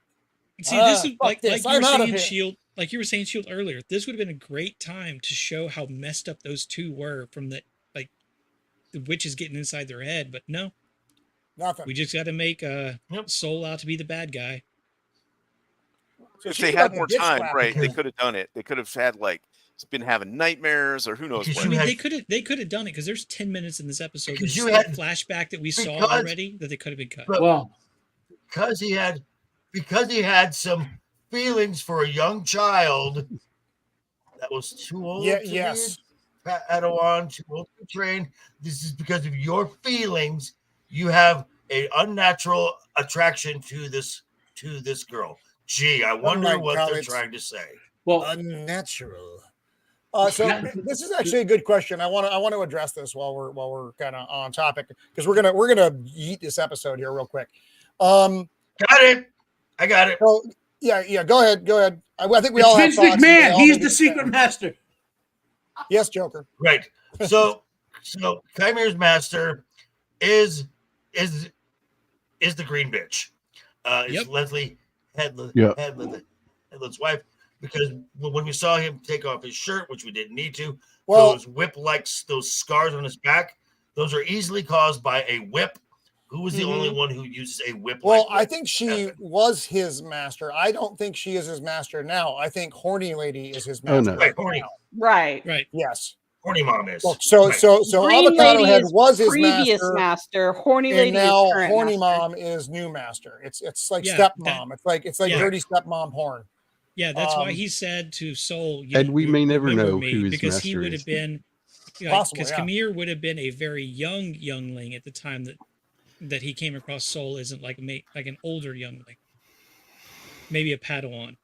See, this is like this. you were I'm out of saying here. Shield, like you were saying Shield earlier. This would have been a great time to show how messed up those two were from the witches getting inside their head. But no, nothing. We just got to make Soul out to be the bad guy. So if they had more time, right? They could have done it. They could have had been having nightmares or who knows what. I mean, they could have done it because there's 10 minutes in this episode. There's that flashback that we saw already that they could have been cut. Well, because he had some feelings for a young child that was too old. Yeah, to yes. be Padawan, too old to train. This is because of your feelings. You have an unnatural attraction to this girl. Gee, I wonder what they're trying to say. Well, unnatural. So this is actually a good question. I want to address this while we're kind of on topic because we're gonna yeet this episode here real quick. Got it. I got it. So yeah. Go ahead. I think we all have Vince thoughts. McMahon. He's the secret master. Yes, Joker. Right. So Chimere's master is the green bitch. It's Leslie Headland's wife. Because when we saw him take off his shirt, which we didn't need to, those those scars on his back, those are easily caused by a whip. Who was the only one who uses a whip? Well, I think she was his master. I don't think she is his master now. I think Horny Lady is his master. Oh, no. Right, horny. Right. Yes. Horny Mom is. So Green Avocado Lady Head is was his previous master. Horny Lady and now is current Horny master. Mom is new master. It's like stepmom. It's like dirty stepmom Horn. Yeah, that's why he said to Soul, and we may never know me, who his because master he would is. have been, because Kamir would have been a very youngling at the time that he came across Soul isn't like an older youngling, maybe a Padawan.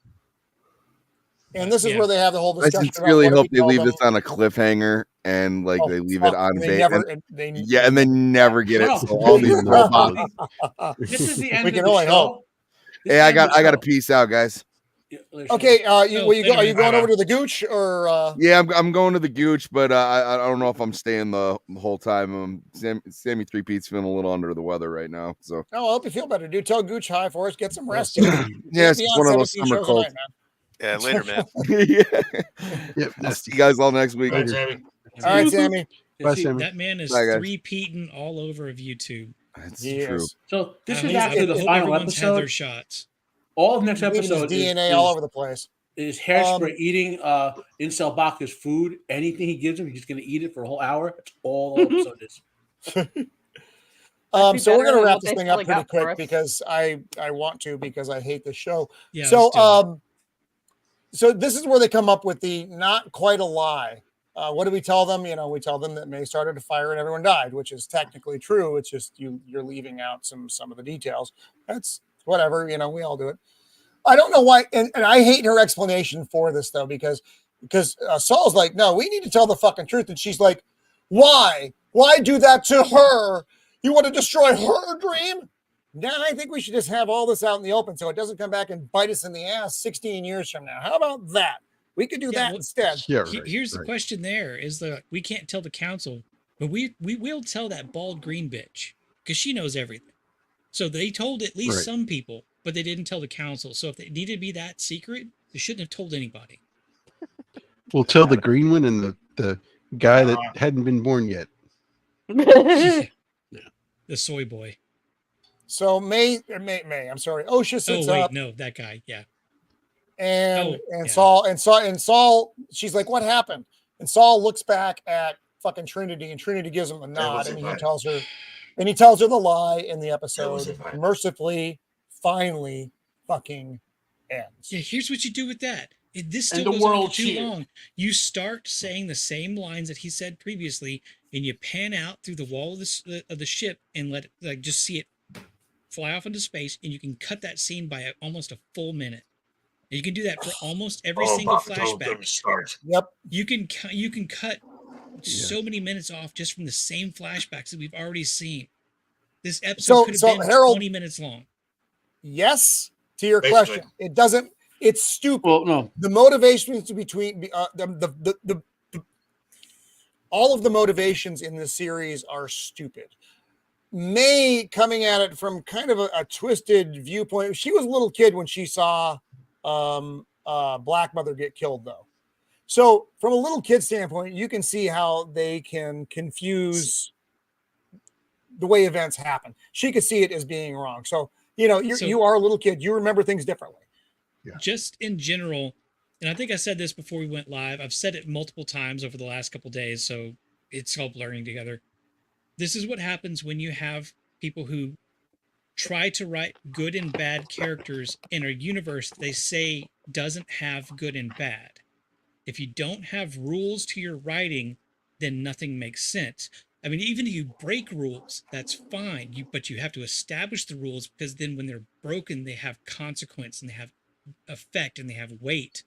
And this is where they have the whole I discussion. sincerely hope they leave this on a cliffhanger and they leave it on bait. And they never get it. So all these robots. This is the end We of can the only show. hope. Hey, I got to peace out, guys. Okay, are you going over to the Gooch or? Yeah, I'm going to the Gooch, but I don't know if I'm staying the whole time. Sammy 3P's feeling a little under the weather right now, so. Oh, I hope you feel better, dude. Tell Gooch hi for us. Get some rest. Yeah, it's one of those summer colds. Yeah, later, man. Yep. I'll see you guys all next week. All right, Sammy. Bye, Sammy. That man is Bye, guys. three-peating all over of YouTube. That's He true. is. So this I is hope- actually I the hope final everyone's had their episode. shots. All of next Leaving his episode DNA is all over the place. Is Hairspray eating Incel Baka's food? Anything he gives him, he's just going to eat it for a whole hour. That's all the episode is. So we're better gonna than wrap what this they thing up really pretty got for quick us. because I want to because I hate this show. Yeah, So let's do it. so this is where they come up with the not quite a lie. What do we tell them? We tell them that May started a fire and everyone died, which is technically true. It's just you're leaving out some of the details. That's whatever. We all do it. I don't know why, and I hate her explanation for this though because Saul's like, no, we need to tell the fucking truth, and she's like, why? Why do that to her? You want to destroy her dream? Now I think we should just have all this out in the open so it doesn't come back and bite us in the ass 16 years from now. How about that? We could do Yeah, that well, instead. Yeah, Here's the question: there is we can't tell the council, but we will tell that bald green bitch because she knows everything. So they told at least some people, but they didn't tell the council. So if they needed to be that secret, they shouldn't have told anybody. We'll tell the green one and the guy that hadn't been born yet. The soy boy. So May, I'm sorry. OSHA sits Oh wait, up no, that guy. Yeah. and yeah. Saul, she's like, what happened? And Saul looks back at fucking Trinity, and Trinity gives him a nod, and he tells her the lie, and the episode mercifully, finally, fucking ends. Yeah. Here's what you do with that. This And still the goes on world for too cheered. long. You start saying the same lines that he said previously, and you pan out through the wall of the ship and let it, just see it fly off into space, and you can cut that scene by almost a full minute. And you can do that for almost every single flashback. Yep. You can cut so many minutes off just from the same flashbacks that we've already seen. This episode could have been Harold, 20 minutes long. Yes, to your question, it doesn't. It's stupid. Well, no. The motivations between all of the motivations in this series are stupid. May coming at it from kind of a twisted viewpoint. She was a little kid when she saw Black Mother get killed, though. So from a little kid standpoint, you can see how they can confuse the way events happen. She could see it as being wrong. So, you know, you are a little kid. You remember things differently. Yeah. Just in general, and I think I said this before we went live. I've said it multiple times over the last couple of days, so it's all blurring together. This is what happens when you have people who try to write good and bad characters in a universe they say doesn't have good and bad. If you don't have rules to your writing, then nothing makes sense. I mean, even if you break rules, that's fine. But you have to establish the rules, because then when they're broken, they have consequence and they have effect and they have weight.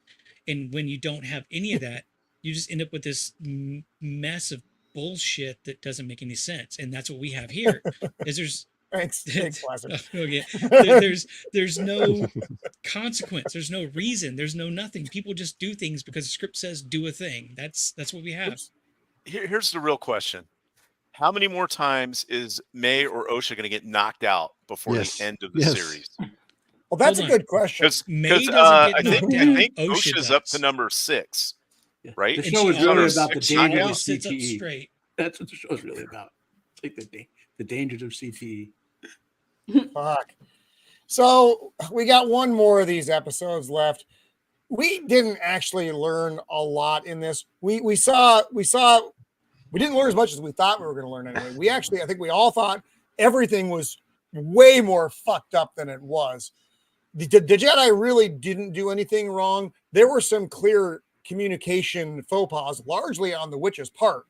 And when you don't have any of that, you just end up with this mess of bullshit that doesn't make any sense. And that's what we have here. Is there's Thanks, okay. There's no consequence. There's no reason. There's no nothing. People just do things because the script says do a thing. That's what we have. Here's the real question. How many more times is May or Osha going to get knocked out before the end of the series? Well, that's a good question. May doesn't get I knocked think out. Osha's up to number 6, right? The show is really about the She dangers of always sits up CTE. straight. That's what the show is really about. It's like the dangers of CTE. Fuck. So we got one more of these episodes left. We didn't actually learn a lot in this. We didn't learn as much as we thought we were going to learn anyway. I think we all thought everything was way more fucked up than it was. The Jedi really didn't do anything wrong. There were some clear communication faux pas, largely on the witch's part.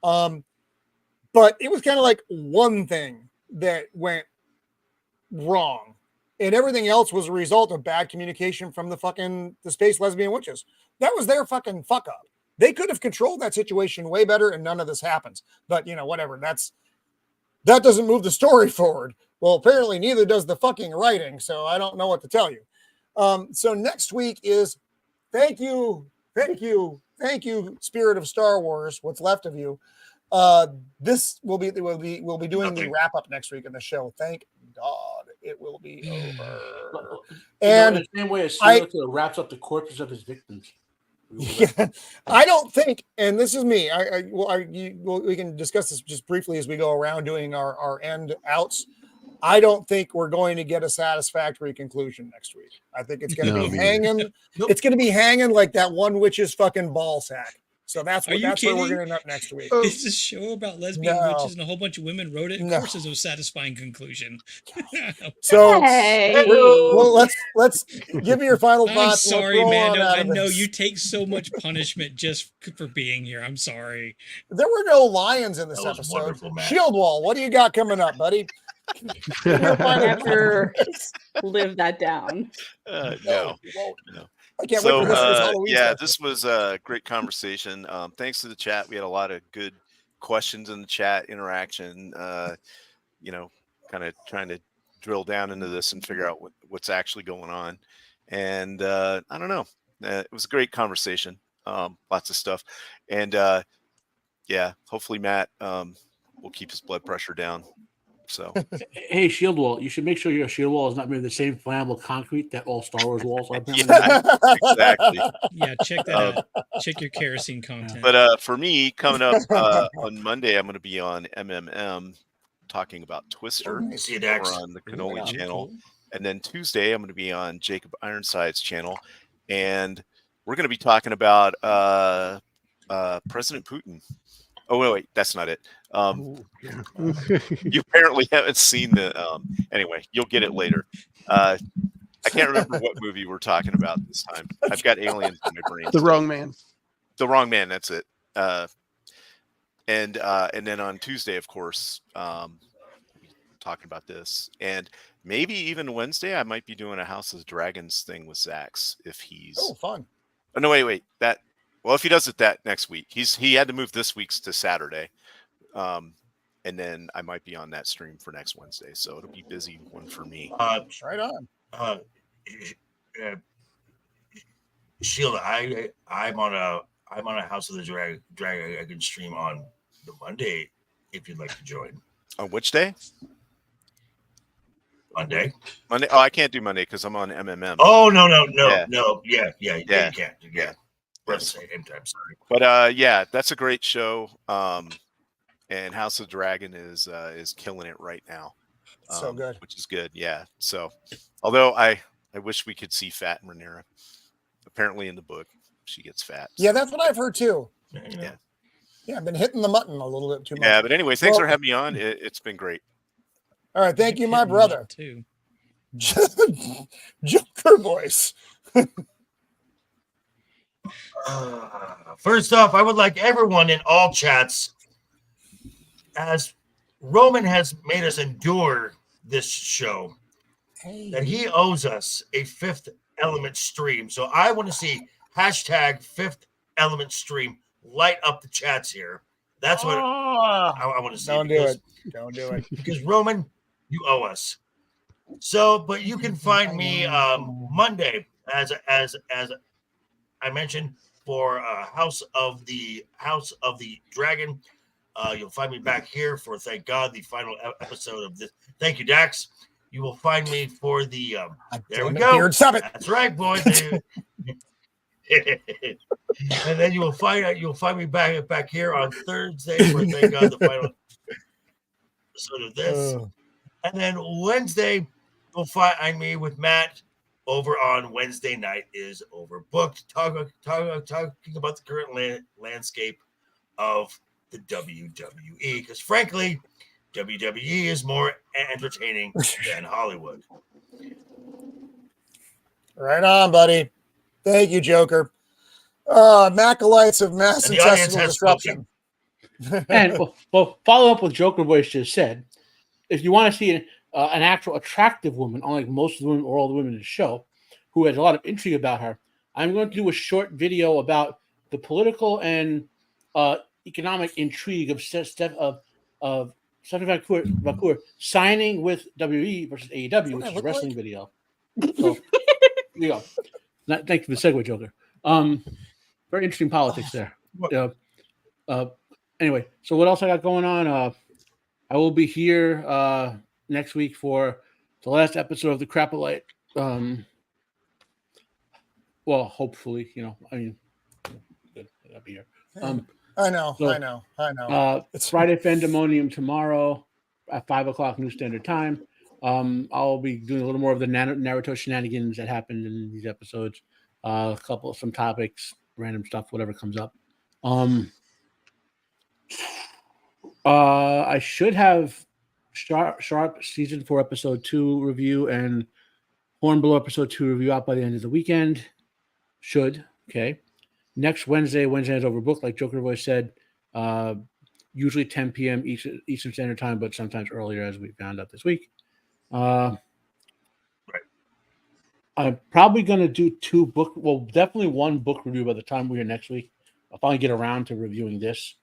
But it was kind of like one thing that went wrong, and everything else was a result of bad communication from the space lesbian witches. That was their fucking fuck up. They could have controlled that situation way better, and none of this happens. But you know, whatever. That doesn't move the story forward. Well, apparently neither does the fucking writing. So I don't know what to tell you. So next week is thank you, Spirit of Star Wars. What's left of you? This we'll be doing the wrap up next week in the show. Thank God it will be over. And in the same way as Silica wraps up the corpses of his victims. Yeah, I don't think, and this is me. We can discuss this just briefly as we go around doing our end outs. I don't think we're going to get a satisfactory conclusion next week. I think it's going to be hanging. Nope. It's going to be hanging like that one witch's fucking ball sack. So that's where we're going to end up next week. It's a show about lesbian witches and a whole bunch of women wrote it. Of course, there's a satisfying conclusion. So, well, let's give me your final thoughts. I'm sorry, Mando. I know you take so much punishment just for being here. I'm sorry. There were no lions in this episode. Shieldwall, what do you got coming up, buddy? Never live that down. No. I can't wait for this Halloween stuff. This was a great conversation. Thanks to the chat. We had a lot of good questions in the chat interaction. Kind of trying to drill down into this and figure out what's actually going on. And I don't know. It was a great conversation. Lots of stuff. And hopefully Matt will keep his blood pressure down. So, hey, shield wall, you should make sure your shield wall is not made of the same flammable concrete that all Star Wars walls are. Exactly. Yeah, check that out. Check your kerosene content. But for me, coming up on Monday, I'm going to be on MMM talking about Twister over on the Cannoli channel. And then Tuesday, I'm going to be on Jacob Ironside's channel. And we're going to be talking about President Putin. Oh, wait, that's not it. You apparently haven't seen the anyway, you'll get it later. I can't remember what movie we're talking about this time. I've got aliens in my brain. The Wrong Man. The Wrong Man. That's it. And then on Tuesday, of course, talking about this, and maybe even Wednesday, I might be doing a House of Dragons thing with Zax if he's. Oh, fun. Oh no, wait. Well, if he does it that next week, he had to move this week's to Saturday, and then I might be on that stream for next Wednesday, so it'll be busy one for me. Right on. Sheila, I'm on a House of the Dragon stream on the Monday. If you'd like to join. On which day? Monday. Oh, I can't do Monday because I'm on MMM. Oh no, yeah, you can't. Yeah. At the same time, sorry. But yeah, that's a great show. And House of Dragon is killing it right now. So good. Which is good, yeah. So although I wish we could see Fat Rhaenyra. Apparently in the book, she gets fat. So. Yeah, that's what I've heard too. Yeah. Yeah, I've been hitting the mutton a little bit too much. Yeah, but anyway, thanks for having me on. It's been great. All right, thank you, my brother. Too. Joker voice. First off, I would like everyone in all chats, as Roman has made us endure this show, that he owes us a Fifth Element stream. So I want to see hashtag Fifth Element stream light up the chats here. That's what I want to see. Don't do it. Because Roman, you owe us. So, but you can find me Monday as I mentioned for House of the Dragon. You'll find me back here for, thank God, the final episode of this. Thank you, Dax. You will find me for the. There we go. Stop it. That's right, boys. And then you'll find me back here on Thursday for, thank God, the final episode of this. And then Wednesday, you'll find me with Matt over on Wednesday Night is Overbooked, talking about the current landscape of the WWE. Because frankly, WWE is more entertaining than Hollywood. Right on, buddy. Thank you, Joker. Acolytes of mass And the audience intestinal has disruption. And well, follow up with Joker Voice just said, if you want to see an actual attractive woman, unlike most of the women or all the women in the show, who has a lot of intrigue about her, I'm going to do a short video about the political and economic intrigue of Stephanie Vacour signing with WWE versus AEW, which is a wrestling video. So, there you go. Thank you for the segue, Joker. Very interesting politics there. Anyway, so what else I got going on? I will be here next week for the last episode of the Crapolite. Well, hopefully, good. I'll be here. I know. It's Friday Fandemonium tomorrow at 5:00 New Standard Time. I'll be doing a little more of the Naruto shenanigans that happened in these episodes. Some topics, random stuff, whatever comes up. I should have Sharp Season 4 Episode 2 review and Hornblow Episode 2 review out by the end of the weekend. Should. Okay. Next Wednesday is overbooked, like Joker Voice said. Usually 10 p.m. Eastern Standard Time, but sometimes earlier, as we found out this week. Right. I'm probably going to do definitely one book review by the time we're here next week. I'll finally get around to reviewing this,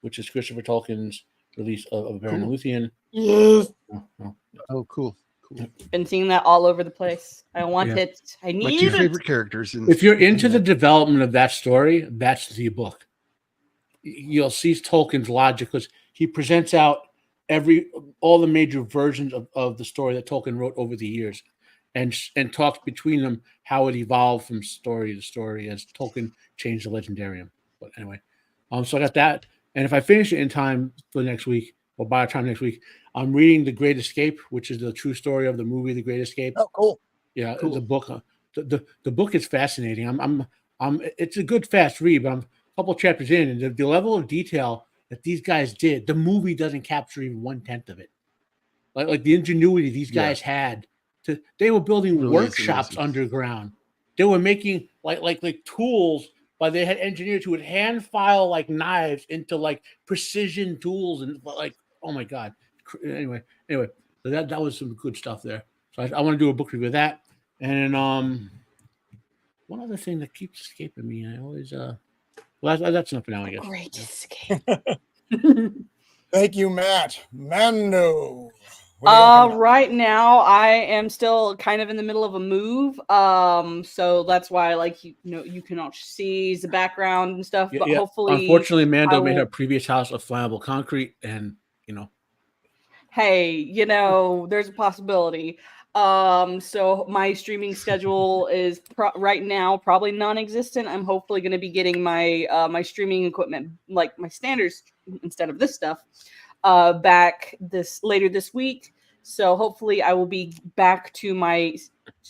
which is Christopher Tolkien's release of Baron and Luthien. Yes. Oh, cool. Been seeing that all over the place. I want it. I need my two it. favorite characters. If you're into the development of that story, that's the book. You'll see Tolkien's logic because he presents out all the major versions of the story that Tolkien wrote over the years, and talks between them how it evolved from story to story as Tolkien changed the Legendarium. But anyway, so I got that, and if I finish it in time for next week, or by the time next week, I'm reading The Great Escape, which is the true story of the movie The Great Escape. Oh, cool. Yeah, cool. The book. The book is fascinating. It's a good fast read, but I'm a couple chapters in, and the level of detail that these guys did, the movie doesn't capture even 1/10 of it. Like the ingenuity these guys had They were building Really is workshops amazing. underground. They were making like tools, but they had engineers who would hand file like knives into like precision tools and like, oh my god. Anyway, so that was some good stuff there. So I want to do a book review of that. And one other thing that keeps escaping me, I always well, that's enough for now, I guess. Great escape. Thank you, Matt. Mando. What do you got coming up? Right now I am still kind of in the middle of a move. So that's why like you cannot see the background and stuff, but hopefully unfortunately Mando made her previous house of flammable concrete, and hey, there's a possibility. So my streaming schedule is right now probably non-existent. I'm hopefully going to be getting my my streaming equipment, like my standards instead of this stuff, back later this week. So hopefully I will be back to my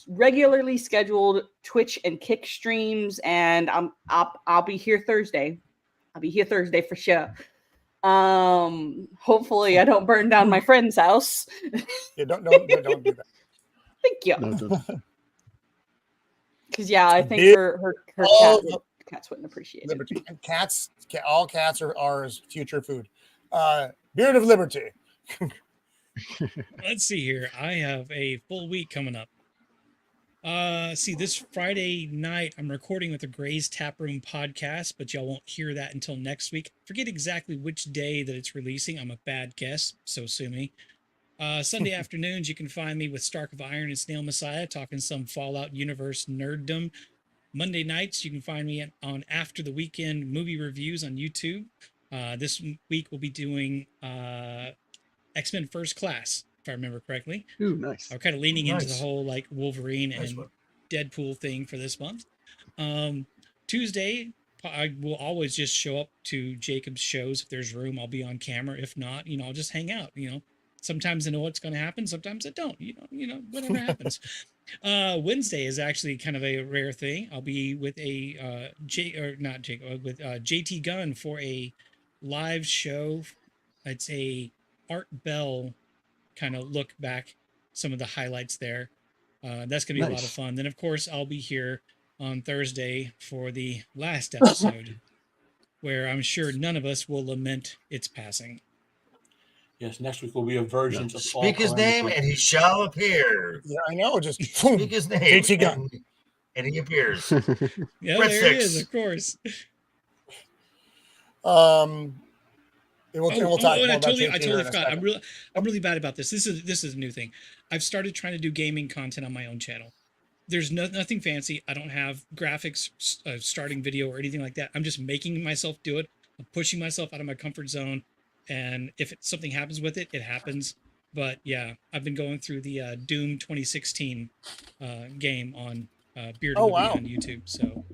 regularly scheduled Twitch and Kick streams, and I'll be here Thursday. I'll be here Thursday for sure. Hopefully I don't burn down my friend's house. Yeah, don't do that. Thank you. No, because I think her cats wouldn't appreciate it. Liberty. And all cats are future food. Beard of Liberty. Let's see here. I have a full week coming up. See, this Friday night, I'm recording with the Gray's Taproom podcast, but y'all won't hear that until next week. Forget exactly which day that it's releasing. I'm a bad guess, so sue me. Sunday afternoons, you can find me with Stark of Iron and Snail Messiah talking some Fallout universe nerddom. Monday nights, you can find me on After the Weekend movie reviews on YouTube. This week, we'll be doing X-Men First Class, if I remember correctly. Ooh, nice. I'm kind of leaning into the whole like Wolverine and Deadpool thing for this month. Tuesday, I will always just show up to Jacob's shows. If there's room, I'll be on camera. If not, I'll just hang out. Sometimes I know what's going to happen. Sometimes I don't. Whatever happens. Wednesday is actually kind of a rare thing. I'll be with JT Gunn for a live show. It's a Art Bell kind of look back, some of the highlights there. That's going to be a lot of fun. Then, of course, I'll be here on Thursday for the last episode, where I'm sure none of us will lament its passing. Yes, next week will be a version of Speak his name and he shall appear. Yeah, I know. Just speak his name JT Gunn. And he appears. Yeah, there he is, of course. We'll talk more I about totally JT forgot. I'm really bad about this. This is a new thing. I've started trying to do gaming content on my own channel. There's nothing fancy. I don't have graphics, starting video or anything like that. I'm just making myself do it. I'm pushing myself out of my comfort zone. And if something happens with it, it happens. But yeah, I've been going through the Doom 2016 game on Beard of Liberty on YouTube. So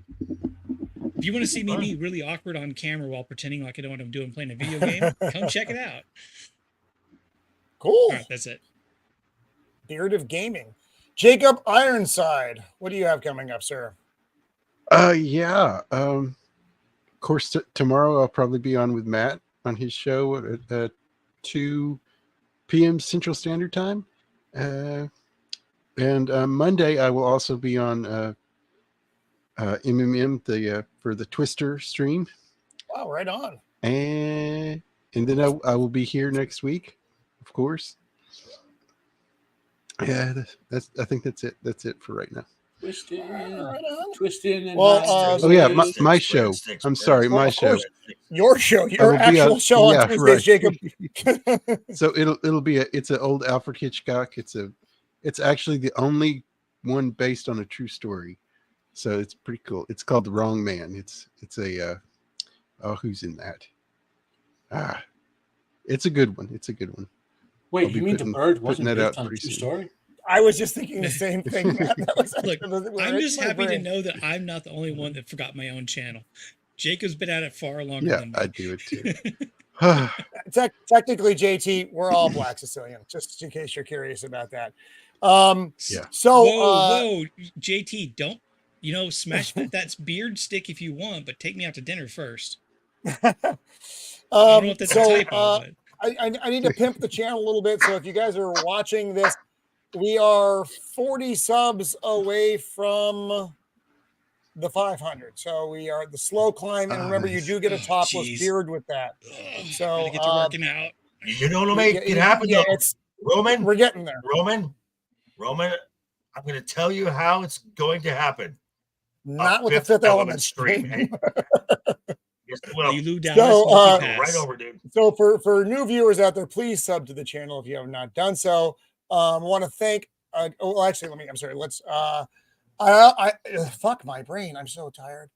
if you want to see me be really awkward on camera while pretending like I know what I'm doing playing a video game, come check it out. Cool. All right, that's it. Beard of Gaming. Jacob Ironside, what do you have coming up, sir? Yeah. Of course, tomorrow I'll probably be on with Matt on his show at 2 p.m. Central Standard Time. And Monday I will also be on MMM for the Twister stream. Wow, right on. And then I will be here next week, of course. Yeah, I think that's it. That's it for right now. Twisting, and my show. I'm sorry, my show. Your show, your actual show on Tuesdays, right. Jacob. So it'll be it's an old Alfred Hitchcock. It's actually the only one based on a true story. So it's pretty cool. It's called The Wrong Man. It's a who's in that? It's a good one. It's a good one. Wait, you mean The Bird wasn't based on a true story? I was just thinking the same thing. Look, I'm just happy to know that I'm not the only one that forgot my own channel. Jacob's been at it far longer than me. I do it too. Technically, JT, we're all Black Sicilian, just in case you're curious about that. So, whoa, JT, don't, smash that beard stick if you want, but take me out to dinner first. I don't know if that's a typo, but... I need to pimp the channel a little bit. So if you guys are watching this we are 40 subs away from the 500. So we are the slow climb. And remember, you do get a topless beard with that. So gotta get to working out. You know what'll make it happen, yeah, though. Roman, we're getting there. Roman, I'm going to tell you how it's going to happen. Not with the Fifth Element stream. Hey? Yes, well. So, right over, dude. So for new viewers out there, please sub to the channel if you have not done so. I want to thank. I'm sorry. Let's. Fuck my brain. I'm so tired.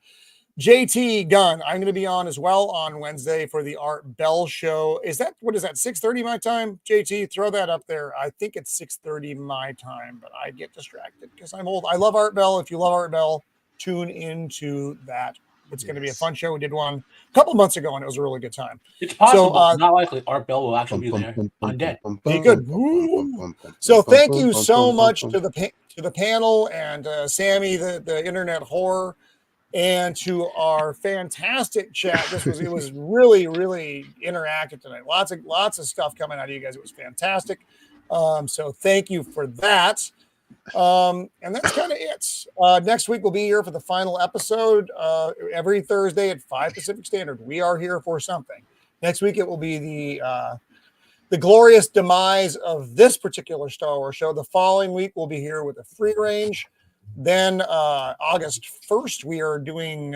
JT Gunn, I'm going to be on as well on Wednesday for the Art Bell show. What is that, 6:30 my time? JT, throw that up there. I think it's 6:30 my time, but I get distracted because I'm old. I love Art Bell. If you love Art Bell, tune into that. It's going to be a fun show. We did one a couple months ago, and it was a really good time. It's possible. Not likely. Art Bell will actually be there. Undead. Be good. So thank you so much to the panel and Sammy, the internet horror, and to our fantastic chat. It was really, really interactive tonight. Lots of stuff coming out of you guys. It was fantastic. So thank you for that. And that's kind of it. Next week we'll be here for the final episode. Every Thursday at 5 Pacific Standard. We are here for something. Next week it will be the glorious demise of this particular Star Wars show. The following week we'll be here with a free range. Then August 1st, we are doing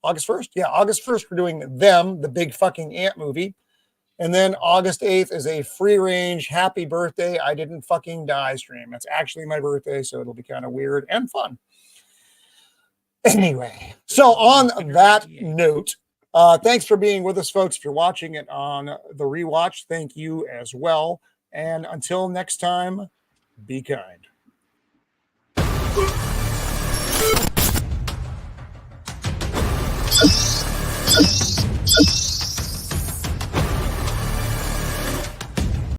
August 1st. Yeah, August 1st, we're doing Them, the big fucking ant movie. And then August 8th is a free range happy birthday, I didn't fucking die stream. That's actually my birthday, so it'll be kind of weird and fun. Anyway, so on that note, thanks for being with us, folks. If you're watching it on the rewatch, thank you as well. And until next time, be kind.